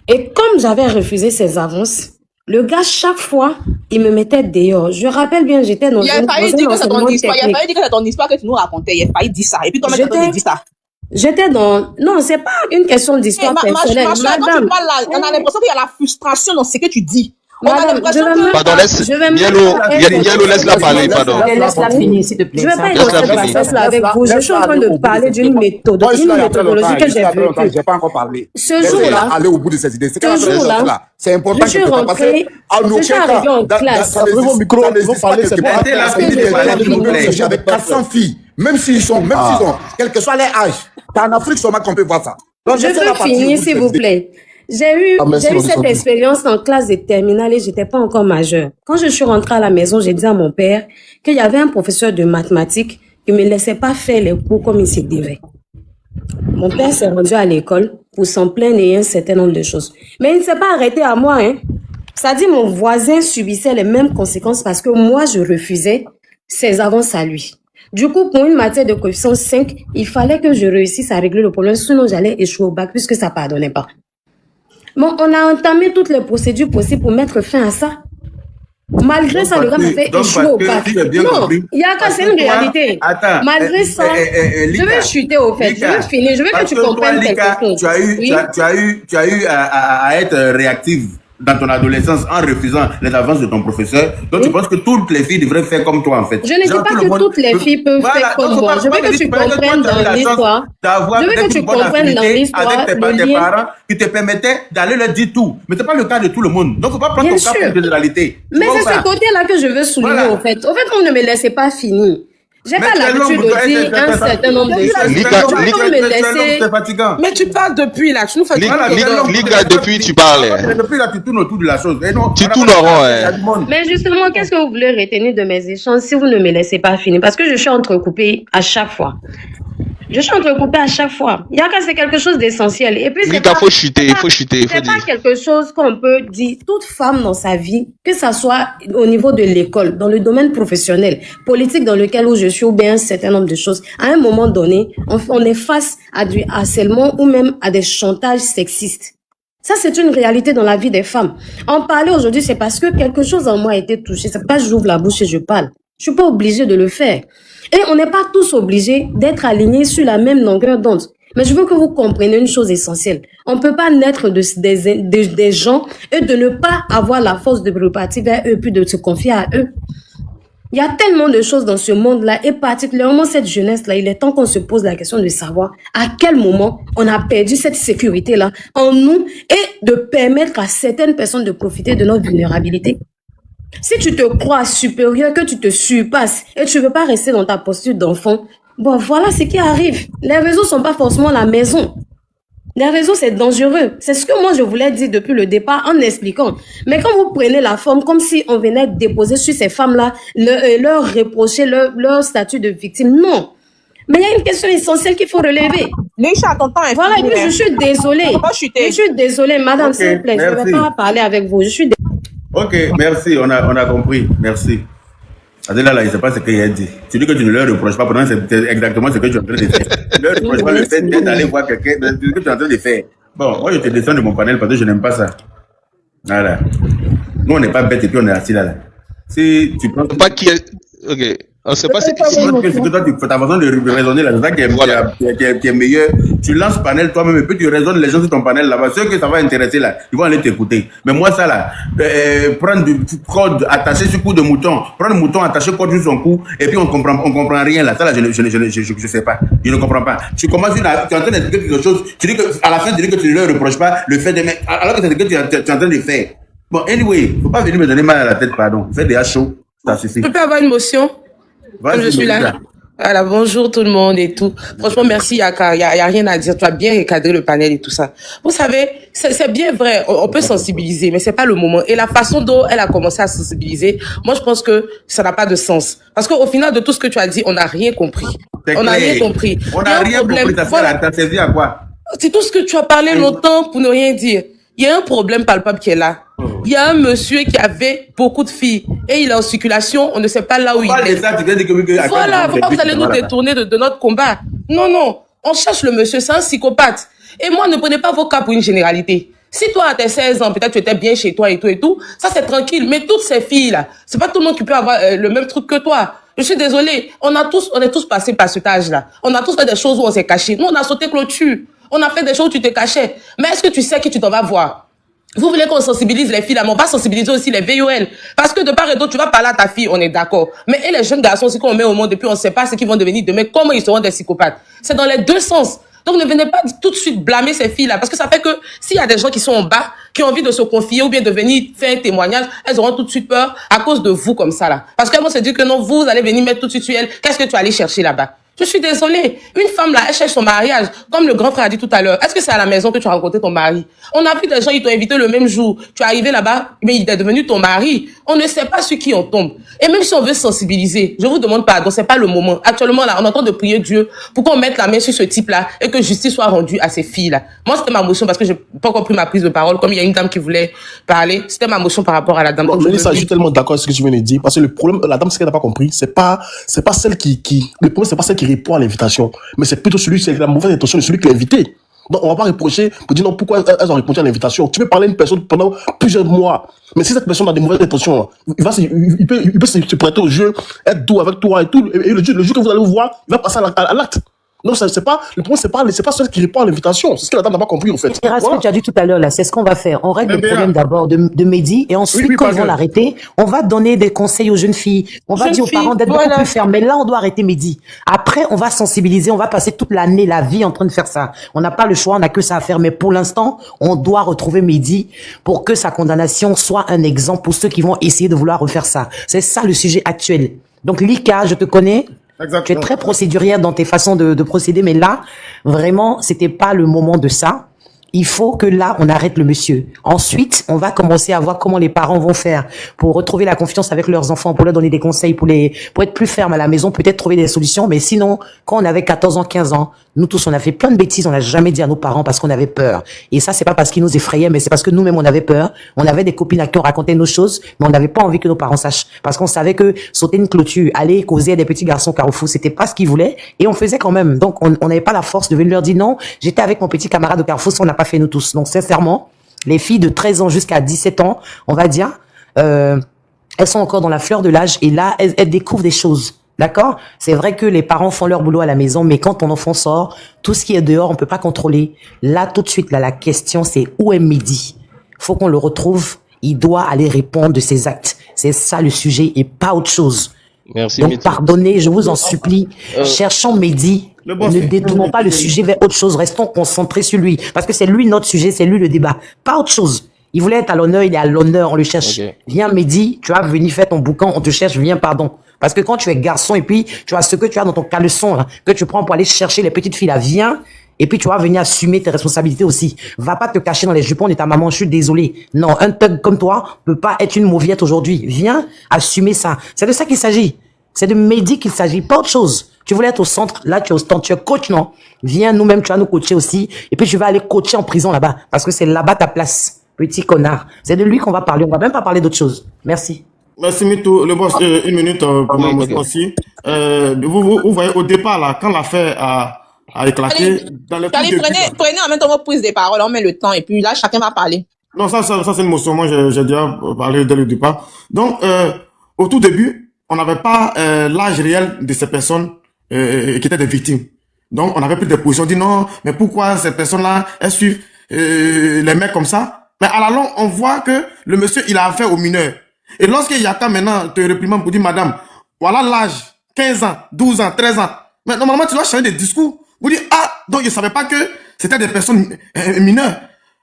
Et comme j'avais refusé ses avances, le gars, chaque fois, il me mettait dehors. Je rappelle bien, j'étais dans il a failli dire que c'est ton histoire. Il a failli dire que c'est ton histoire que tu nous racontais. Il a failli dire ça. Et puis toi, tu as dit ça. J'étais dans... Non, c'est pas une question d'histoire personnelle. Madame, quand tu parles là, on a l'impression qu'il y a la frustration dans ce que tu dis. Pardon, Yellow, laisse-la parler, pardon. Laisse-la finir, s'il te plaît. Je vais pas être dans cette process-là avec vous. Je suis en train de parler d'une méthodologie que j'ai vécue. J'ai pas encore parlé. Ce jour-là, aller au bout de ces idées. c'est important. Je suis rentrée, je suis arrivée en classe. Vos micros, vous parlez, c'est pas avec 400 filles. Même s'ils ont, quel que soit leur âge. En Afrique seulement qu'on peut voir ça. Je veux finir, s'il vous plaît. J'ai eu cette expérience en classe de terminale et j'étais pas encore majeure. Quand je suis rentrée à la maison, j'ai dit à mon père qu'il y avait un professeur de mathématiques qui me laissait pas faire les cours comme il se devait. Mon père s'est rendu à l'école pour s'en plaindre et un certain nombre de choses. Mais il ne s'est pas arrêté à moi, hein. C'est-à-dire, mon voisin subissait les mêmes conséquences parce que moi, je refusais ses avances à lui. Du coup, pour une matière de coefficient 5, il fallait que je réussisse à régler le problème, sinon j'allais échouer au bac puisque ça pardonnait pas. Bon, on a entamé toutes les procédures possibles pour mettre fin à ça. Malgré Donc, ça, le gars m'a fait parce échouer au que bac. si j'ai bien Non, compris, il y a qu'à, parce c'est que une toi, réalité. attends, Malgré ça, je Lika, vais chuter au fait. Je Lika, vais finir. Je veux que parce tu que toi, comprennes quelque Lika, chose. tu as eu, Oui. tu as eu à être réactive dans ton adolescence en refusant les avances de ton professeur. Donc, tu penses que toutes les filles devraient faire comme toi, en fait. Je ne dis Genre, pas tout le que monde toutes les filles peuvent faire comme moi. Je veux que tu comprennes dans l'histoire. Je veux que tu comprennes dans l'histoire avec le tes lien. parents qui te permettaient d'aller leur dire tout. Mais ce n'est pas le cas de tout le monde. Donc, il ne faut pas prendre Bien ton cas sûr. pour une généralité. Tu Mais vois c'est ou pas? ce côté-là que je veux souligner, Voilà. au fait. Au fait, on ne me laissait pas finir. J'ai Mais pas tu es l'habitude l'homme, toi, de dire un certain nombre de choses. Lika, me laisser. c'est fatigant. Mais tu parles depuis là, tu nous fais Lika, depuis tu parles. Depuis là, tu tournes autour de la chose. Et non, Tu tournes en rond. Mais justement, qu'est-ce que vous voulez retenir de mes échanges si vous ne me laissez pas finir? Parce que je suis entrecoupée à chaque fois. Je suis entrecoupée à chaque fois. Il y a qu'à, c'est quelque chose d'essentiel. Et puis, Lika, faut chuter, faut chuter, faut c'est pas dire. quelque chose qu'on peut dire. Toute femme dans sa vie, que ça soit au niveau de l'école, dans le domaine professionnel, politique dans lequel où je suis, ou bien un certain nombre de choses, à un moment donné, on est face à du harcèlement ou même à des chantages sexistes. Ça, c'est une réalité dans la vie des femmes. En parler aujourd'hui, c'est parce que quelque chose en moi a été touché. C'est pas j'ouvre la bouche et je parle. Je suis pas obligée de le faire. Et on n'est pas tous obligés d'être alignés sur la même longueur d'onde. Mais je veux que vous compreniez une chose essentielle. On ne peut pas naître des gens et de ne pas avoir la force de repartir vers eux puis de se confier à eux. Il y a tellement de choses dans ce monde-là et particulièrement cette jeunesse-là. Il est temps qu'on se pose la question de savoir à quel moment on a perdu cette sécurité-là en nous et de permettre à certaines personnes de profiter de notre vulnérabilité. Si tu te crois supérieur, que tu te surpasses et tu veux pas rester dans ta posture d'enfant, bon, voilà ce qui arrive. Les réseaux sont pas forcément la maison. Les réseaux, c'est dangereux. C'est ce que moi, je voulais dire depuis le départ en expliquant. Mais quand vous prenez la forme comme si on venait déposer sur ces femmes-là, leur reprocher leur statut de victime, non. Mais il y a une question essentielle qu'il faut relever. Nisha, ton temps est Voilà, et fini, puis je suis désolée. Je suis désolée, madame, Ok, s'il vous plaît. Je ne vais merci. pas parler avec vous. Je suis désolée. Ok, merci, on a compris. Merci. Adela, là, il ne sait pas ce qu'il a dit. Tu dis que tu ne leur reproches pas, pourtant c'est exactement ce que tu es en train de faire. Tu ne leur reproches pas le fait d'aller voir quelqu'un, c'est ce que tu es en train de faire. Bon, moi je te descends de mon panel parce que je n'aime pas ça. Voilà. Nous, on n'est pas bêtes et puis on est assis là. Si tu prends. Pas qui est. Ok. On sait pas si. C'est que toi, tu fais ta façon de raisonner là, c'est ça qui est meilleur. Tu lances panel toi-même et puis tu raisonnes les gens sur ton panel là-bas. Ceux que ça va intéresser là, ils vont aller t'écouter. Mais moi, ça là, prendre du code attaché sur cou de mouton, prendre mouton attaché code sur son cou et puis on comprend rien là. Ça là, je sais pas. Je ne comprends pas. Tu commences tu es en train d'expliquer quelque chose, tu dis que, à la fin, tu dis que tu ne leur reproches pas le fait de, alors que c'est ce que tu es en train de faire. Bon, anyway, faut pas venir me donner mal à la tête, pardon. Fais des chaud, ça suffit. Je peux avoir une motion? Comme je suis là. Voilà, bonjour tout le monde et tout. Franchement, merci Yaka. Il y a rien à dire. Tu as bien recadré le panel et tout ça. Vous savez, c'est bien vrai. On peut sensibiliser, mais c'est pas le moment. Et la façon dont elle a commencé à sensibiliser, moi, je pense que ça n'a pas de sens. Parce qu'au final de tout ce que tu as dit, on n'a rien compris. On n'a rien compris. On n'a rien compris. T'as saisi à quoi? C'est tout ce que tu as parlé longtemps pour ne rien dire. Il y a un problème palpable qui est là. Il y a un monsieur qui avait beaucoup de filles et il est en circulation, on ne sait pas là où il est. Voilà, faut pas vous allez nous détourner de notre combat. Non, non, on cherche le monsieur, c'est un psychopathe. Et moi, ne prenez pas vos cas pour une généralité. Si toi, à tes 16 ans, peut-être tu étais bien chez toi et tout, ça c'est tranquille. Mais toutes ces filles-là, c'est pas tout le monde qui peut avoir le même truc que toi. Je suis désolée, on est tous passés par cet âge-là. On a tous fait des choses où on s'est caché. Nous, on a sauté clôture. On a fait des choses où tu te cachais. Mais est-ce que tu sais que tu t'en vas voir? Vous voulez qu'on sensibilise les filles là, mais on va sensibiliser aussi les VOL. Parce que de part et d'autre, tu vas parler à ta fille, on est d'accord. Mais et les jeunes garçons aussi qu'on met au monde depuis, on ne sait pas ce qu'ils vont devenir demain, comment ils seront des psychopathes. C'est dans les deux sens. Donc ne venez pas tout de suite blâmer ces filles-là, parce que ça fait que s'il y a des gens qui sont en bas, qui ont envie de se confier ou bien de venir faire un témoignage, elles auront tout de suite peur à cause de vous comme ça là. Parce qu'elles vont se dire que non, vous allez venir mettre tout de suite sur elle. Qu'est-ce que tu vas aller chercher là-bas? Je suis désolée. Une femme là, elle cherche son mariage. Comme le grand frère a dit tout à l'heure. Est-ce que c'est à la maison que tu as rencontré ton mari? On a vu des gens, ils t'ont invité le même jour. Tu es arrivé là-bas, mais il est devenu ton mari. On ne sait pas sur qui on tombe. Et même si on veut sensibiliser, je vous demande pardon, c'est pas le moment. Actuellement là, on est en train de prier Dieu pour qu'on mette la main sur ce type-là et que justice soit rendue à ces filles-là. Moi, c'était ma motion parce que j'ai pas encore pris ma prise de parole. Comme il y a une dame qui voulait parler, c'était ma motion par rapport à la dame. Bon, Mélissa, je suis tellement d'accord avec ce que tu viens de dire parce que le problème, la dame, ce qu'elle n'a pas compris, c'est pas celle le problème, c'est pas celle qui répond à l'invitation, mais c'est plutôt celui qui a la mauvaise intention de celui qui l'a invité. Donc, on va pas reprocher pour dire non, pourquoi elles ont répondu à l'invitation. Tu peux parler à une personne pendant plusieurs mois. Mais si cette personne a des mauvaises intentions, il peut se prêter au jeu, être doux avec toi et tout. Et le jour que vous allez vous voir, il va passer à l'acte. Non, c'est pas, le problème, c'est pas celui qui répond à l'invitation. C'est ce que la dame n'a pas compris, en fait. Et ce que tu as dit tout à l'heure, là, c'est ce qu'on va faire. On règle le problème d'abord de Mehdi, et ensuite, quand ils vont l'arrêter, on va donner des conseils aux jeunes filles. On va dire aux parents d'être beaucoup plus fermes. Mais là, on doit arrêter Mehdi. Après, on va sensibiliser, on va passer toute l'année, la vie en train de faire ça. On n'a pas le choix, on n'a que ça à faire. Mais pour l'instant, on doit retrouver Mehdi pour que sa condamnation soit un exemple pour ceux qui vont essayer de vouloir refaire ça. C'est ça le sujet actuel. Donc, Lika, je te connais. Exactement. Tu es très procédurière dans tes façons de procéder, mais là, vraiment, c'était pas le moment de ça. Il faut que là, on arrête le monsieur. Ensuite, on va commencer à voir comment les parents vont faire pour retrouver la confiance avec leurs enfants, pour leur donner des conseils, pour être plus ferme à la maison, peut-être trouver des solutions. Mais sinon, quand on avait 14 ans, 15 ans, nous tous, on a fait plein de bêtises, on n'a jamais dit à nos parents parce qu'on avait peur. Et ça, c'est pas parce qu'ils nous effrayaient, mais c'est parce que nous-mêmes, on avait peur. On avait des copines à qui on racontait nos choses, mais on n'avait pas envie que nos parents sachent. Parce qu'on savait que sauter une clôture, aller causer à des petits garçons Carrefour, c'était pas ce qu'ils voulaient. Et on faisait quand même. Donc, on n'avait pas la force de venir leur dire non, j'étais avec mon petit camarade de Carrefour, ça, on n'a pas fait nous tous. Donc, sincèrement, les filles de 13 ans jusqu'à 17 ans, on va dire, elles sont encore dans la fleur de l'âge et là, elles découvrent des choses. D'accord? C'est vrai que les parents font leur boulot à la maison, mais quand ton enfant sort, tout ce qui est dehors, on peut pas contrôler. Là, tout de suite, là, la question, c'est où est Mehdi? Faut qu'on le retrouve. Il doit aller répondre de ses actes. C'est ça le sujet et pas autre chose. Merci. Donc, pardonnez, je vous en supplie. Cherchons Mehdi. Ne détournons pas le sujet vers autre chose. Restons concentrés sur lui. Parce que c'est lui notre sujet, c'est lui le débat. Pas autre chose. Il voulait être à l'honneur, il est à l'honneur, on le cherche. Okay. Viens Mehdi, tu vas venir faire ton boucan, on te cherche, viens, pardon. Parce que quand tu es garçon et puis tu as ce que tu as dans ton caleçon, là, que tu prends pour aller chercher les petites filles là, viens. Et puis tu vas venir assumer tes responsabilités aussi. Va pas te cacher dans les jupons de ta maman, je suis désolé. Non, un thug comme toi peut pas être une mauviette aujourd'hui. Viens assumer ça. C'est de ça qu'il s'agit. C'est de Mehdi qu'il s'agit, pas autre chose. Tu voulais être au centre, là tu es au stand, tu es coach, non? Viens, nous-mêmes, tu vas nous coacher aussi. Et puis tu vas aller coacher en prison là-bas. Parce que c'est là-bas ta place. Petit connard. C'est de lui qu'on va parler. On va même pas parler d'autre chose. Merci. Merci Mito. Le boss, une minute pour moi aussi. Vous voyez au départ là, quand l'affaire a éclaté, allez, dans le prenez en même temps vos prises des paroles, on met le temps et puis là chacun va parler. Non, ça c'est une motion. Moi j'ai déjà parlé dès le départ. Donc au tout début, on n'avait pas l'âge réel de ces personnes qui étaient des victimes. Donc on avait pris des positions, on dit non, mais pourquoi ces personnes-là elles suivent les mecs comme ça? Mais à la longue, on voit que le monsieur, il a affaire aux mineurs. Et lorsqu'il y a quand maintenant te réprimande pour dire, madame, voilà l'âge, 15 ans, 12 ans, 13 ans. Mais normalement, tu dois changer de discours. Vous dire, ah, donc je ne savais pas que c'était des personnes mineures.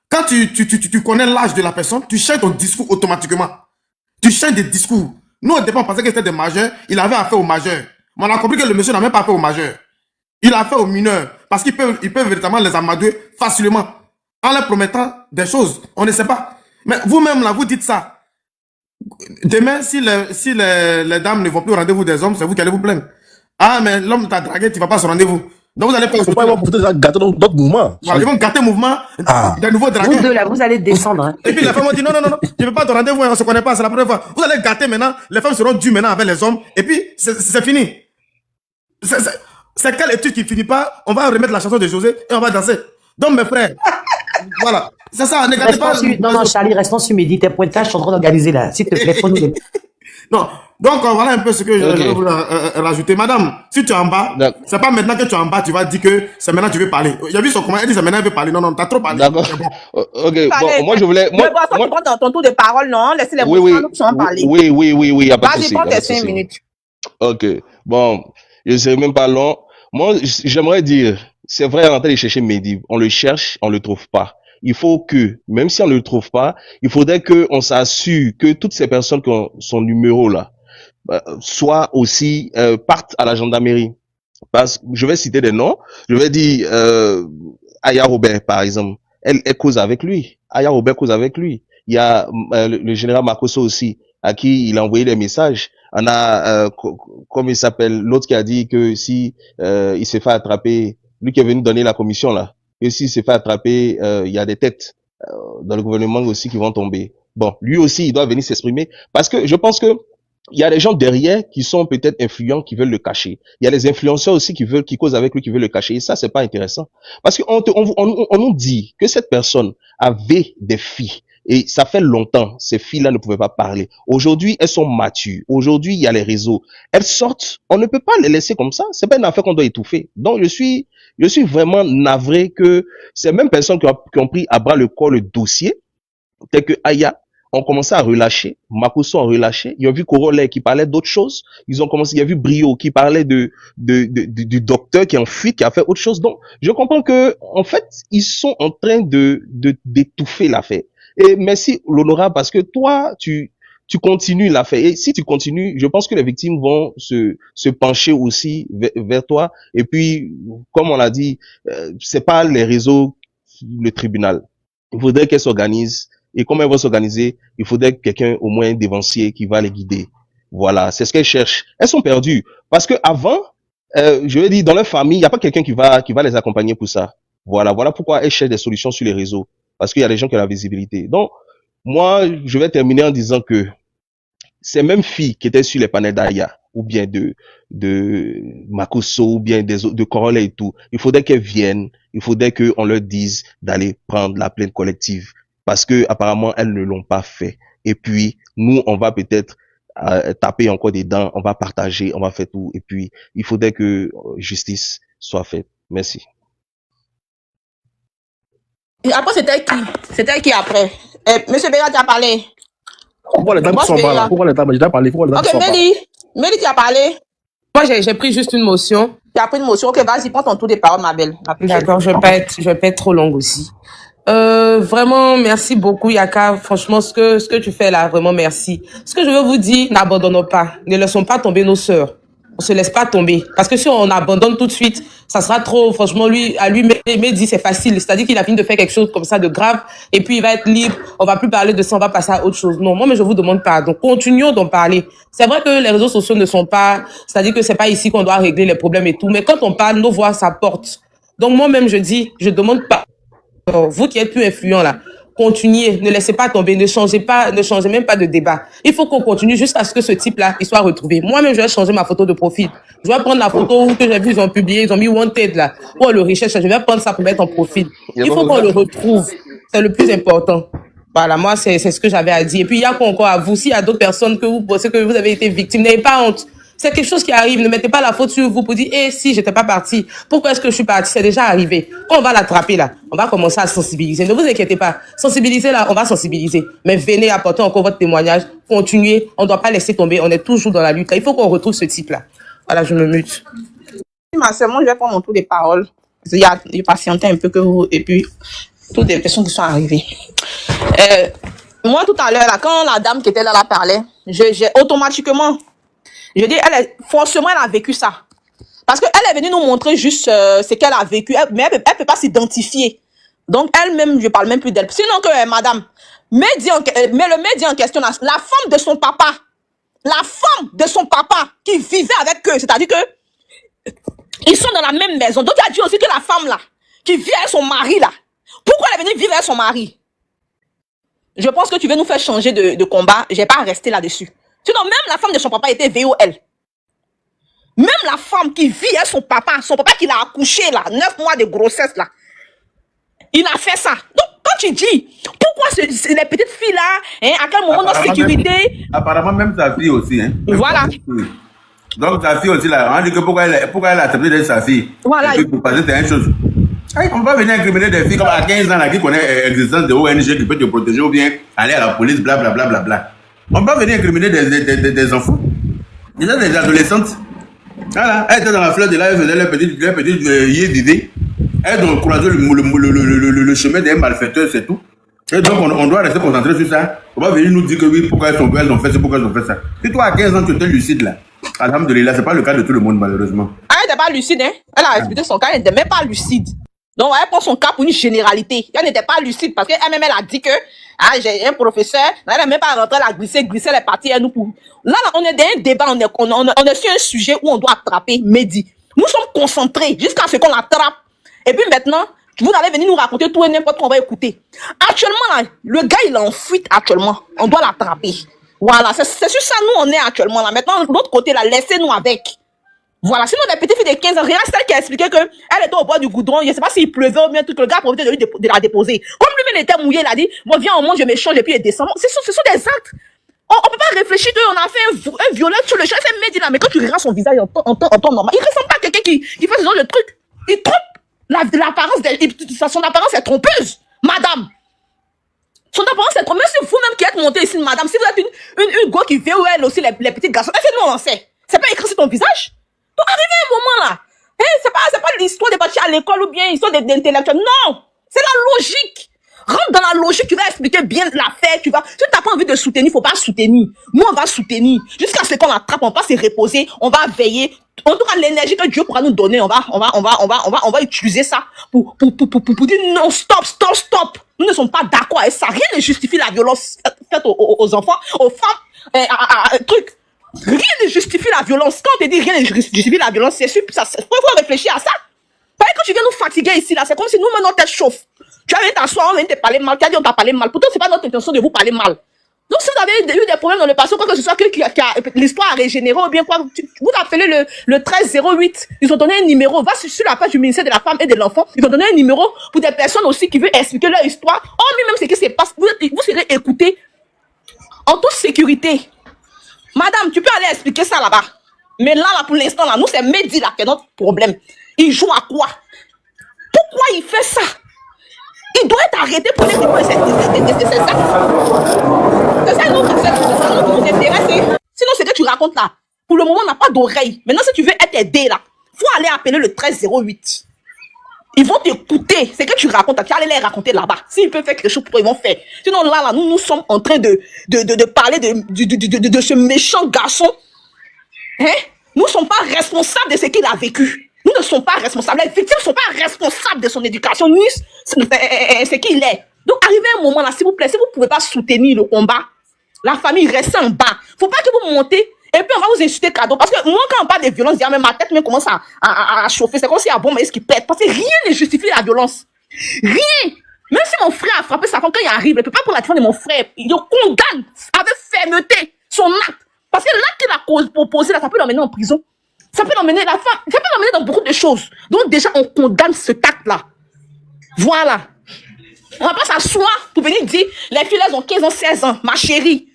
Quand tu connais l'âge de la personne, tu changes ton discours automatiquement. Tu changes de discours. Nous, au départ, on pensait que c'était des majeurs. Il avait affaire aux majeurs. Mais on a compris que le monsieur n'a même pas affaire aux majeurs. Il a affaire aux mineurs. Parce qu'ils peuvent véritablement les amadouer facilement. En leur promettant des choses. On ne sait pas. Mais vous-même, là, vous dites ça. Demain, si les dames ne vont plus au rendez-vous des hommes, c'est vous qui allez vous plaindre. Ah, mais l'homme t'a dragué, tu vas pas à son rendez-vous. Donc vous allez pas... Faut pas gâter notre mouvement. Voilà, ils vont gâter le mouvement d'un nouveau dragué. Vous deux, là, vous allez descendre. Hein. Et puis la femme dit non, je veux pas de rendez-vous, on se connaît pas, c'est la première fois. Vous allez gâter maintenant, les femmes seront dues maintenant avec les hommes, et puis c'est fini. C'est quelle étude qui finit pas, on va remettre la chanson de José et on va danser. Donc mes frères, voilà. C'est ça, ne gâtez pas. Non, Charlie, restons sur Mehdi, tes pointages sont en train d'organiser là. S'il te plaît, faut nous les... Non, donc voilà un peu ce que je voulais rajouter. Madame, si tu es en bas, c'est pas maintenant que tu es en bas, tu vas dire que c'est maintenant que tu veux parler. J'ai vu son commentaire, elle dit c'est maintenant que tu veux parler. Non, t'as trop parlé. D'accord. Ok, bon, moi je voulais... Moi, tu prends ton tour de parole, non? Laissez les gens parler. Oui, y a pas de souci. Vas-y, prends tes 5 minutes. Ok, bon, je sais même pas long. Moi, j'aimerais dire, c'est vrai, on est en train de chercher Mehdi. On le cherche, on le trouve pas. Il faut que, même si on ne le trouve pas, il faudrait que on s'assure que toutes ces personnes qui ont son numéro là, soient aussi, partent à la gendarmerie. Parce que je vais citer des noms. Je vais dire, Aya Robert, par exemple. Elle cause avec lui. Aya Robert cause avec lui. Il y a, le général Makoso aussi, à qui il a envoyé des messages. On a, comme il s'appelle, l'autre qui a dit que si, il s'est fait attraper, lui qui est venu donner la commission là, et s'il s'est fait attraper, il y a des têtes dans le gouvernement aussi qui vont tomber. Bon, lui aussi, il doit venir s'exprimer parce que je pense que il y a des gens derrière qui sont peut-être influents, qui veulent le cacher. Il y a les influenceurs aussi qui causent avec lui, qui veulent le cacher. Et ça, c'est pas intéressant. Parce on nous dit que cette personne avait des filles. Et ça fait longtemps, ces filles-là ne pouvaient pas parler. Aujourd'hui, elles sont matures. Aujourd'hui, il y a les réseaux. Elles sortent. On ne peut pas les laisser comme ça. C'est pas une affaire qu'on doit étouffer. Donc, je suis vraiment navré que ces mêmes personnes qui ont pris à bras le corps le dossier, tel que Aya, ont commencé à relâcher. Makosso a relâché. Ils ont vu Corolle qui parlait d'autres choses. Il y a vu Brio qui parlait du docteur qui est en fuite, qui a fait autre chose. Donc, je comprends que, en fait, ils sont en train d'étouffer l'affaire. Et merci, l'honorable, parce que toi, tu continues l'affaire. Et si tu continues, je pense que les victimes vont se pencher aussi vers toi. Et puis, comme on l'a dit, c'est pas les réseaux, le tribunal. Il faudrait qu'elles s'organisent. Et comme elles vont s'organiser, il faudrait quelqu'un, au moins, dévancier, qui va les guider. Voilà. C'est ce qu'elles cherchent. Elles sont perdues. Parce que avant, je veux dire, dans leur famille, il n'y a pas quelqu'un qui va les accompagner pour ça. Voilà. Voilà pourquoi elles cherchent des solutions sur les réseaux. Parce qu'il y a des gens qui ont la visibilité. Donc, moi, je vais terminer en disant que ces mêmes filles qui étaient sur les panels d'Aya, ou bien de Makosso, ou bien de Corolle et tout, il faudrait qu'elles viennent, il faudrait qu'on leur dise d'aller prendre la plainte collective. Parce que, apparemment, elles ne l'ont pas fait. Et puis, nous, on va peut-être taper encore des dents, on va partager, on va faire tout. Et puis, il faudrait que justice soit faite. Merci. Et après, c'était qui après? Monsieur Béla, tu as parlé. Pourquoi les dames qui sont pas là? Pourquoi les dames? J'ai déjà parlé. Pourquoi les dames qui sont pas là? Mélie, tu as parlé. Moi, j'ai pris juste une motion. Tu as pris une motion. Ok, vas-y, prends ton tour des paroles, ma belle. D'accord, je vais pas être trop longue aussi. Vraiment, merci beaucoup, Yaka. Franchement, ce que tu fais là, vraiment merci. Ce que je veux vous dire, n'abandonnons pas. Ne laissons pas tomber nos sœurs. On se laisse pas tomber. Parce que si on abandonne tout de suite, ça sera trop, franchement, Mehdi, c'est facile. C'est-à-dire qu'il a fini de faire quelque chose comme ça de grave, et puis il va être libre, on va plus parler de ça, on va passer à autre chose. Non, moi, mais je vous demande pas. Donc, continuons d'en parler. C'est vrai que les réseaux sociaux ne sont pas, c'est-à-dire que c'est pas ici qu'on doit régler les problèmes et tout, mais quand on parle, nos voix, ça porte. Donc, moi-même, je dis, je demande pas. Vous qui êtes plus influents là, continuez, ne laissez pas tomber, ne changez même pas de débat. Il faut qu'on continue jusqu'à ce que ce type-là, il soit retrouvé. Moi-même, je vais changer ma photo de profil. Je vais prendre la photo que j'ai vue, ils ont publié, ils ont mis Wanted là, pour le recherche. Je vais prendre ça pour mettre en profil. Il faut qu'on le retrouve. C'est le plus important. Voilà, moi, c'est ce que j'avais à dire. Et puis, il y a quoi encore à vous? S'il y a d'autres personnes que vous pensez que vous avez été victime, n'ayez pas honte. C'est quelque chose qui arrive. Ne mettez pas la faute sur vous pour dire, si j'étais pas partie, pourquoi est-ce que je suis partie? C'est déjà arrivé. Quand on va l'attraper là, on va commencer à sensibiliser. Ne vous inquiétez pas. Sensibiliser là, on va sensibiliser. Mais venez apporter encore votre témoignage. Continuez. On ne doit pas laisser tomber. On est toujours dans la lutte. Il faut qu'on retrouve ce type là. Voilà, je me mute. Ma sœur, moi, je vais prendre mon tour des paroles. Il y a patienté un peu que vous, et puis, toutes les personnes qui sont arrivées. Moi, tout à l'heure, là, quand la dame qui était là, parlait, j'ai automatiquement, je dis, forcément, elle a vécu ça. Parce qu'elle est venue nous montrer juste ce qu'elle a vécu, mais elle peut pas s'identifier. Donc, elle-même, je parle même plus d'elle. Sinon que, madame, mais le Mehdi en question, la femme de son papa, qui vivait avec eux, c'est-à-dire que, ils sont dans la même maison. Donc, il a dit aussi que la femme, là, qui vit avec son mari, là, pourquoi elle est venue vivre avec son mari? Je pense que tu veux nous faire changer de combat. Je vais pas rester là-dessus. Sinon, même la femme de son papa était VOL. Même la femme qui vit avec son papa qui l'a accouché, là, 9 mois de grossesse, là, il a fait ça. Donc, quand tu dis, pourquoi les petites filles, là, hein, à quel moment de sécurité? Apparemment, même sa fille aussi, hein. Voilà. Donc, sa fille aussi, là, on dit que pourquoi elle a accepté d'être sa fille. Voilà. Et puis, pour passer, c'est une chose. On va venir incriminer des filles comme à 15 ans, là, qui connaissent l'existence de ONG qui peut te protéger ou bien aller à la police, blablabla. Bla, bla, bla. On va venir incriminer des enfants. Des adolescentes. Voilà. Elle était dans la fleur de là, elle faisait leur petite d'idée. Elle doit croiser le chemin des malfaiteurs, c'est tout. Et donc, on doit rester concentré sur ça. On va venir nous dire que oui, pourquoi elles ont fait ça, pourquoi elles ont fait ça. Si toi, à 15 ans, tu étais lucide là, alhamdoulilah, c'est pas le cas de tout le monde, malheureusement. Elle n'était pas lucide, hein. Elle a expliqué son cas, elle n'était même pas lucide. Donc, elle prend son cas pour une généralité. Elle n'était pas lucide parce qu'elle-même, elle a dit que, j'ai un professeur, elle n'a même pas rentré, elle a glissé, elle est partie, elle nous pour. Là, on est dans un débat, on est sur un sujet où on doit attraper Mehdi. Nous sommes concentrés jusqu'à ce qu'on l'attrape. Et puis maintenant, vous allez venir nous raconter tout et n'importe quoi, on va écouter. Actuellement, là, le gars, il est en fuite actuellement. On doit l'attraper. Voilà, c'est sur ça nous on est actuellement là. Maintenant, de l'autre côté là, laissez-nous avec. Voilà, sinon les petites filles de 15 ans, regarde celle qui a expliqué qu'elle était au bord du goudron, je sais pas s'il pleuvait ou bien tout, le gars a profité de la déposer. Comme lui-même était mouillé, il a dit, moi viens au monde, je m'échange et puis il descend. Ce sont des actes. On peut pas réfléchir qu'on a fait un violet sur le champ, c'est Mehdi là, mais quand tu regardes son visage en temps normal, il ressemble pas à quelqu'un qui fait ce genre de truc. Il trompe. Son apparence est trompeuse, madame. Son apparence est trompeuse. Même si vous-même qui êtes monté ici, madame, si vous êtes une go qui veut ou elle aussi, les petites garçons, est-ce que nous on sait? C'est pas écrit sur ton visage? Donc, arrivé un moment là, c'est pas l'histoire de partir à l'école ou bien l'histoire d'intellectuel. Non! C'est la logique. Rentre dans la logique, tu vas expliquer bien l'affaire, si tu n'as pas envie de soutenir, faut pas soutenir. Nous, on va soutenir. Jusqu'à ce qu'on attrape, on va se reposer, on va veiller. En tout cas, l'énergie que Dieu pourra nous donner, on va utiliser ça pour dire non, stop. Nous ne sommes pas d'accord avec ça. Rien ne justifie la violence faite aux enfants, aux femmes, truc. Rien ne justifie la violence. Quand on te dit rien ne justifie la violence, c'est sûr, il faut réfléchir à ça. Parce que quand tu viens nous fatiguer ici, là, c'est comme si nous, maintenant, tête chauffe. Tu as venu t'asseoir, on vient te parler mal, tu as dit on t'a parlé mal. Pourtant, c'est pas notre intention de vous parler mal. Donc, si vous avez eu des problèmes dans le passé, quoi que ce soit, l'histoire a régénéré ou bien quoi, vous appelez le 1308. Ils ont donné un numéro. Va sur la page du ministère de la Femme et de l'Enfant. Ils ont donné un numéro pour des personnes aussi qui veulent expliquer leur histoire. Oh, lui-même, c'est ce qui se passe. Vous serez écoutés en toute sécurité. Madame, tu peux aller expliquer ça là-bas. Mais là, pour l'instant, là, nous, c'est Mehdi là qui est notre problème. Il joue à quoi? Pourquoi il fait ça? Il doit être arrêté pour les gens. C'est ça. C'est ça qui nous intéresse. Sinon, c'est que tu racontes là. Pour le moment, on n'a pas d'oreille. Maintenant, si tu veux être aidé là, faut aller appeler le 1308. Ils vont t'écouter. C'est que tu racontes. Tu vas aller les raconter là-bas. S'ils peuvent faire quelque chose pour eux, ils vont faire. Sinon, là, nous sommes en train de parler de ce méchant garçon. Hein? Nous ne sommes pas responsables de ce qu'il a vécu. Nous ne sommes pas responsables. Les victimes ne sont pas responsables de son éducation, ni ce qu'il est. Donc, arrivé un moment là, s'il vous plaît, si vous ne pouvez pas soutenir le combat, la famille reste en bas. Il ne faut pas que vous montez et puis on va vous insulter cadeau. Parce que moi, quand on parle de violence, même ma tête commence à chauffer. C'est comme s'il y a un bon maïs qui pète. Parce que rien ne justifie la violence. Rien. Même si mon frère a frappé sa femme, quand il arrive, il ne peut pas pour la défendre de mon frère. Il le condamne avec fermeté son acte. Parce que l'acte qu'il a proposé, là, ça peut l'emmener en prison. Ça peut l'emmener la femme, ça peut l'emmener dans beaucoup de choses. Donc déjà, on condamne ce acte-là. Voilà. On va pas s'asseoir pour venir dire, les filles, elles ont 15 ans, 16 ans. Ma chérie,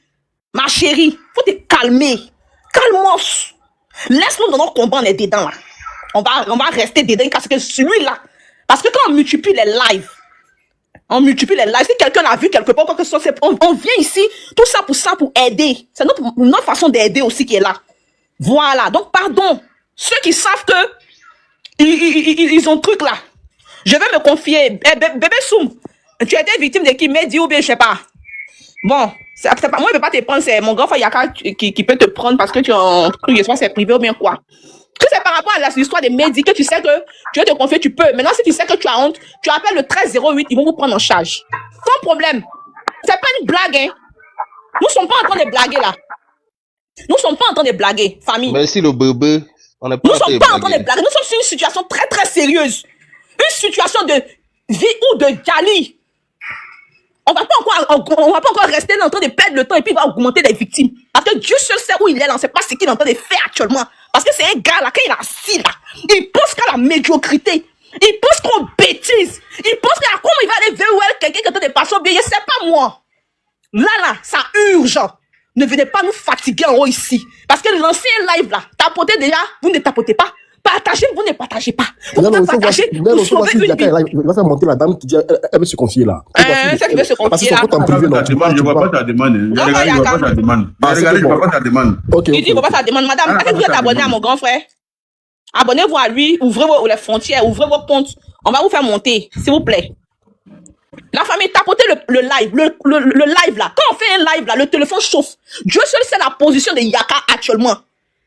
faut te calmer. Calme-moi. Laisse-nous dans notre combat, on est dedans là. On va rester dedans parce que celui-là. Parce que quand on multiplie les lives, si quelqu'un l'a vu quelque part, quoi que ce soit, on vient ici, tout ça pour aider. C'est notre façon d'aider aussi qui est là. Voilà, donc pardon, ceux qui savent que ils ont truc là, je vais me confier. Bébé Soum, tu as été victime de qui? Mehdi ou bien je sais pas. Bon, c'est pas, moi je peux pas te prendre, c'est mon grand frère Yaka qui peut te prendre parce que tu as un truc, je sais pas, c'est privé ou bien quoi. Que c'est par rapport à l'histoire de Mehdi que tu sais que tu veux te confier, tu peux. Maintenant, si tu sais que tu as honte, tu appelles le 1308, ils vont vous prendre en charge. Sans problème. C'est pas une blague, hein. Nous sommes pas en train de blaguer là. Nous sommes pas en train de blaguer, famille. Merci le bébé. Nous sommes pas en train de blaguer. Nous sommes sur une situation très très sérieuse. Une situation de vie ou de Djali. On va pas encore rester en train de perdre le temps et puis il va augmenter les victimes. Parce que Dieu seul sait où il est là. On sait pas ce qu'il est en train de faire actuellement. Parce que c'est un gars là, quand il est assis là, il pense qu'à la médiocrité. Il pense qu'on bêtise. Il pense qu'à comment il va aller vers quelqu'un qui est en train de passer bien. Je sais pas moi. Là, ça urge. Ne venez pas nous fatiguer en haut ici. Parce que l'ancien live là, tapotez déjà, vous ne tapotez pas. Partagez, vous ne partagez pas. Vous pouvez partager, vous sauvez une vie. Il va faire monter la dame qui dit, elle veut se confier là. C'est qui veut se confier là. Je vois pas ta demande. Je vois pas ta demande. Je vois pas ta demande. Il dit, je vois pas ta demande. Madame, est-ce que vous êtes abonné à mon grand frère? Abonnez-vous à lui, ouvrez les frontières, ouvrez vos comptes. On va vous faire monter, s'il vous plaît. La famille, tapotez le live, le live là. Quand on fait un live là, le téléphone chauffe. Dieu seul sait la position de Yaka actuellement.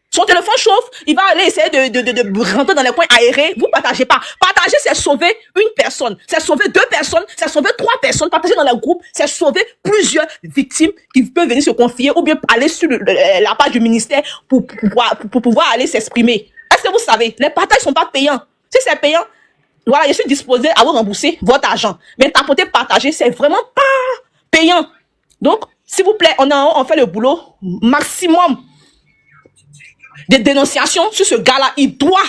Son téléphone chauffe, il va aller essayer de rentrer dans les coins aérés. Vous partagez pas. Partager, c'est sauver une personne. C'est sauver 2 personnes. C'est sauver 3 personnes. Partager dans le groupe, c'est sauver plusieurs victimes qui peuvent venir se confier ou bien aller sur la page du ministère pour pouvoir aller s'exprimer. Est-ce que vous savez, les partages sont pas payants. Si c'est payant, voilà, je suis disposé à vous rembourser votre argent. Mais tapoter, partager, c'est vraiment pas payant. Donc, S'il vous plaît, on fait le boulot maximum de dénonciation sur ce gars-là. Il doit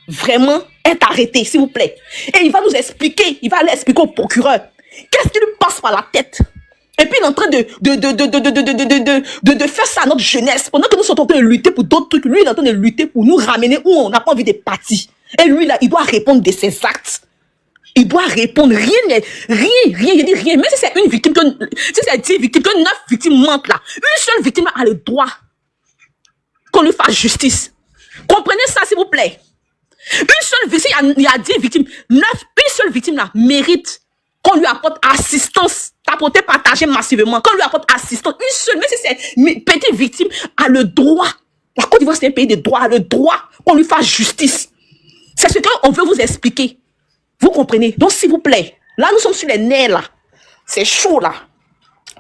vraiment être arrêté, s'il vous plaît. Et il va nous expliquer, il va aller expliquer au procureur qu'est-ce qui lui passe par la tête. Et puis il est en train de faire ça à notre jeunesse. Pendant que nous sommes en train de lutter pour d'autres trucs, lui il est en train de lutter pour nous ramener où on n'a pas envie de partir. Et lui là, il doit répondre de ses actes. Il doit répondre. Rien, il dit rien. Même si c'est une victime, si c'est 10 victimes, que 9 victimes mentent là, une seule victime a le droit qu'on lui fasse justice. Comprenez ça, s'il vous plaît. Une seule victime, il y a 10 victimes. 9, une seule victime là mérite qu'on lui apporte assistance. Tapoter, partager massivement. Qu'on lui apporte assistance. Une seule, même si c'est une petite victime, a le droit. La Côte d'Ivoire, c'est un pays de droit. A le droit qu'on lui fasse justice. C'est ce qu'on veut vous expliquer. Vous comprenez? Donc, s'il vous plaît, là, nous sommes sur les nerfs, là. C'est chaud, là.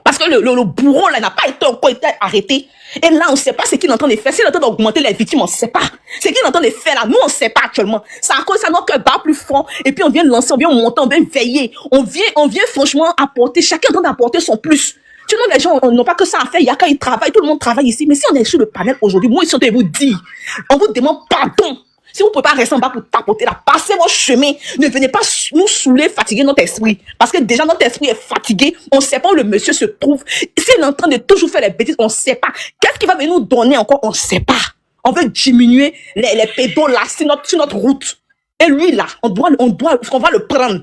Parce que le bourreau, là, n'a pas encore été arrêté. Et là, on ne sait pas ce qu'il est en train de faire. S'il est en train d'augmenter les victimes, on ne sait pas. Ce qu'il est en train de faire, là, nous, on ne sait pas actuellement. C'est à cause de ça, notre cœur bat plus fort. Et puis, on vient lancer, on vient monter, on vient veiller. On vient franchement apporter, chacun est en train d'apporter son plus. Sinon, les gens n'ont pas que ça à faire. Il y a quand ils travaillent, tout le monde travaille ici. Mais si on est sur le panel aujourd'hui, moi, ici, on doit vous dire, on vous demande pardon. Si vous ne pouvez pas rester en bas pour tapoter là, passez votre chemin. Ne venez pas nous saouler, fatiguer notre esprit. Parce que déjà, notre esprit est fatigué. On ne sait pas où le monsieur se trouve. S'il est en train de toujours faire les bêtises, on ne sait pas. Qu'est-ce qu'il va venir nous donner encore? On ne sait pas. On veut diminuer les pédos là, sur notre route. Et lui là, on va le prendre.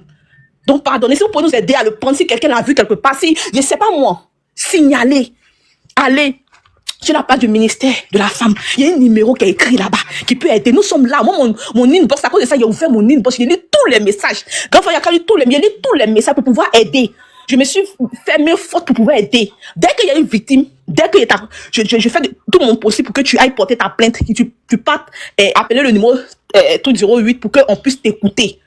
Donc, pardonnez, si vous pouvez nous aider à le prendre, si quelqu'un l'a vu quelque part, si, je ne sais pas moi, signalez, allez. Sur la page du ministère de la femme, il y a un numéro qui est écrit là-bas, qui peut aider. Nous sommes là. Moi, mon inbox, à cause de ça, il a ouvert mon inbox. Il lit tous les messages. Quand il a lu tous les messages pour pouvoir aider. Je me suis fait mes fautes pour pouvoir aider. Dès qu'il y a une victime, je fais tout mon possible pour que tu ailles porter ta plainte, que tu partes appeler le numéro 08 pour qu'on puisse t'écouter.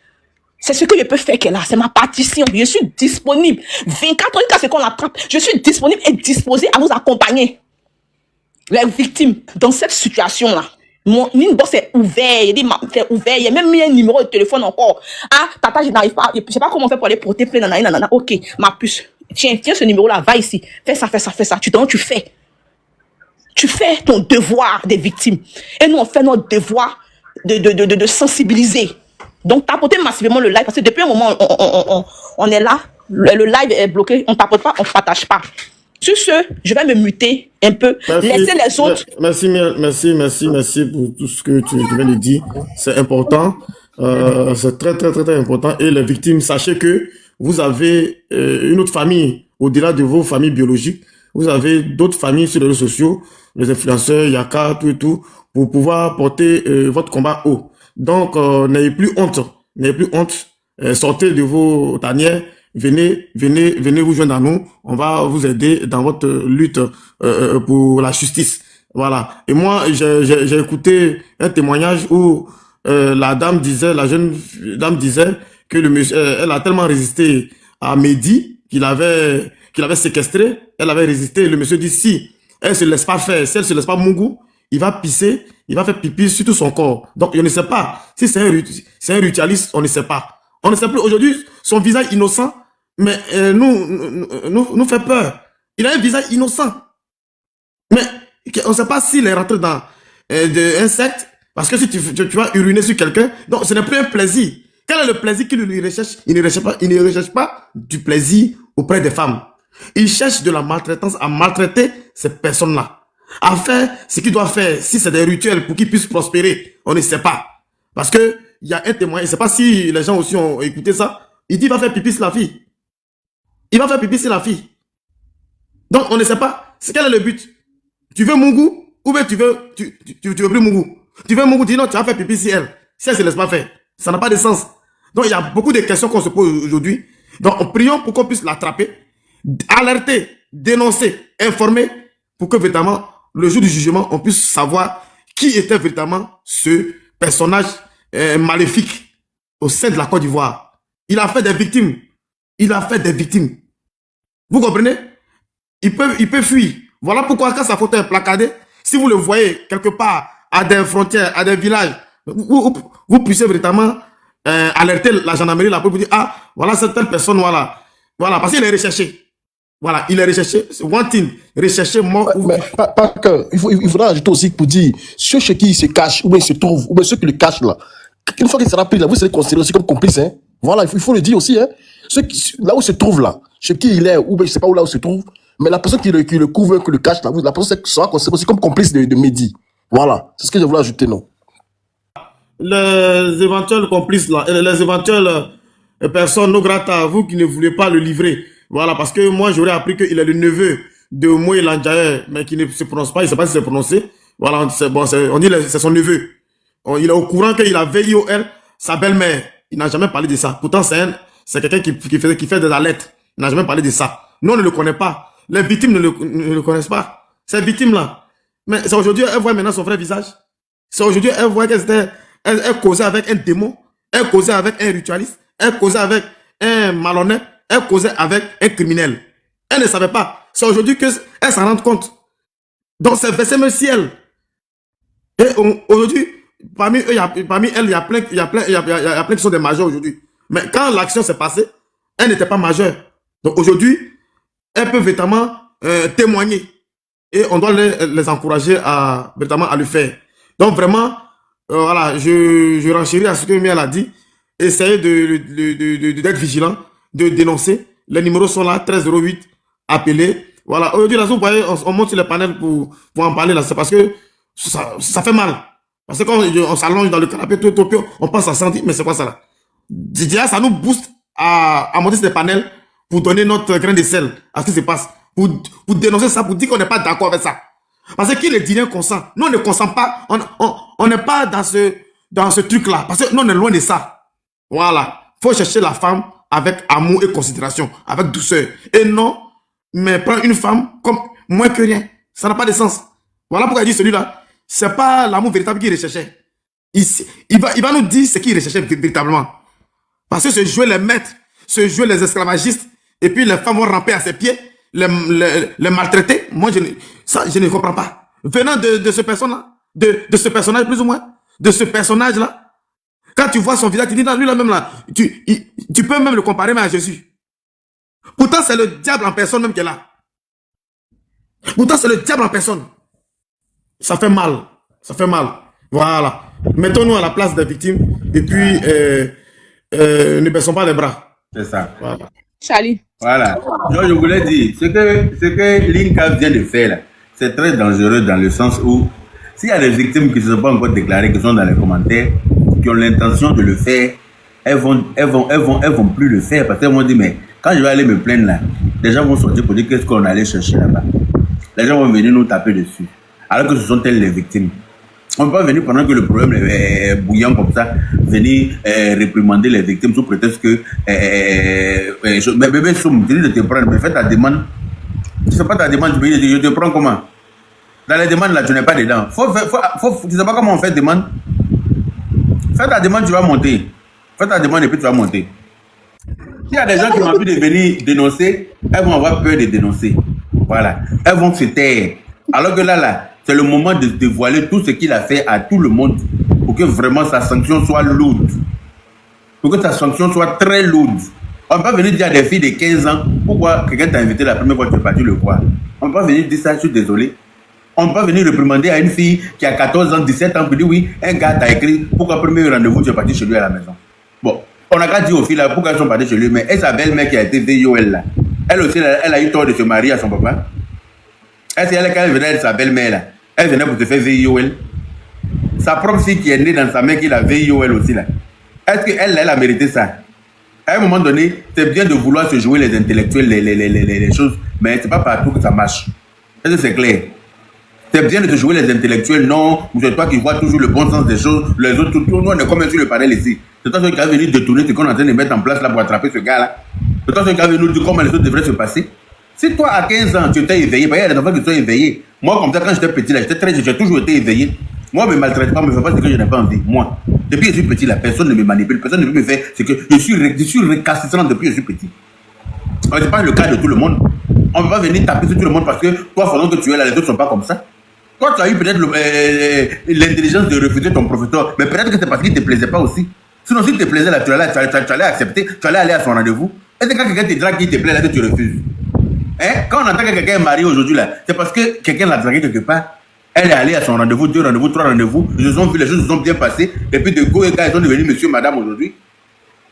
C'est ce que je peux faire qu'elle a. C'est ma partition. Je suis disponible. 24 heures, c'est qu'on l'attrape. Je suis disponible et disposée à vous accompagner. Les victimes, dans cette situation-là, mon inbox est ouvert, il y a même mis un numéro de téléphone encore. Ah, tata, je n'arrive pas, je sais pas comment faire pour aller porter plainte, nanana, ok, ma puce, tiens ce numéro-là, va ici, fais ça, tu fais. Tu fais ton devoir des victimes. Et nous, on fait notre devoir de sensibiliser. Donc, tapotez massivement le live, parce que depuis un moment, on est là, le live est bloqué, on tapote pas, on partage pas. Sur ce, je vais me muter un peu, laisser les autres. Merci pour tout ce que tu viens de dire. C'est important, c'est très important. Et les victimes, sachez que vous avez une autre famille, au-delà de vos familles biologiques. Vous avez d'autres familles sur les réseaux sociaux, les influenceurs, Yaka, tout, pour pouvoir porter votre combat haut. Donc, n'ayez plus honte, sortez de vos tanières. Venez vous joindre à nous. On va vous aider dans votre lutte pour la justice. Voilà. Et moi, j'ai écouté un témoignage où la jeune dame disait que le monsieur, elle a tellement résisté à Mehdi qu'il avait séquestré. Elle avait résisté. Le monsieur dit si elle se laisse pas faire, si elle se laisse pas Mungu, il va pisser, il va faire pipi sur tout son corps. Donc, on ne sait pas si c'est un ritualiste. On ne sait pas. On ne sait plus. Aujourd'hui, son visage innocent, mais nous fait peur. Il a un visage innocent. Mais on ne sait pas s'il est rentré dans un secte, parce que si tu vas uriner sur quelqu'un, donc ce n'est plus un plaisir. Quel est le plaisir qu'il lui recherche? Il ne recherche pas du plaisir auprès des femmes. Il cherche de la maltraitance à maltraiter ces personnes-là. À faire ce qu'il doit faire, si c'est des rituels pour qu'ils puissent prospérer. On ne sait pas. Parce que il y a un témoin, je ne sais pas si les gens aussi ont écouté ça. Il dit, il va faire pipi sur la fille. Il va faire pipi sur la fille. Donc, on ne sait pas. Quel est le but? Tu veux Mungu ou bien tu veux plus Mungu? Tu veux Mungu, dis non, tu vas faire pipi sur elle. Si elle ne se laisse pas faire. Ça n'a pas de sens. Donc, il y a beaucoup de questions qu'on se pose aujourd'hui. Donc, prions pour qu'on puisse l'attraper, alerter, dénoncer, informer, pour que véritablement, le jour du jugement, on puisse savoir qui était véritablement ce personnage maléfique au sein de la Côte d'Ivoire. Il a fait des victimes. Vous comprenez? Il peut fuir. Voilà pourquoi quand sa photo est placardée, si vous le voyez quelque part à des frontières, à des villages, vous puissiez véritablement alerter la gendarmerie là pour vous dire, ah, voilà cette telle personne, voilà, parce qu'il est recherché. Voilà, il est recherché, wanting, recherché mort ou Mais pas que. Il faudra ajouter aussi pour dire ceux chez qui il se cache, ou bien il se trouve, ou bien ceux qui le cachent là. Une fois qu'il sera pris là, vous serez considéré aussi comme complice. Hein. Voilà, il faut le dire aussi. Hein. Là où il se trouve là, chez qui il est, ou bien je sais pas où là où il se trouve, mais la personne qui le couvre, qui le cache là, la personne sera considérée aussi comme complice de Mehdi. Voilà, c'est ce que je voulais ajouter, non. Les éventuels complices là, les éventuelles personnes non grates à vous qui ne voulez pas le livrer. Voilà, parce que moi j'aurais appris qu'il est le neveu de Moïse Landjaye, mais qui ne se prononce pas, il ne sait pas si c'est prononcé. Voilà, on dit c'est son neveu. Il est au courant qu'il a VIOL, sa belle-mère. Il n'a jamais parlé de ça. Pourtant, c'est quelqu'un qui fait des alertes. Il n'a jamais parlé de ça. Nous, on ne le connaît pas. Les victimes ne le connaissent pas. Ces victimes-là. Mais c'est aujourd'hui, elle voit maintenant son vrai visage. C'est aujourd'hui, elle voit elle causait avec un démon. Elle causait avec un ritualiste. Elle causait avec un malhonnête. Elle causait avec un criminel. Elle ne savait pas. C'est aujourd'hui qu'elle s'en rend compte. Donc, c'est versé même ciel. Et aujourd'hui, parmi eux, il y a plein qui sont des majeurs aujourd'hui. Mais quand l'action s'est passée, elle n'était pas majeure. Donc aujourd'hui, elles peuvent véritablement témoigner. Et on doit les encourager à le faire. Donc vraiment, voilà, je renchéris à ce que Miel a dit. Essayez d'être vigilant, de dénoncer. Les numéros sont là, 1308, appelez. Voilà, aujourd'hui, là, vous voyez, on monte sur le panel pour en parler là. C'est parce que ça fait mal. Parce que quand on s'allonge dans le canapé, on pense à 110, mais c'est quoi ça là? Déjà, ça nous booste à monter sur les panels pour donner notre grain de sel à ce qui se passe. Pour dénoncer ça, pour dire qu'on n'est pas d'accord avec ça. Parce que qui le dirait consent? Nous, on ne consent pas, on n'est pas dans ce truc-là. Parce que nous, on est loin de ça. Voilà. Faut chercher la femme avec amour et considération, avec douceur. Et non, mais prendre une femme comme moins que rien. Ça n'a pas de sens. Voilà pourquoi il dit celui-là. C'est pas l'amour véritable qu'il recherchait. Il va nous dire ce qu'il recherchait véritablement. Parce que se jouer les maîtres, se jouer les esclavagistes, et puis les femmes vont ramper à ses pieds, les maltraiter. Moi, je ne comprends pas. Venant de ce personnage-là, de ce personnage plus ou moins, de ce personnage-là, quand tu vois son visage, tu dis, non, lui-là même là, tu peux même le comparer même à Jésus. Pourtant, c'est le diable en personne même qui est là. Pourtant, c'est le diable en personne. Ça fait mal. Ça fait mal. Voilà. Mettons-nous à la place des victimes et puis ne baissons pas les bras. C'est ça. Voilà. Charlie. Voilà. Donc, je voulais dire, ce que Linka vient de faire là, c'est très dangereux dans le sens où s'il y a des victimes qui ne se sont pas encore déclarées, qui sont dans les commentaires, qui ont l'intention de le faire, elles vont plus le faire parce qu'elles vont dire, mais quand je vais aller me plaindre là, les gens vont sortir pour dire qu'est-ce qu'on allait chercher là-bas. Les gens vont venir nous taper dessus. Alors que ce sont elles les victimes. On ne peut pas venir pendant que le problème est bouillant comme ça, venir réprimander les victimes sous prétexte que mais bébé Soum, tu dis de te prendre, mais fais ta demande. Tu ne sais pas ta demande, je te prends comment? Dans les demandes là, tu n'es pas dedans. Tu ne sais pas comment on fait demande? Fais ta demande, tu vas monter. Fais ta demande et puis tu vas monter. S'il y a des gens qui ont envie de venir dénoncer, elles vont avoir peur de dénoncer. Voilà. Elles vont se taire. Alors que là, c'est le moment de dévoiler tout ce qu'il a fait à tout le monde pour que vraiment sa sanction soit lourde. Pour que sa sanction soit très lourde. On ne peut pas venir dire à des filles de 15 ans pourquoi quelqu'un t'a invité la première fois que tu es parti le voir. On ne peut pas venir dire ça, je suis désolé. On ne peut pas venir réprimander à une fille qui a 14 ans, 17 ans pour dire oui, un gars t'a écrit pourquoi premier rendez-vous tu es parti chez lui à la maison. Bon, on a qu'à dire aux filles là pourquoi elles sont parties chez lui, mais sa belle-mère qui a été VIOL là, elle aussi elle a eu tort de se marier à son papa. Est-ce qu'elle, quand elle venait de sa belle-mère là, elle venait pour se faire VIOL? Sa propre fille qui est née dans sa mère qui l'a VIOL aussi là. Est-ce qu'elle a mérité ça? À un moment donné, c'est bien de vouloir se jouer les intellectuels, les choses, mais c'est pas partout que ça marche. Est-ce que c'est clair? C'est bien de se jouer les intellectuels, non, c'est toi qui vois toujours le bon sens des choses, les autres, tout, nous on est comme sur le panel ici. C'est toi qui as venu détourner ce qu'on est en train de mettre en place là pour attraper ce gars-là. C'est toi qui as venu nous dire comment les choses devraient se passer. Si toi à 15 ans tu étais éveillé, il y a des enfants qui sont éveillés. Moi comme ça quand j'étais petit là, j'ai toujours été éveillé. Moi ne me maltraite pas, ne me fais pas ce que je n'ai pas envie. Moi, depuis que je suis petit là, personne ne me manipule, personne ne peut me faire ce que je suis récalcitrant depuis que je suis petit. Ce n'est pas le cas de tout le monde. On ne peut pas venir taper sur tout le monde parce que toi, pendant que tu es là, les autres ne sont pas comme ça. Toi, tu as eu peut-être l'intelligence de refuser ton professeur, mais peut-être que c'est parce qu'il ne te plaisait pas aussi. Sinon, s'il te plaisait là, tu allais accepter, tu allais aller à son rendez-vous. Est-ce que quand quelqu'un te drague qui te plaît là, que tu refuses? Hein? Quand on entend que quelqu'un est marié aujourd'hui, là, c'est parce que quelqu'un l'a dragué quelque part. Elle est allée à son rendez-vous, 2 rendez-vous, 3 rendez-vous. Ils ont vu, les choses se sont bien passées. Et puis de go et gars, ils sont devenus monsieur, madame aujourd'hui.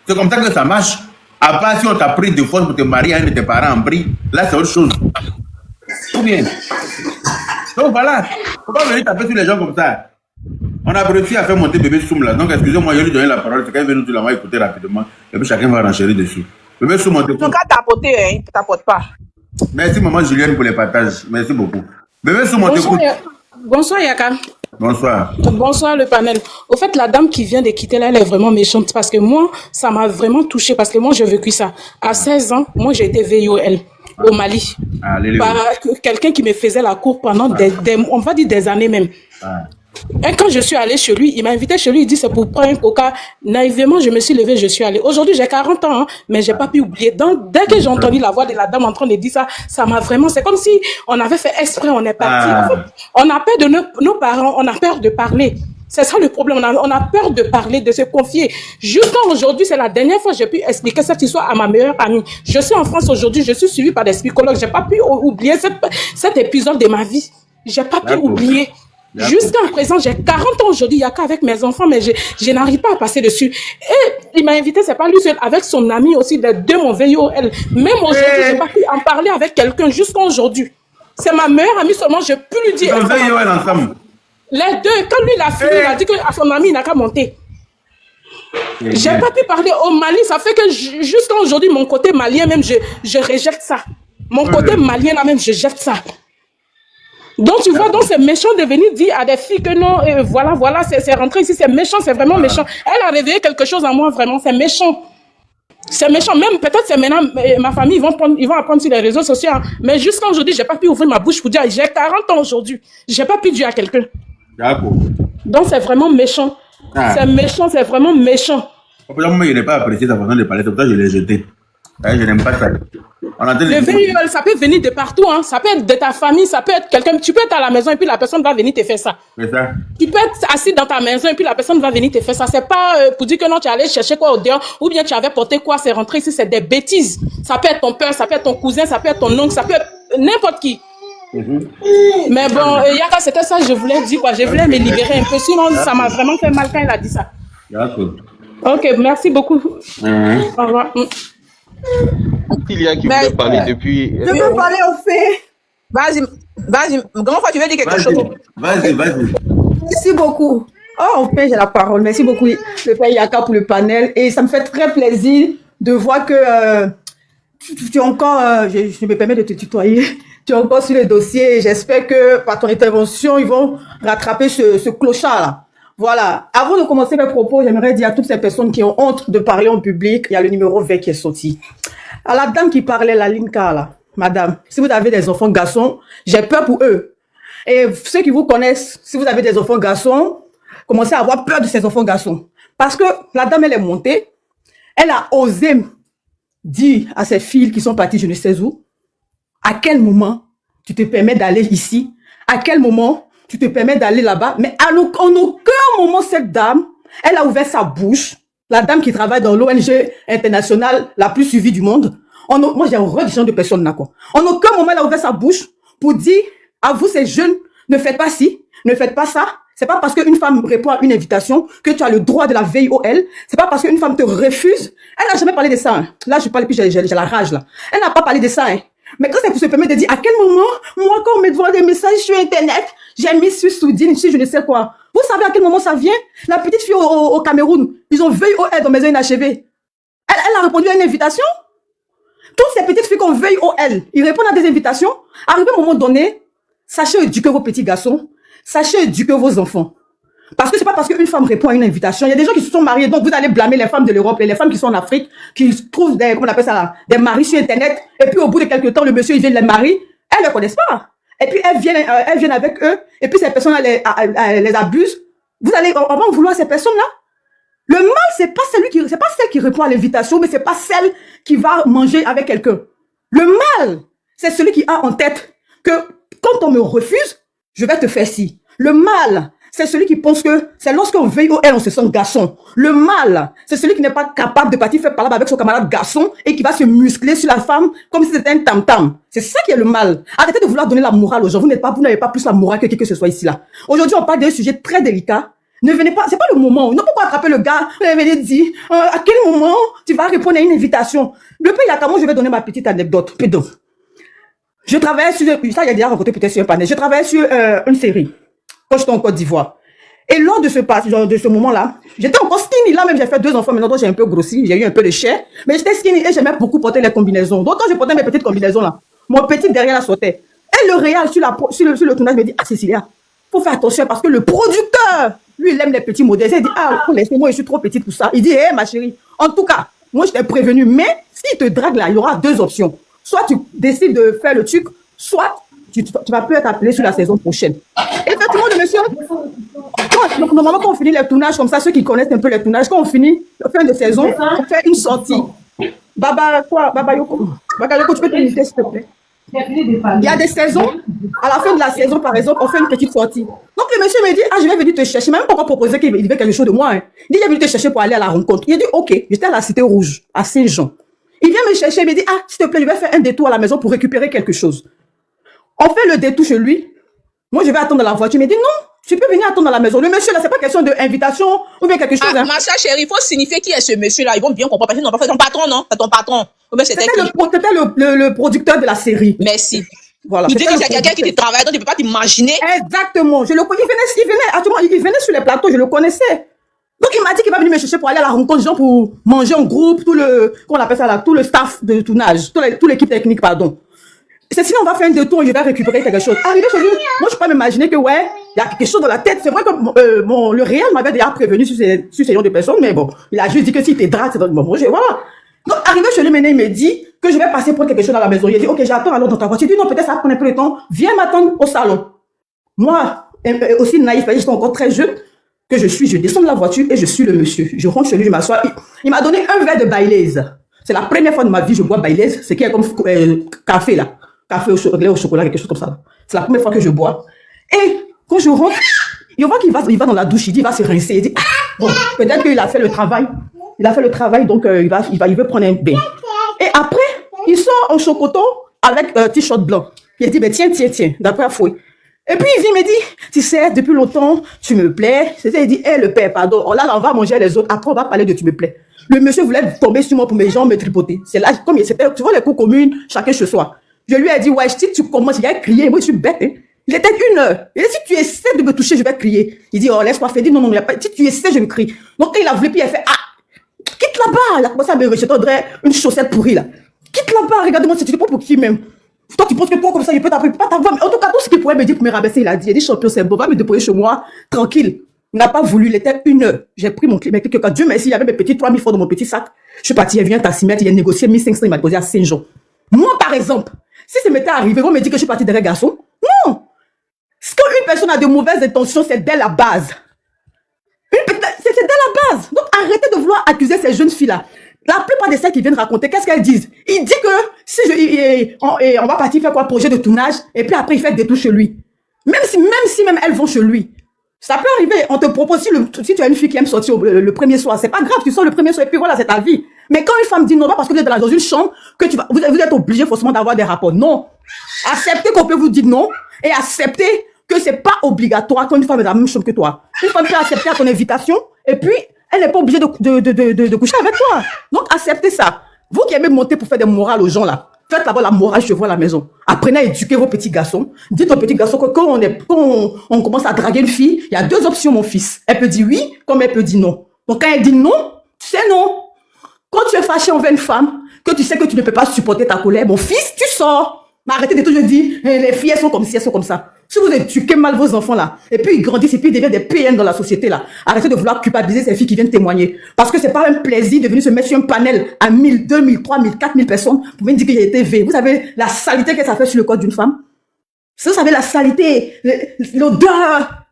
C'est comme ça que ça marche. À part si on t'a pris de force pour te marier à un de tes parents en bris, là c'est autre chose. Ou bien. Donc voilà. Faut pas venir taper sur les gens comme ça. On a réussi à faire monter bébé Soum là. Donc excusez-moi, je lui donner la parole. C'est quand il veut nous la écouter rapidement. Et puis chacun va renchérir dessus. Bébé Soum, on t'écoute. Donc quand tapoter, hein, il tapote pas. Merci maman Julienne pour les partages. Merci beaucoup. Bébé Soum, on t'écoute. Bonsoir Yaka. Bonsoir. Bonsoir le panel. Au fait, la dame qui vient de quitter là, elle est vraiment méchante parce que moi, ça m'a vraiment touchée parce que moi, j'ai vécu ça. À 16 ans, moi, j'ai été VIOL au Mali. Par quelqu'un qui me faisait la cour pendant on va dire des années même. Et quand je suis allée chez lui, il m'a invité chez lui, il dit c'est pour prendre un coca. Naïvement, je me suis levée, je suis allée. Aujourd'hui, j'ai 40 ans, hein, mais j'ai pas pu oublier. Donc, dès que j'ai entendu la voix de la dame en train de dire ça, ça m'a vraiment, c'est comme si on avait fait exprès, on est parti. En fait, on a peur de nos parents, on a peur de parler. C'est ça le problème, on a peur de parler, de se confier. Jusqu'à aujourd'hui, c'est la dernière fois que j'ai pu expliquer cette histoire à ma meilleure amie. Je suis en France aujourd'hui, je suis suivie par des psychologues. J'ai pas pu oublier cet épisode de ma vie. J'ai pas pu oublier. Jusqu'à présent, j'ai 40 ans aujourd'hui, il y a qu'avec mes enfants, mais je n'arrive pas à passer dessus. Et il m'a invité, c'est pas lui seul, avec son ami aussi, les deux, mon VIOL. Même aujourd'hui, j'ai pas pu en parler avec quelqu'un jusqu'à aujourd'hui. C'est ma meilleure amie seulement, je peux lui dire. VIOL ensemble. Les deux, quand lui, la fille, il a dit qu'à son ami, il n'a qu'à monter. J'ai pas pu parler au Mali, ça fait que jusqu'à aujourd'hui, mon côté malien même, je rejette ça. Mon côté malien là même, je jette ça. Donc, tu vois, donc c'est méchant de venir dire à des filles que non, voilà, c'est rentré ici, c'est méchant, c'est vraiment méchant. Elle a réveillé quelque chose en moi, vraiment, c'est méchant. C'est méchant, même peut-être c'est maintenant, ma famille, ils vont apprendre sur les réseaux sociaux, hein. Mais jusqu'à aujourd'hui, j'ai pas pu ouvrir ma bouche pour dire, j'ai 40 ans aujourd'hui, j'ai pas pu dire à quelqu'un. D'accord. Donc, c'est vraiment méchant. C'est méchant, c'est vraiment méchant. Moi, je n'ai pas apprécié ta façon de parler, c'est pour ça que je l'ai jeté. Je n'aime pas ça. Le VIOL, ça peut venir de partout, hein. Ça peut être de ta famille, ça peut être quelqu'un. Tu peux être à la maison et puis la personne va venir te faire ça. C'est ça. Tu peux être assis dans ta maison et puis la personne va venir te faire ça. C'est pas pour dire que non, tu es allé chercher quoi au dehors ou bien tu avais porté quoi, c'est rentré ici, c'est des bêtises. Ça peut être ton père, ça peut être ton cousin, ça peut être ton oncle, ça peut être n'importe qui. Mais bon, Yaka, c'était ça, je voulais dire quoi. Je voulais me libérer un peu. Sinon, ça m'a vraiment fait mal quand il a dit ça. D'accord. Ok, merci beaucoup. Au revoir. Il y a qui voulait parler depuis. Je veux parler au fait. Vas-y. Comment tu veux dire quelque chose? Vas-y. Merci beaucoup. Oh, au fait, j'ai la parole. Merci beaucoup, le père Yaka, pour le panel. Et ça me fait très plaisir de voir que tu es encore, je me permets de te tutoyer, tu es encore sur le dossier. J'espère que par ton intervention, ils vont rattraper ce clochard-là. Voilà. Avant de commencer mes propos, j'aimerais dire à toutes ces personnes qui ont honte de parler en public, il y a le numéro 20 qui est sorti. À la dame qui parlait, la Linka, là, madame, si vous avez des enfants garçons, j'ai peur pour eux. Et ceux qui vous connaissent, si vous avez des enfants garçons, commencez à avoir peur de ces enfants garçons. Parce que la dame, elle est montée, elle a osé dire à ses filles qui sont parties je ne sais où, à quel moment tu te permets d'aller ici, à quel moment tu te permets d'aller là-bas, mais en aucun moment, cette dame, elle a ouvert sa bouche. La dame qui travaille dans l'ONG internationale la plus suivie du monde. Moi, j'ai horreur du genre de personnes là, quoi. En aucun moment, elle a ouvert sa bouche pour dire à vous, ces jeunes, ne faites pas ci, ne faites pas ça. C'est pas parce qu'une femme répond à une invitation que tu as le droit de la VIOL. C'est pas parce qu'une femme te refuse. Elle n'a jamais parlé de ça, hein. Là, je parle, puis j'ai la rage, là. Elle n'a pas parlé de ça, hein. Mais quand c'est pour se permettre de dire à quel moment, moi, quand on me voit des messages sur Internet, j'ai mis sur Soudine, sur je ne sais quoi. Vous savez à quel moment ça vient? La petite fille au Cameroun, ils ont VIOL dans Maison Inachevée. Elle a répondu à une invitation. Toutes ces petites filles qui ont VIOL, ils répondent à des invitations. Arrivé à un moment donné, sachez éduquer vos petits garçons, sachez éduquer vos enfants. Parce que c'est pas parce qu'une femme répond à une invitation. Il y a des gens qui se sont mariés, donc vous allez blâmer les femmes de l'Europe et les femmes qui sont en Afrique, qui trouvent des, comment on appelle ça là, des maris sur Internet, et puis au bout de quelques temps, le monsieur, il vient les marier. Elles ne les connaissent pas. Et puis elles viennent avec eux, et puis ces personnes les abusent. Vous allez, on va en vouloir ces personnes-là. Le mal, c'est pas celle qui répond à l'invitation, mais c'est pas celle qui va manger avec quelqu'un. Le mal, c'est celui qui a en tête que quand on me refuse, je vais te faire ci. Le mal, c'est celui qui pense que c'est lorsqu'on veille au elle, on se sent garçon. Le mal, c'est celui qui n'est pas capable de partir faire parler avec son camarade garçon et qui va se muscler sur la femme comme si c'était un tam-tam. C'est ça qui est le mal. Arrêtez de vouloir donner la morale aux gens. Vous n'avez pas plus la morale que qui que ce soit ici là. Aujourd'hui, on parle d'un sujet très délicat. Ne venez pas, c'est pas le moment. Non, pourquoi attraper le gars? Vous avez dit, à quel moment tu vas répondre à une invitation? Le pays, là, comment je vais donner ma petite anecdote? Pédo. Je travaillais sur, ça, il y a déjà rencontré peut-être sur un panel. Je travaillais sur une série quand j'étais en Côte d'Ivoire. Et lors de ce moment-là, j'étais encore skinny. Là même, j'ai fait 2 enfants. Maintenant, j'ai un peu grossi. J'ai eu un peu de chair. Mais j'étais skinny et j'aimais beaucoup porter les combinaisons. Donc, quand je portais mes petites combinaisons là, mon petit derrière la sautait. Et le réal sur le tournage me dit, ah, Cécilia, faut faire attention parce que le producteur, lui, il aime les petits modèles. Il dit, ah, laissez-moi, je suis trop petite pour ça. Il dit, hé, ma chérie, en tout cas, moi, je t'ai prévenu. Mais s'il te drague là, il y aura 2 options. Soit tu décides de faire le truc, soit tu vas plus être appelé sur la saison prochaine. Et effectivement, le monsieur, normalement, quand on finit les tournages comme ça, ceux qui connaissent un peu les tournages, quand on finit la fin de saison, on fait une sortie. Baba Yoko, tu peux t'inviter, s'il te plaît? Il y a des saisons, à la fin de la saison, par exemple, on fait une petite sortie. Donc le monsieur me dit, ah, je vais venir te chercher. Même pas encore proposé qu'il veut quelque chose de moi. Hein. Il dit, il est venu te chercher pour aller à la rencontre. Il a dit, ok, j'étais à la Cité Rouge, à Saint-Jean. Il vient me chercher, il me dit, ah, s'il te plaît, je vais faire un détour à la maison pour récupérer quelque chose. On fait le détour chez lui. Moi, je vais attendre dans la voiture. Il me dit, non, tu peux venir attendre dans la maison. Le monsieur, là, c'est pas question d'invitation ou bien quelque chose. Ah, hein. Ma chère chérie, il faut signifier qui est ce monsieur-là. Ils vont bien comprendre. Parce qu'ils n'ont pas fait ton patron, non? C'est ton patron. C'était le producteur de la série. Merci. Voilà. Tu dis que c'est quelqu'un qui travaille, donc tu ne peux pas t'imaginer. Exactement. Je le connais. Il venait sur les plateaux, je le connaissais. Donc il m'a dit qu'il va venir me chercher pour aller à la rencontre des gens pour manger en groupe, comment on appelle ça là, tout le staff de tournage, tout l'équipe technique, pardon. C'est sinon on va faire un détour et je vais récupérer quelque chose. Arrivé chez lui, moi je peux pas m'imaginer que ouais, il y a quelque chose dans la tête. C'est vrai que le réel m'avait déjà prévenu sur ces genres de personnes, mais bon, il a juste dit que si t'es drague, c'est bon, voilà. Donc arrivé chez lui, maintenant il me dit que je vais passer pour quelque chose dans la maison. Il a dit ok, j'attends alors dans ta voiture. Il dit non, peut-être ça va prendre un peu de temps. Viens m'attendre au salon. Moi, aussi naïf, j'étais encore très jeune. Que je descends de la voiture et je suis le monsieur. Je rentre chez lui, je m'assois. Il m'a donné un verre de Baileys. C'est la première fois de ma vie que je bois Baileys. C'est qu'il y a comme café là. Café au chocolat, quelque chose comme ça. C'est la première fois que je bois. Et quand je rentre, je vois qu'il va dans la douche. Il dit, il va se rincer. Il dit, ah, bon, peut-être qu'il a fait le travail. Il a fait le travail, donc il veut prendre un bain. Et après, il sort en chocoto avec un t-shirt blanc. Il dit, ben tiens, d'après la fouille. Et puis il vient me dit, tu sais, depuis longtemps, tu me plais. Il dit, hé, le père, pardon. Oh, là, on va manger les autres. Après, on va parler de tu me plais. Le monsieur voulait tomber sur moi pour mes jambes me tripoter. C'est là, comme c'était, tu vois, les cours communes, chacun chez soi. Je lui ai dit, ouais, si tu commences, il a crié. Moi, je suis bête, hein. Il était 1 heure. Il a dit, si tu essaies de me toucher, je vais crier. Il dit, oh, laisse-moi faire. Il dit, non, il n'y a pas, si tu essaies, je me crie. Donc, il a voulu, puis il a fait, ah, quitte là-bas. Il a commencé à me rejeter une chaussette pourrie, là. Quitte là-bas, regarde-moi, c'est pas pour qui même. Toi, tu penses que toi, comme ça, il peut t'appeler, pas t'avoir. Mais en tout cas, tout ce qu'il pourrait me dire pour me rabaisser, il a dit, champion, c'est bon, va me déposer chez moi, tranquille. Il n'a pas voulu, il était 1 heure. J'ai pris mon clip, quelques cas. Dieu merci, il y avait mes petits 3000 francs dans mon petit sac. Je suis parti, il vient tassimètre, il a négocié 1500, il m'a posé à Saint-Jean. Moi, par exemple, si ça m'était arrivé, on me dit que je suis parti derrière garçon. Non! Quand une personne a de mauvaises intentions, c'est dès la base. C'est dès la base. Donc, arrêtez de vouloir accuser ces jeunes filles-là. La plupart de celles qui viennent raconter, qu'est-ce qu'elles disent? Ils disent que si on va partir faire quoi, projet de tournage, et puis après, il fait des tours chez lui. Même si elles vont chez lui. Ça peut arriver. On te propose, si tu as une fille qui aime sortir le premier soir, c'est pas grave, tu sors le premier soir, et puis voilà, c'est ta vie. Mais quand une femme dit non, pas parce que vous êtes dans une chambre, que vous êtes obligé forcément d'avoir des rapports. Non. Acceptez qu'on peut vous dire non, et acceptez que c'est pas obligatoire quand une femme est dans la même chambre que toi. Une femme peut accepter à ton invitation, et puis, elle n'est pas obligée de coucher avec toi. Donc, acceptez ça. Vous qui aimez monter pour faire des morales aux gens, là, faites d'abord la morale chez vous à la maison. Apprenez à éduquer vos petits garçons. Dites aux petits garçons que quand on commence à draguer une fille, il y a 2 options, mon fils. Elle peut dire oui, comme elle peut dire non. Donc, quand elle dit non, tu sais non. Quand tu es fâché envers une femme, que tu sais que tu ne peux pas supporter ta colère, mon fils, tu sors. Mais arrêtez de toujours dire, les filles, elles sont comme ci, elles sont comme ça. Si vous éduquez mal vos enfants là, et puis ils grandissent, et puis ils deviennent des PN dans la société là, arrêtez de vouloir culpabiliser ces filles qui viennent témoigner. Parce que c'est pas un plaisir de venir se mettre sur un panel à 1000, 2000, 3000, 4000 personnes pour venir dire que j'ai été V. Vous savez la saleté que ça fait sur le corps d'une femme? Vous savez la saleté, l'odeur.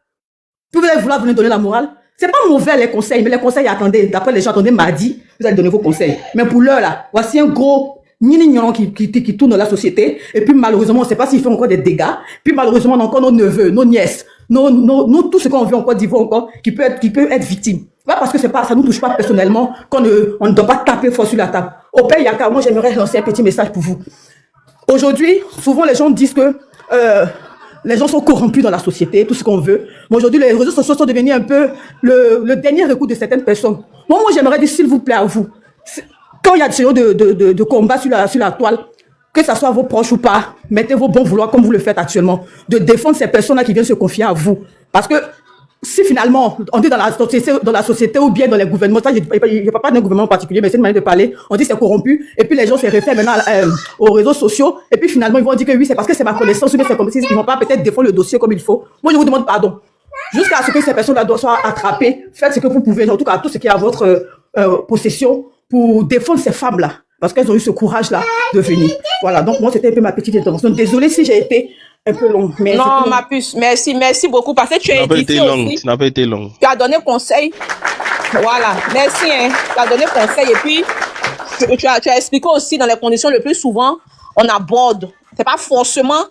Vous allez vouloir venir donner la morale? C'est pas mauvais les conseils, mais les conseils, attendez, d'après les gens, attendez mardi, vous allez donner vos conseils. Mais pour l'heure là, voici un gros ignorant qui tourne dans la société, et puis malheureusement, on ne sait pas s'il fait encore des dégâts, puis malheureusement, on a encore nos neveux, nos nièces, nous, tout ce qu'on veut en Côte d'Ivoire encore, qui peut être victime. Pas parce que ça nous touche pas personnellement, on ne doit pas taper fort sur la table. Au Père Yaka, moi j'aimerais lancer un petit message pour vous. Aujourd'hui, souvent les gens disent que les gens sont corrompus dans la société, tout ce qu'on veut. Mais aujourd'hui, les réseaux sociaux sont devenus un peu le dernier recours de certaines personnes. Moi j'aimerais dire, s'il vous plaît, à vous, quand il y a ce genre de combat sur la toile, que ce soit vos proches ou pas, mettez vos bons vouloirs comme vous le faites actuellement, de défendre ces personnes-là qui viennent se confier à vous. Parce que si finalement, on dit dans la société ou bien dans les gouvernements, ça, je ne parle pas d'un gouvernement particulier, mais c'est une manière de parler, on dit c'est corrompu, et puis les gens se réfèrent maintenant aux réseaux sociaux, et puis finalement, ils vont dire que oui, c'est parce que c'est ma connaissance, ou bien c'est comme si ils ne vont pas peut-être défendre le dossier comme il faut. Moi, je vous demande pardon. Jusqu'à ce que ces personnes-là soient attrapées, faites ce que vous pouvez, en tout cas, tout ce qui est à votre possession, pour défendre ces femmes-là. Parce qu'elles ont eu ce courage-là de venir. Voilà, donc moi, c'était un peu ma petite intervention. Désolée si j'ai été un peu longue. Mais non, ma puce, merci beaucoup. Parce que tu as édité aussi. Ça n'a pas été long. Tu as donné conseil. Voilà, merci. Hein. Tu as donné conseil. Et puis, tu as expliqué aussi dans les conditions le plus souvent, on aborde. C'est pas forcément,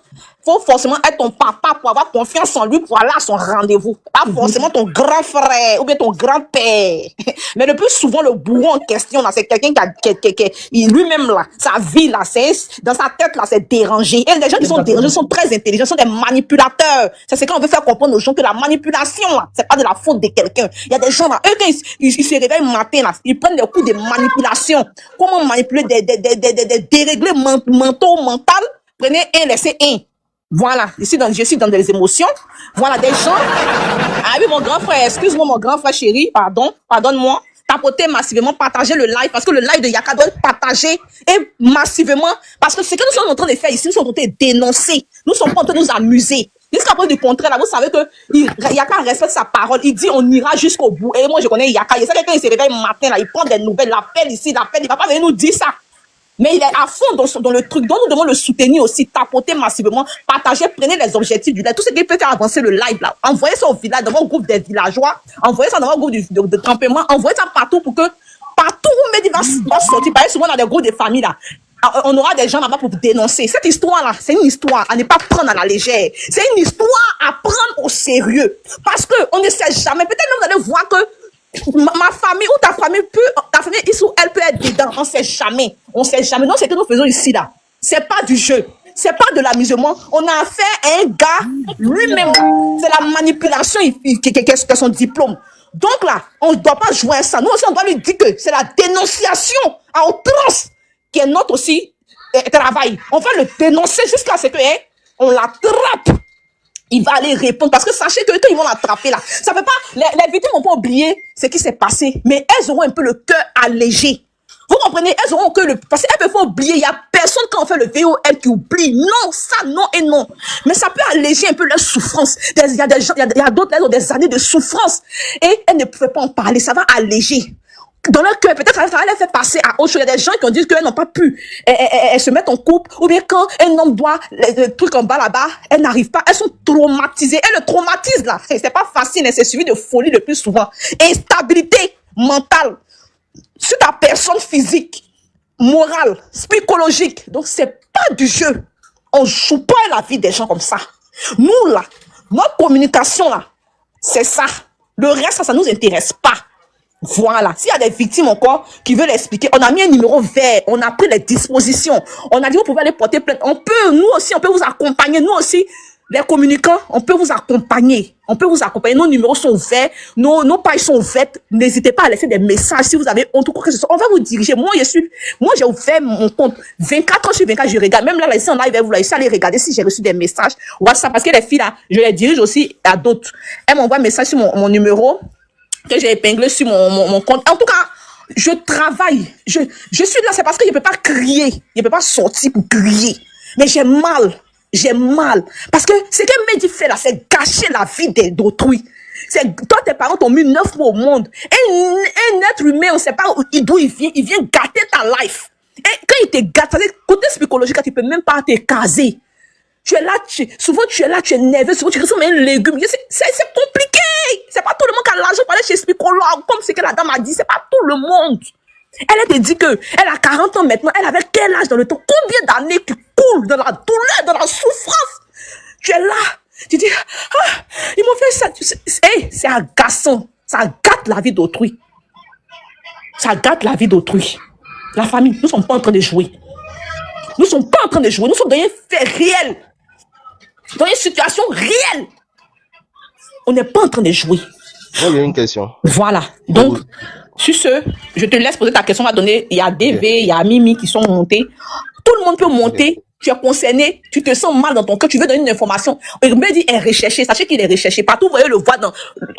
faut forcément être ton papa pour avoir confiance en lui pour aller à son rendez-vous. Pas forcément ton grand frère ou bien ton grand-père. Mais le plus souvent, le bourreau en question, là, c'est quelqu'un qui lui-même, là, sa vie, là, dans sa tête, là, c'est dérangé. Et les gens qui sont dérangés sont très intelligents, sont des manipulateurs. C'est quand on veut faire comprendre aux gens que la manipulation, là, c'est pas de la faute de quelqu'un. Il y a des gens, là, eux, quand ils se réveillent le matin, là, ils prennent des coups de manipulation. Comment manipuler des déréglés mentaux. Prenez un, laissez un. Voilà, je suis dans des émotions. Voilà, des gens. Ah oui, mon grand frère, excuse-moi, mon grand frère chéri, pardonne-moi. Tapoter massivement, partager le live, parce que le live de Yaka doit être partagé et massivement, parce que ce que nous sommes en train de faire ici, nous sommes en train de dénoncer. Nous sommes pas en train de nous amuser. Jusqu'à preuve du contraire, là, vous savez que Yaka respecte sa parole. Il dit, on ira jusqu'au bout. Et moi, je connais Yaka. Il sait que quand il se réveille le matin, là, il prend des nouvelles, l'appelle ici, il va pas venir nous dire ça. Mais il est à fond dans le truc, donc nous devons le soutenir aussi, tapoter massivement, partager, prenez les objectifs du live, tout ce qui peut faire avancer le live là, envoyez ça au village, dans votre groupe des villageois, envoyez ça dans votre groupe de campement, envoyez ça partout pour que, partout où Mehdi va sortir, par exemple, souvent dans des groupes de familles là, on aura des gens là-bas pour dénoncer. Cette histoire-là, c'est une histoire à ne pas prendre à la légère. C'est une histoire à prendre au sérieux. Parce que on ne sait jamais, peut-être même vous allez voir que ma famille ou ta famille elle peut être dedans. On sait jamais. Non, c'est que nous faisons ici là. C'est pas du jeu. C'est pas de l'amusement. On a affaire à un gars lui-même. C'est la manipulation qui est son diplôme. Donc là, on ne doit pas jouer à ça. Nous aussi, on doit lui dire que c'est la dénonciation à outrance qui est notre aussi travail. On va le dénoncer jusqu'à ce que on l'attrape. Il va aller répondre parce que sachez que quand ils vont l'attraper là, ça peut pas, les victimes vont pas oublier ce qui s'est passé, mais elles auront un peu le cœur allégé. Vous comprenez? Elles auront que parce qu'elles peuvent oublier. Il y a personne quand on fait le VOL qui oublie. Non, ça, non et non. Mais ça peut alléger un peu leur souffrance. Il y a des gens, il y a d'autres, elles ont des années de souffrance et elles ne pouvaient pas en parler. Ça va alléger. Dans leur cœur, peut-être ça va les faire passer à autre chose. Il y a des gens qui ont dit qu'elles n'ont pas pu elles se mettre en couple, ou bien quand un homme doit le truc en bas là-bas, elles n'arrivent pas, elles sont traumatisées. Elles le traumatisent là. C'est pas facile, c'est suivi de folie le plus souvent. Instabilité mentale sur ta personne physique, morale, psychologique. Donc c'est pas du jeu. On joue pas la vie des gens comme ça. Nous là, notre communication là, c'est ça. Le reste, ça nous intéresse pas. Voilà. S'il y a des victimes encore qui veulent expliquer, on a mis un numéro vert, on a pris les dispositions, on a dit vous pouvez aller porter plainte. Nous aussi, on peut vous accompagner. Nous aussi, les communicants, on peut vous accompagner. Nos numéros sont ouverts, nos pages sont ouvertes. N'hésitez pas à laisser des messages si vous avez honte ou quoi que ce soit. On va vous diriger. Moi, j'ai ouvert mon compte 24 heures sur 24, je regarde. Même là, ici, en live, vous allez aller regarder si j'ai reçu des messages. WhatsApp, parce que les filles, là, je les dirige aussi à d'autres. Elles m'envoient un message sur mon numéro que j'ai épinglé sur mon compte. En tout cas, je travaille. Je suis là, c'est parce que je peux pas crier. Je peux pas sortir pour crier. Mais j'ai mal. Parce que ce que Mehdi fait là, c'est gâcher la vie d'autrui. Toi, tes parents t'ont mis 9 mois au monde. Un être humain, on sait pas d'où il vient gâter ta life. Et quand il te gâte, ça veut dire, côté psychologique, tu peux même pas te caser. Souvent tu es là, tu es nerveux, souvent tu ressembles à un légume. C'est compliqué. C'est pas tout le monde qui a l'argent pour aller chez psychologue, comme ce que la dame a dit. C'est pas tout le monde. Elle te dit que elle a 40 ans maintenant. Elle avait quel âge dans le temps? Combien d'années tu coules dans la douleur, dans la souffrance? Tu es là. Tu dis, ah, ils m'ont fait ça. Hey, c'est agaçant. Ça gâte la vie d'autrui. Ça gâte la vie d'autrui. La famille, nous ne sommes pas en train de jouer. Nous ne sommes pas en train de jouer. Nous sommes dans un fait réel. Dans une situation réelle. On n'est pas en train de jouer. Moi, il y a une question. Voilà. Donc, sur ce, je te laisse poser ta question. On va donner, il y a DV, il y a Mimi qui sont montés. Tout le monde peut monter. Tu es concerné, tu te sens mal dans ton cœur, tu veux donner une information. Il me dit, est recherché. Sachez qu'il est recherché. Partout, vous voyez le voir dans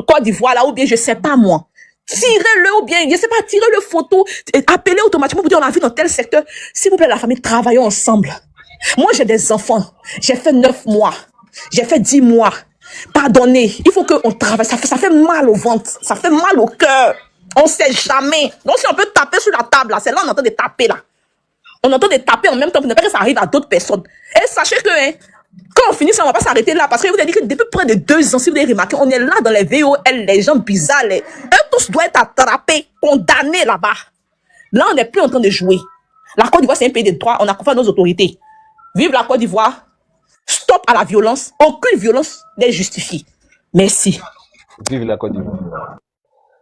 Côte d'Ivoire, là, ou bien, je sais pas, moi. Tirez-le, ou bien, je sais pas, tirez-le photo, appelez automatiquement pour dire, on a vu dans tel secteur. S'il vous plaît, la famille, travaillons ensemble. Moi, j'ai des enfants. J'ai fait 9 mois. J'ai fait 10 mois. Pardonnez. Il faut qu'on travaille. Ça fait mal au ventre. Ça fait mal au cœur. On sait jamais. Donc, si on peut taper sur la table, là, c'est là, on entend de taper, là. On entend de taper en même temps pour ne pas que ça arrive à d'autres personnes. Et sachez que, hein, quand on finit ça, on va pas s'arrêter là. Parce que je vous ai dit que depuis près de 2 ans, si vous avez remarqué, on est là dans les VOL, les gens bizarres. Eux tous doivent être attrapés, condamnés là-bas. Là, on n'est plus en train de jouer. La Côte d'Ivoire, c'est un pays de droit. On a confiance à nos autorités. Vive la Côte d'Ivoire. Stop à la violence. Aucune violence n'est justifiée. Merci. Vive la Côte d'Ivoire.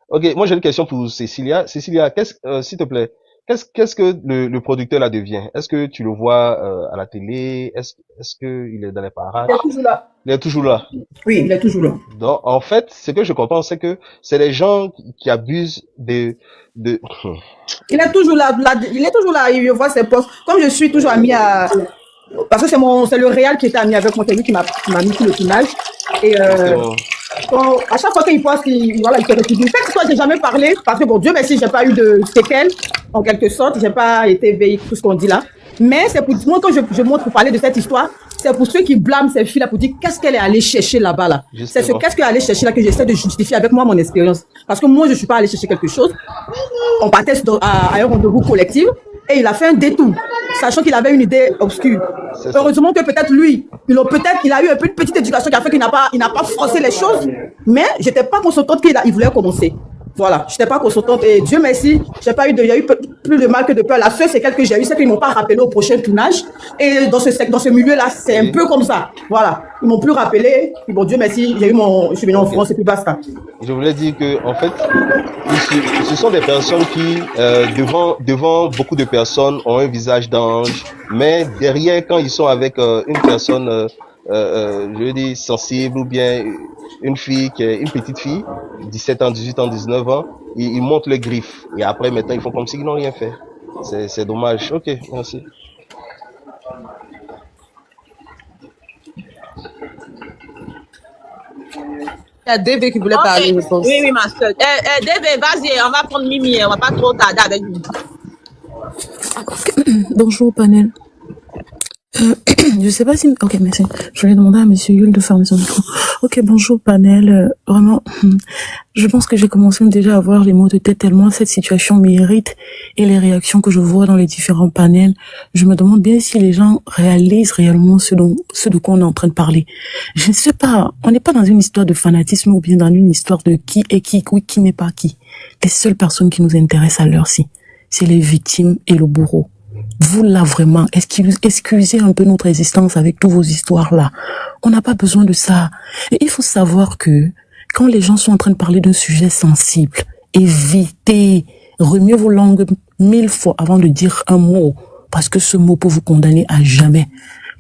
Ok, moi j'ai une question pour Cécilia. Cécilia, s'il te plaît, qu'est-ce que le producteur là devient? Est-ce que tu le vois à la télé? Est-ce que il est dans les parages? Il est toujours là. Il est toujours là. Oui, il est toujours là. Donc, en fait, ce que je comprends, c'est que c'est les gens qui abusent de... Il est toujours là, il est toujours là, il voit ses postes. Comme je suis toujours ami à... Parce que c'est le Réal qui était ami avec moi, c'est lui qui m'a mis sur le tournage. Et à chaque fois qu'il poste, il se réfugie. Peut-être que toi, j'ai jamais parlé, parce que bon, Dieu merci, j'ai pas eu de séquelles, en quelque sorte, j'ai pas été veillé tout ce qu'on dit là. Mais c'est pour moi, quand je montre pour parler de cette histoire, c'est pour ceux qui blâment ces filles-là pour dire qu'est-ce qu'elle est allée chercher là-bas là. C'est ce qu'est-ce qu'elle est allée chercher là que j'essaie de justifier avec moi mon expérience. Parce que moi, je suis pas allée chercher quelque chose. On partait à un rendez-vous collectif et il a fait un détour, sachant qu'il avait une idée obscure. Heureusement que peut-être lui, il a eu un peu une petite éducation qui a fait qu'il n'a pas forcé les choses, mais j'étais pas consentante qu'il voulait commencer. Voilà, j'étais pas consentante et Dieu merci, il y a eu plus de mal que de peur. La seule séquelle que j'ai eu, c'est qu'ils m'ont pas rappelé au prochain tournage. Et dans ce milieu-là, c'est un peu comme ça. Voilà, ils m'ont plus rappelé. Et bon, Dieu merci, je suis venu en France et puis basta. Je voulais dire que, en fait, ce sont des personnes qui, devant beaucoup de personnes, ont un visage d'ange, mais derrière, quand ils sont avec une personne, je veux dire, sensible, ou bien une fille qui est une petite fille, 17 ans, 18 ans, 19 ans, ils montent les griffes. Et après, maintenant, ils font comme s'ils n'ont rien fait. C'est dommage. Ok, merci. Il y a DV qui voulait parler, je pense. Oui, ma soeur. DV, vas-y, on va prendre Mimi, on va pas trop tarder avec lui. Bonjour, panel. Je sais pas si... Ok, merci. Je vais demander à Monsieur Yul de fermer son micro. Ok, bonjour, panel. Vraiment, je pense que j'ai commencé déjà à avoir les mots de tête tellement cette situation m'irrite et les réactions que je vois dans les différents panels. Je me demande bien si les gens réalisent réellement ce de quoi on est en train de parler. Je ne sais pas. On n'est pas dans une histoire de fanatisme ou bien dans une histoire de qui est qui, oui, qui n'est pas qui. Les seules personnes qui nous intéressent à l'heure-ci, c'est les victimes et le bourreau. Vous là vraiment, excusez un peu notre existence avec toutes vos histoires là. On n'a pas besoin de ça. Et il faut savoir que quand les gens sont en train de parler d'un sujet sensible, évitez, remuez vos langues 1000 fois avant de dire un mot, parce que ce mot peut vous condamner à jamais.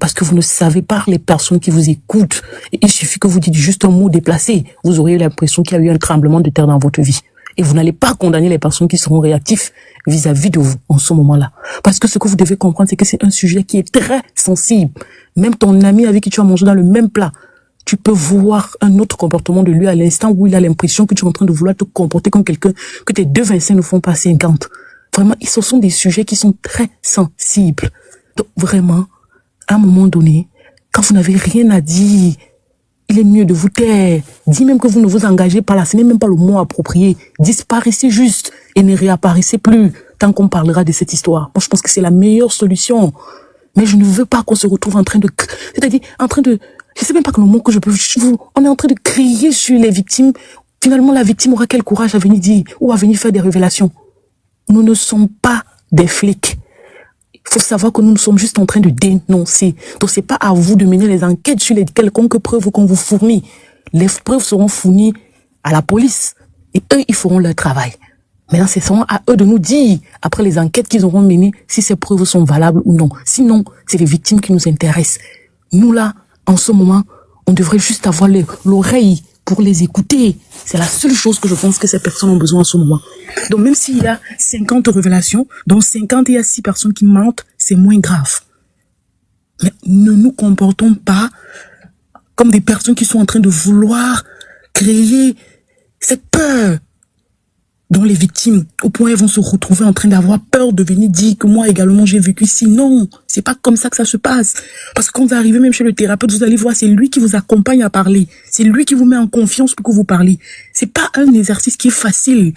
Parce que vous ne savez pas les personnes qui vous écoutent. Et il suffit que vous dites juste un mot déplacé, vous aurez l'impression qu'il y a eu un tremblement de terre dans votre vie. Et vous n'allez pas condamner les personnes qui seront réactives vis-à-vis de vous en ce moment-là. Parce que ce que vous devez comprendre, c'est que c'est un sujet qui est très sensible. Même ton ami avec qui tu as mangé dans le même plat, tu peux voir un autre comportement de lui à l'instant où il a l'impression que tu es en train de vouloir te comporter comme quelqu'un, que tes 2 25 ne font pas 50. Vraiment, ce sont des sujets qui sont très sensibles. Donc vraiment, à un moment donné, quand vous n'avez rien à dire, il est mieux de vous taire. Dis même que vous ne vous engagez pas là. Ce n'est même pas le mot approprié. Disparaissez juste et ne réapparaissez plus tant qu'on parlera de cette histoire. Moi, je pense que c'est la meilleure solution. Mais je ne veux pas qu'on se retrouve en train de... C'est-à-dire, en train de... Je sais même pas que le mot que je peux... On est en train de crier sur les victimes. Finalement, la victime aura quel courage à venir dire ou à venir faire des révélations. Nous ne sommes pas des flics. Il faut savoir que nous sommes juste en train de dénoncer. Donc, c'est pas à vous de mener les enquêtes sur les quelconques preuves qu'on vous fournit. Les preuves seront fournies à la police. Et eux, ils feront leur travail. Maintenant, c'est seulement à eux de nous dire, après les enquêtes qu'ils auront menées, si ces preuves sont valables ou non. Sinon, c'est les victimes qui nous intéressent. Nous, là, en ce moment, on devrait juste avoir l'oreille pour les écouter. C'est la seule chose que je pense que ces personnes ont besoin en ce moment. Donc, même s'il y a 50 révélations, dans 50, il y a 6 personnes qui mentent, c'est moins grave. Mais ne nous comportons pas comme des personnes qui sont en train de vouloir créer cette peur dont les victimes, au point elles vont se retrouver en train d'avoir peur de venir dire que moi également j'ai vécu ici. Non, c'est pas comme ça que ça se passe. Parce que quand vous arrivez même chez le thérapeute, vous allez voir, c'est lui qui vous accompagne à parler. C'est lui qui vous met en confiance pour que vous parliez. C'est pas un exercice qui est facile.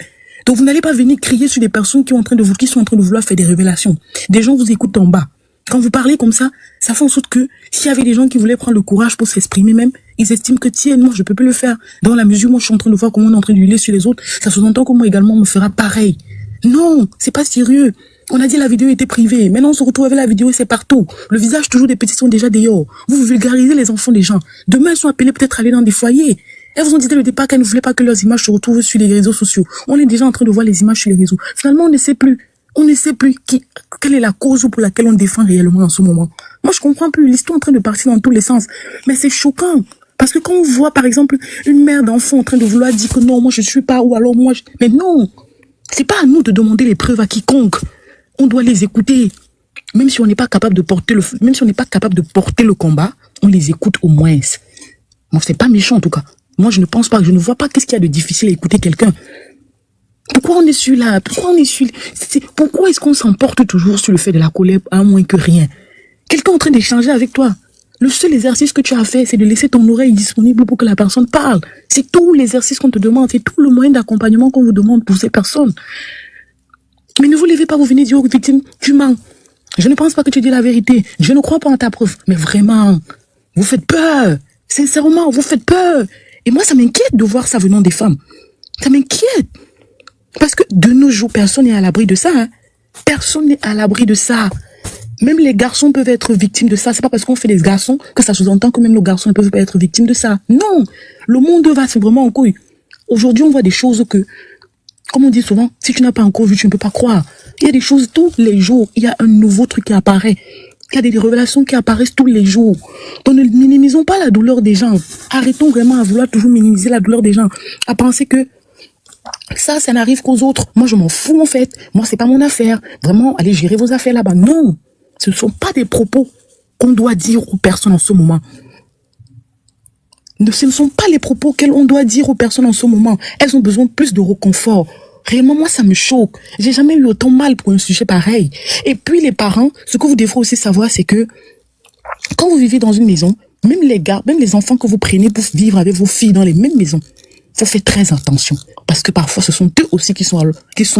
Donc vous n'allez pas venir crier sur des personnes qui sont en train de vouloir faire des révélations. Des gens vous écoutent en bas. Quand vous parlez comme ça fait en sorte que s'il y avait des gens qui voulaient prendre le courage pour s'exprimer même, ils estiment que tiens, moi je peux plus le faire. Dans la mesure où moi je suis en train de voir comment on est en train de hurler sur les autres, ça sous-entend que moi également on me fera pareil. Non, c'est pas sérieux. On a dit la vidéo était privée. Maintenant on se retrouve avec la vidéo et c'est partout. Le visage toujours des petits sont déjà dehors. Vous vulgarisez les enfants des gens. Demain ils sont appelés peut-être à aller dans des foyers. Elles vous ont dit dès le départ qu'elles ne voulaient pas que leurs images se retrouvent sur les réseaux sociaux. On est déjà en train de voir les images sur les réseaux. Finalement on ne sait plus. On ne sait plus quelle est la cause pour laquelle on défend réellement en ce moment. Moi, je comprends plus. L'histoire est en train de partir dans tous les sens. Mais c'est choquant. Parce que quand on voit, par exemple, une mère d'enfant en train de vouloir dire que non, moi, je suis pas, ou alors moi, mais non. C'est pas à nous de demander les preuves à quiconque. On doit les écouter. Même si on n'est pas capable de porter le combat, on les écoute au moins. Bon, c'est pas méchant, en tout cas. Moi, je ne vois pas qu'est-ce qu'il y a de difficile à écouter quelqu'un. Pourquoi on est celui-là? Pourquoi est-ce qu'on s'emporte toujours sur le fait de la colère à moins que rien? Quelqu'un est en train d'échanger avec toi. Le seul exercice que tu as fait, c'est de laisser ton oreille disponible pour que la personne parle. C'est tout l'exercice qu'on te demande. C'est tout le moyen d'accompagnement qu'on vous demande pour ces personnes. Mais ne vous levez pas, vous venez dire aux victimes, tu mens. Je ne pense pas que tu dis la vérité. Je ne crois pas en ta preuve. Mais vraiment, vous faites peur. Sincèrement, vous faites peur. Et moi, ça m'inquiète de voir ça venant des femmes. Ça m'inquiète. Parce que de nos jours, personne n'est à l'abri de ça. Hein. Personne n'est à l'abri de ça. Même les garçons peuvent être victimes de ça. C'est pas parce qu'on fait des garçons que ça sous-entend que même nos garçons ne peuvent pas être victimes de ça. Non. Le monde va, c'est vraiment en couille. Aujourd'hui, on voit des choses que, comme on dit souvent, si tu n'as pas encore vu, tu ne peux pas croire. Il y a des choses tous les jours. Il y a un nouveau truc qui apparaît. Il y a des révélations qui apparaissent tous les jours. Donc ne minimisons pas la douleur des gens. Arrêtons vraiment à vouloir toujours minimiser la douleur des gens. À penser que ça n'arrive qu'aux autres. Moi, je m'en fous, en fait. Moi, c'est pas mon affaire. Vraiment, allez gérer vos affaires là-bas. Non. Ce ne sont pas des propos qu'on doit dire aux personnes en ce moment. Ce ne sont pas les propos qu'on doit dire aux personnes en ce moment. Elles ont besoin de plus de réconfort. Réellement, moi, ça me choque. J'ai jamais eu autant mal pour un sujet pareil. Et puis, les parents, ce que vous devrez aussi savoir, c'est que quand vous vivez dans une maison, même les gars, même les enfants que vous prenez pour vivre avec vos filles dans les mêmes maisons, faut faire très attention. Parce que parfois, ce sont eux aussi qui sont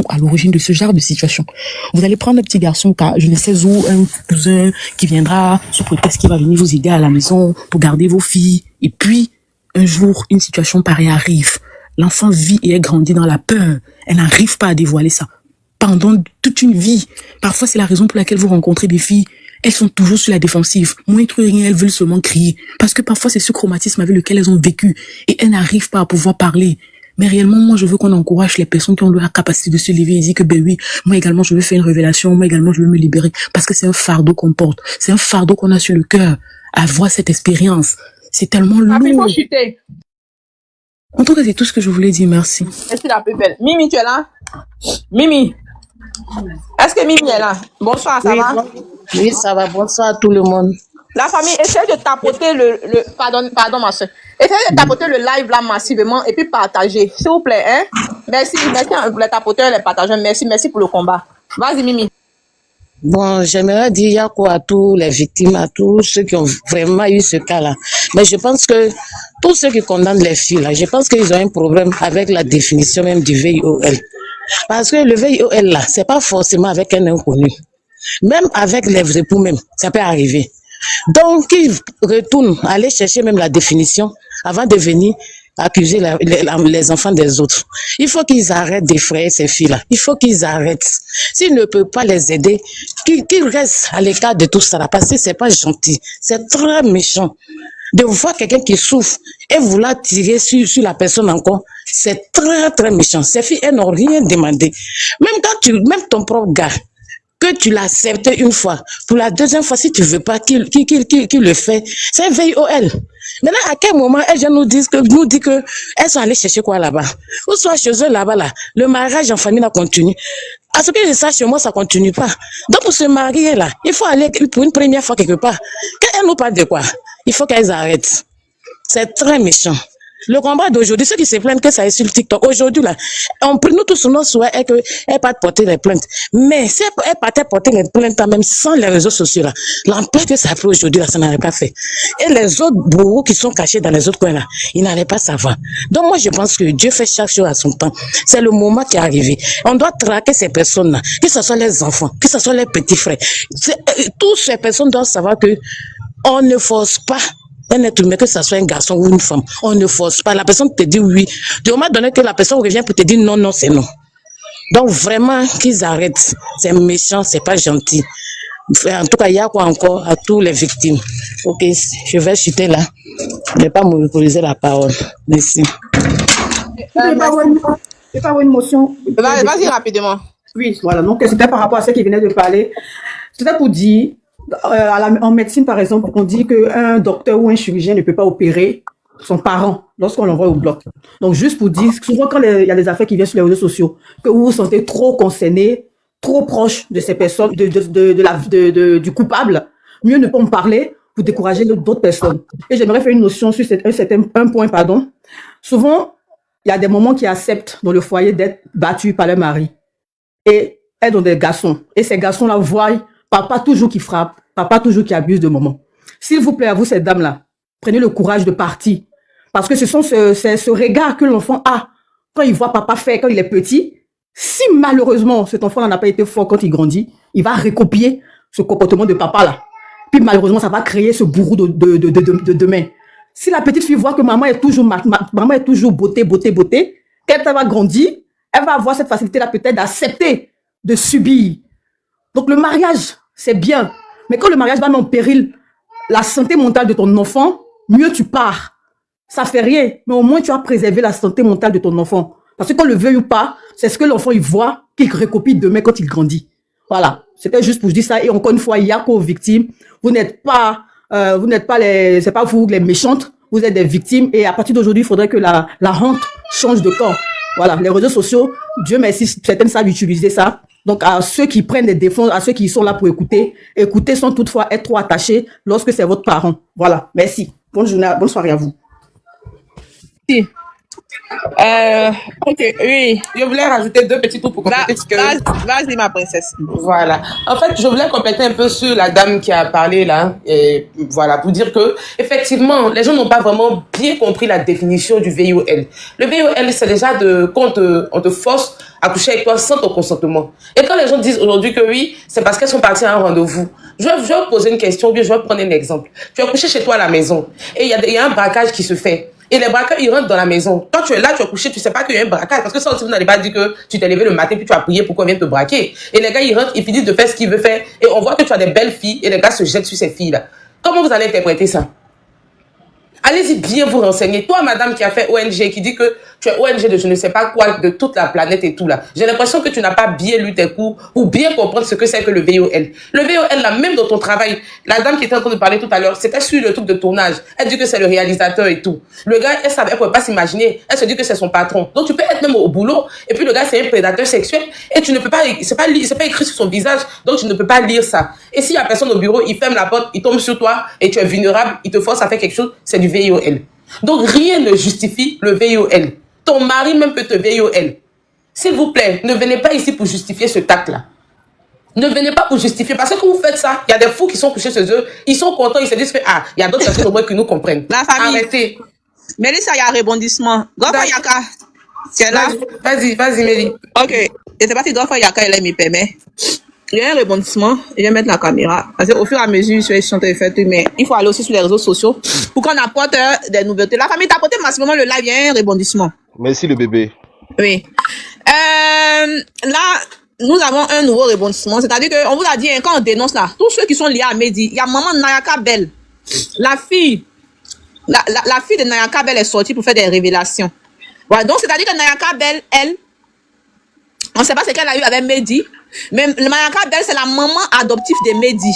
à l'origine de ce genre de situation. Vous allez prendre un petit garçon, je ne sais où, un cousin qui viendra, sous prétexte qu'il va venir vous aider à la maison pour garder vos filles. Et puis, un jour, une situation pareille arrive. L'enfant vit et elle grandit dans la peur. Elle n'arrive pas à dévoiler ça. Pendant toute une vie. Parfois, c'est la raison pour laquelle vous rencontrez des filles. Elles sont toujours sur la défensive. Moindre rien, elles veulent seulement crier. Parce que parfois, c'est ce traumatisme avec lequel elles ont vécu. Et elles n'arrivent pas à pouvoir parler. Mais réellement, moi, je veux qu'on encourage les personnes qui ont la capacité de se lever et dire que, ben oui, moi également, je veux faire une révélation. Moi également, je veux me libérer. Parce que c'est un fardeau qu'on porte. C'est un fardeau qu'on a sur le cœur. Avoir cette expérience. C'est tellement lourd. Il faut chuter. En tout cas, c'est tout ce que je voulais dire. Merci. Merci la plus belle. Mimi, tu es là? Mimi. Est-ce que Mimi est là? Bonsoir, ça va? Oui, ça va. Bonsoir à tout le monde. La famille, essaie de tapoter pardon ma soeur. Essayez de tapoter le live là massivement et puis partager. S'il vous plaît, hein? Merci pour les tapoteurs, les partageurs. Merci pour le combat. Vas-y, Mimi. Bon, j'aimerais dire, il y a quoi à tous les victimes, à tous ceux qui ont vraiment eu ce cas-là. Mais je pense que tous ceux qui condamnent les filles là, je pense qu'ils ont un problème avec la définition même du VIOL. Parce que le VIOL là, c'est pas forcément avec un inconnu. Même avec les époux même, ça peut arriver. Donc, ils retournent aller chercher même la définition avant de venir accuser les enfants des autres. Il faut qu'ils arrêtent d'effrayer ces filles-là. Il faut qu'ils arrêtent. S'ils ne peuvent pas les aider, qu'ils restent à l'écart de tout ça là, parce que c'est pas gentil. C'est très méchant. De voir quelqu'un qui souffre et vouloir tirer sur la personne encore, c'est très très méchant. Ces filles, elles n'ont rien demandé. Même ton propre gars, que tu l'acceptes une fois, pour la deuxième fois, si tu veux pas qu'il le fait, c'est VIOL. Maintenant, à quel moment elles nous disent que elles sont allées chercher quoi là-bas? Ou soit chez eux là-bas là, le mariage en famille là continue. À ce que je sache, chez moi, ça continue pas. Donc, pour se marier là, il faut aller pour une première fois quelque part. Qu'elles nous parlent de quoi? Il faut qu'elles arrêtent. C'est très méchant. Le combat d'aujourd'hui, ceux qui se plaignent que ça est sur le TikTok, aujourd'hui là, nous tous nos souhaits est qu'elles partent porter les plaintes. Mais si elles partaient porter les plaintes même sans les réseaux sociaux là, l'ampleur que ça a pris aujourd'hui là, ça n'aurait pas fait. Et les autres bourreaux qui sont cachés dans les autres coins là, ils n'allaient pas savoir. Donc moi je pense que Dieu fait chaque chose à son temps. C'est le moment qui est arrivé. On doit traquer ces personnes là, que ce soit les enfants, que ce soit les petits frères. Toutes ces personnes doivent savoir que on ne force pas un être humain, que ce soit un garçon ou une femme. On ne force pas. La personne te dit oui. Du moment donné que la personne revient pour te dire non, non, c'est non. Donc vraiment, qu'ils arrêtent. C'est méchant, c'est pas gentil. En tout cas, il y a quoi encore à tous les victimes. Ok, je vais chuter là. Je ne vais pas monopoliser la parole. Merci. C'est pas une motion. Vas-y rapidement. Oui, voilà. Donc, c'était par rapport à ce qui venait de parler. C'était pour dire, en médecine, par exemple, on dit qu'un docteur ou un chirurgien ne peut pas opérer son parent lorsqu'on l'envoie au bloc. Donc, juste pour dire, souvent quand il y a des affaires qui viennent sur les réseaux sociaux, que vous vous sentez trop concerné, trop proche de ces personnes, du coupable, mieux ne pas en parler pour décourager d'autres personnes. Et j'aimerais faire une notion sur un point. Souvent, il y a des moments qui acceptent dans le foyer d'être battus par leur mari. Et elles ont des garçons. Et ces garçons-là voient papa toujours qui frappe, papa toujours qui abuse de maman. S'il vous plaît, à vous, cette dame-là, prenez le courage de partir. Parce que c'est ce regard que l'enfant a quand il voit papa faire quand il est petit. Si malheureusement, cet enfant n'a pas été fort quand il grandit, il va recopier ce comportement de papa-là. Puis malheureusement, ça va créer ce bourreau de demain. Si la petite fille voit que maman est toujours beauté, quand elle va grandir, elle va avoir cette facilité-là peut-être d'accepter, de subir. Donc le mariage, c'est bien. Mais quand le mariage va mettre en péril la santé mentale de ton enfant, mieux tu pars. Ça fait rien, mais au moins tu as préservé la santé mentale de ton enfant. Parce que qu'on le veuille ou pas, c'est ce que l'enfant il voit, qu'il recopie demain quand il grandit. Voilà, c'était juste pour dire ça. Et encore une fois, il y a qu'aux victimes. Vous n'êtes pas c'est pas vous les méchantes, vous êtes des victimes. Et à partir d'aujourd'hui, il faudrait que la honte change de camp. Voilà, les réseaux sociaux, Dieu merci, certaines savent utiliser ça. Donc, à ceux qui prennent des défenses, à ceux qui sont là pour écouter sans toutefois être trop attachés lorsque c'est votre parent. Voilà, merci. Bonne journée, bonne soirée à vous. Si. Ok, oui. Je voulais rajouter deux petits trucs pour compléter ce que... Vas-y, ma princesse. Voilà. En fait, je voulais compléter un peu sur la dame qui a parlé là. Et voilà, pour dire que, effectivement, les gens n'ont pas vraiment bien compris la définition du VIOL. Le VIOL, c'est déjà quand on te force à coucher avec toi sans ton consentement. Et quand les gens disent aujourd'hui que oui, c'est parce qu'elles sont parties à un rendez-vous. Je vais poser une question, ou bien je vais prendre un exemple. Tu vas coucher chez toi à la maison. Et il y a un braquage qui se fait. Et les braqueurs, ils rentrent dans la maison. Quand tu es là, tu es couché, tu sais pas qu'il y a un braquage. Parce que ça aussi, vous n'allez pas dire que tu t'es levé le matin puis tu as prié pour qu'on vienne te braquer. Et les gars, ils rentrent, ils finissent de faire ce qu'ils veulent faire. Et on voit que tu as des belles filles et les gars se jettent sur ces filles-là. Comment vous allez interpréter ça? Allez-y bien vous renseigner. Toi, madame qui a fait ONG, qui dit que tu es ONG de je ne sais pas quoi, de toute la planète et tout là. J'ai l'impression que tu n'as pas bien lu tes cours ou bien comprendre ce que c'est que le VIOL. Le VIOL, là, même dans ton travail, la dame qui était en train de parler tout à l'heure, c'était sur le truc de tournage. Elle dit que c'est le réalisateur et tout. Le gars, elle pouvait pas s'imaginer. Elle se dit que c'est son patron. Donc tu peux être même au boulot et puis le gars, c'est un prédateur sexuel et tu ne peux pas, c'est pas écrit sur son visage, donc tu ne peux pas lire ça. Et s'il y a personne au bureau, il ferme la porte, il tombe sur toi et tu es vulnérable, il te force à faire quelque chose, c'est du VIOL. Donc rien ne justifie le VIOL. Ton mari même peut te VIOL. S'il vous plaît, ne venez pas ici pour justifier ce tact-là. Ne venez pas pour justifier. Parce que quand vous faites ça, il y a des fous qui sont couchés chez eux. Ils sont contents, ils se disent que il y a d'autres personnes au moins qui nous comprennent. La famille. Arrêtez. Mélissa, il y a un rebondissement. Gofa Yaka, c'est là. Vas-y, Mélie. Ok. Je ne sais pas si Gofa Yaka, elle me permet. Il y a un rebondissement. Je vais mettre la caméra. Parce qu'au fur et à mesure, je suis en train de faire tout, mais il faut aller aussi sur les réseaux sociaux pour qu'on apporte des nouveautés. La famille t'a apporté massivement le live. Il y a un rebondissement. Merci le bébé. Oui. Là, nous avons un nouveau rebondissement. C'est-à-dire qu'on vous a dit, quand on dénonce là, tous ceux qui sont liés à Mehdi, il y a maman Nayaka Bell. La fille de Nayaka Bell est sortie pour faire des révélations. Voilà, donc c'est-à-dire que Nayaka Bell, elle, on ne sait pas ce qu'elle a eu avec Mehdi, mais Nayaka Bell, c'est la maman adoptive de Mehdi.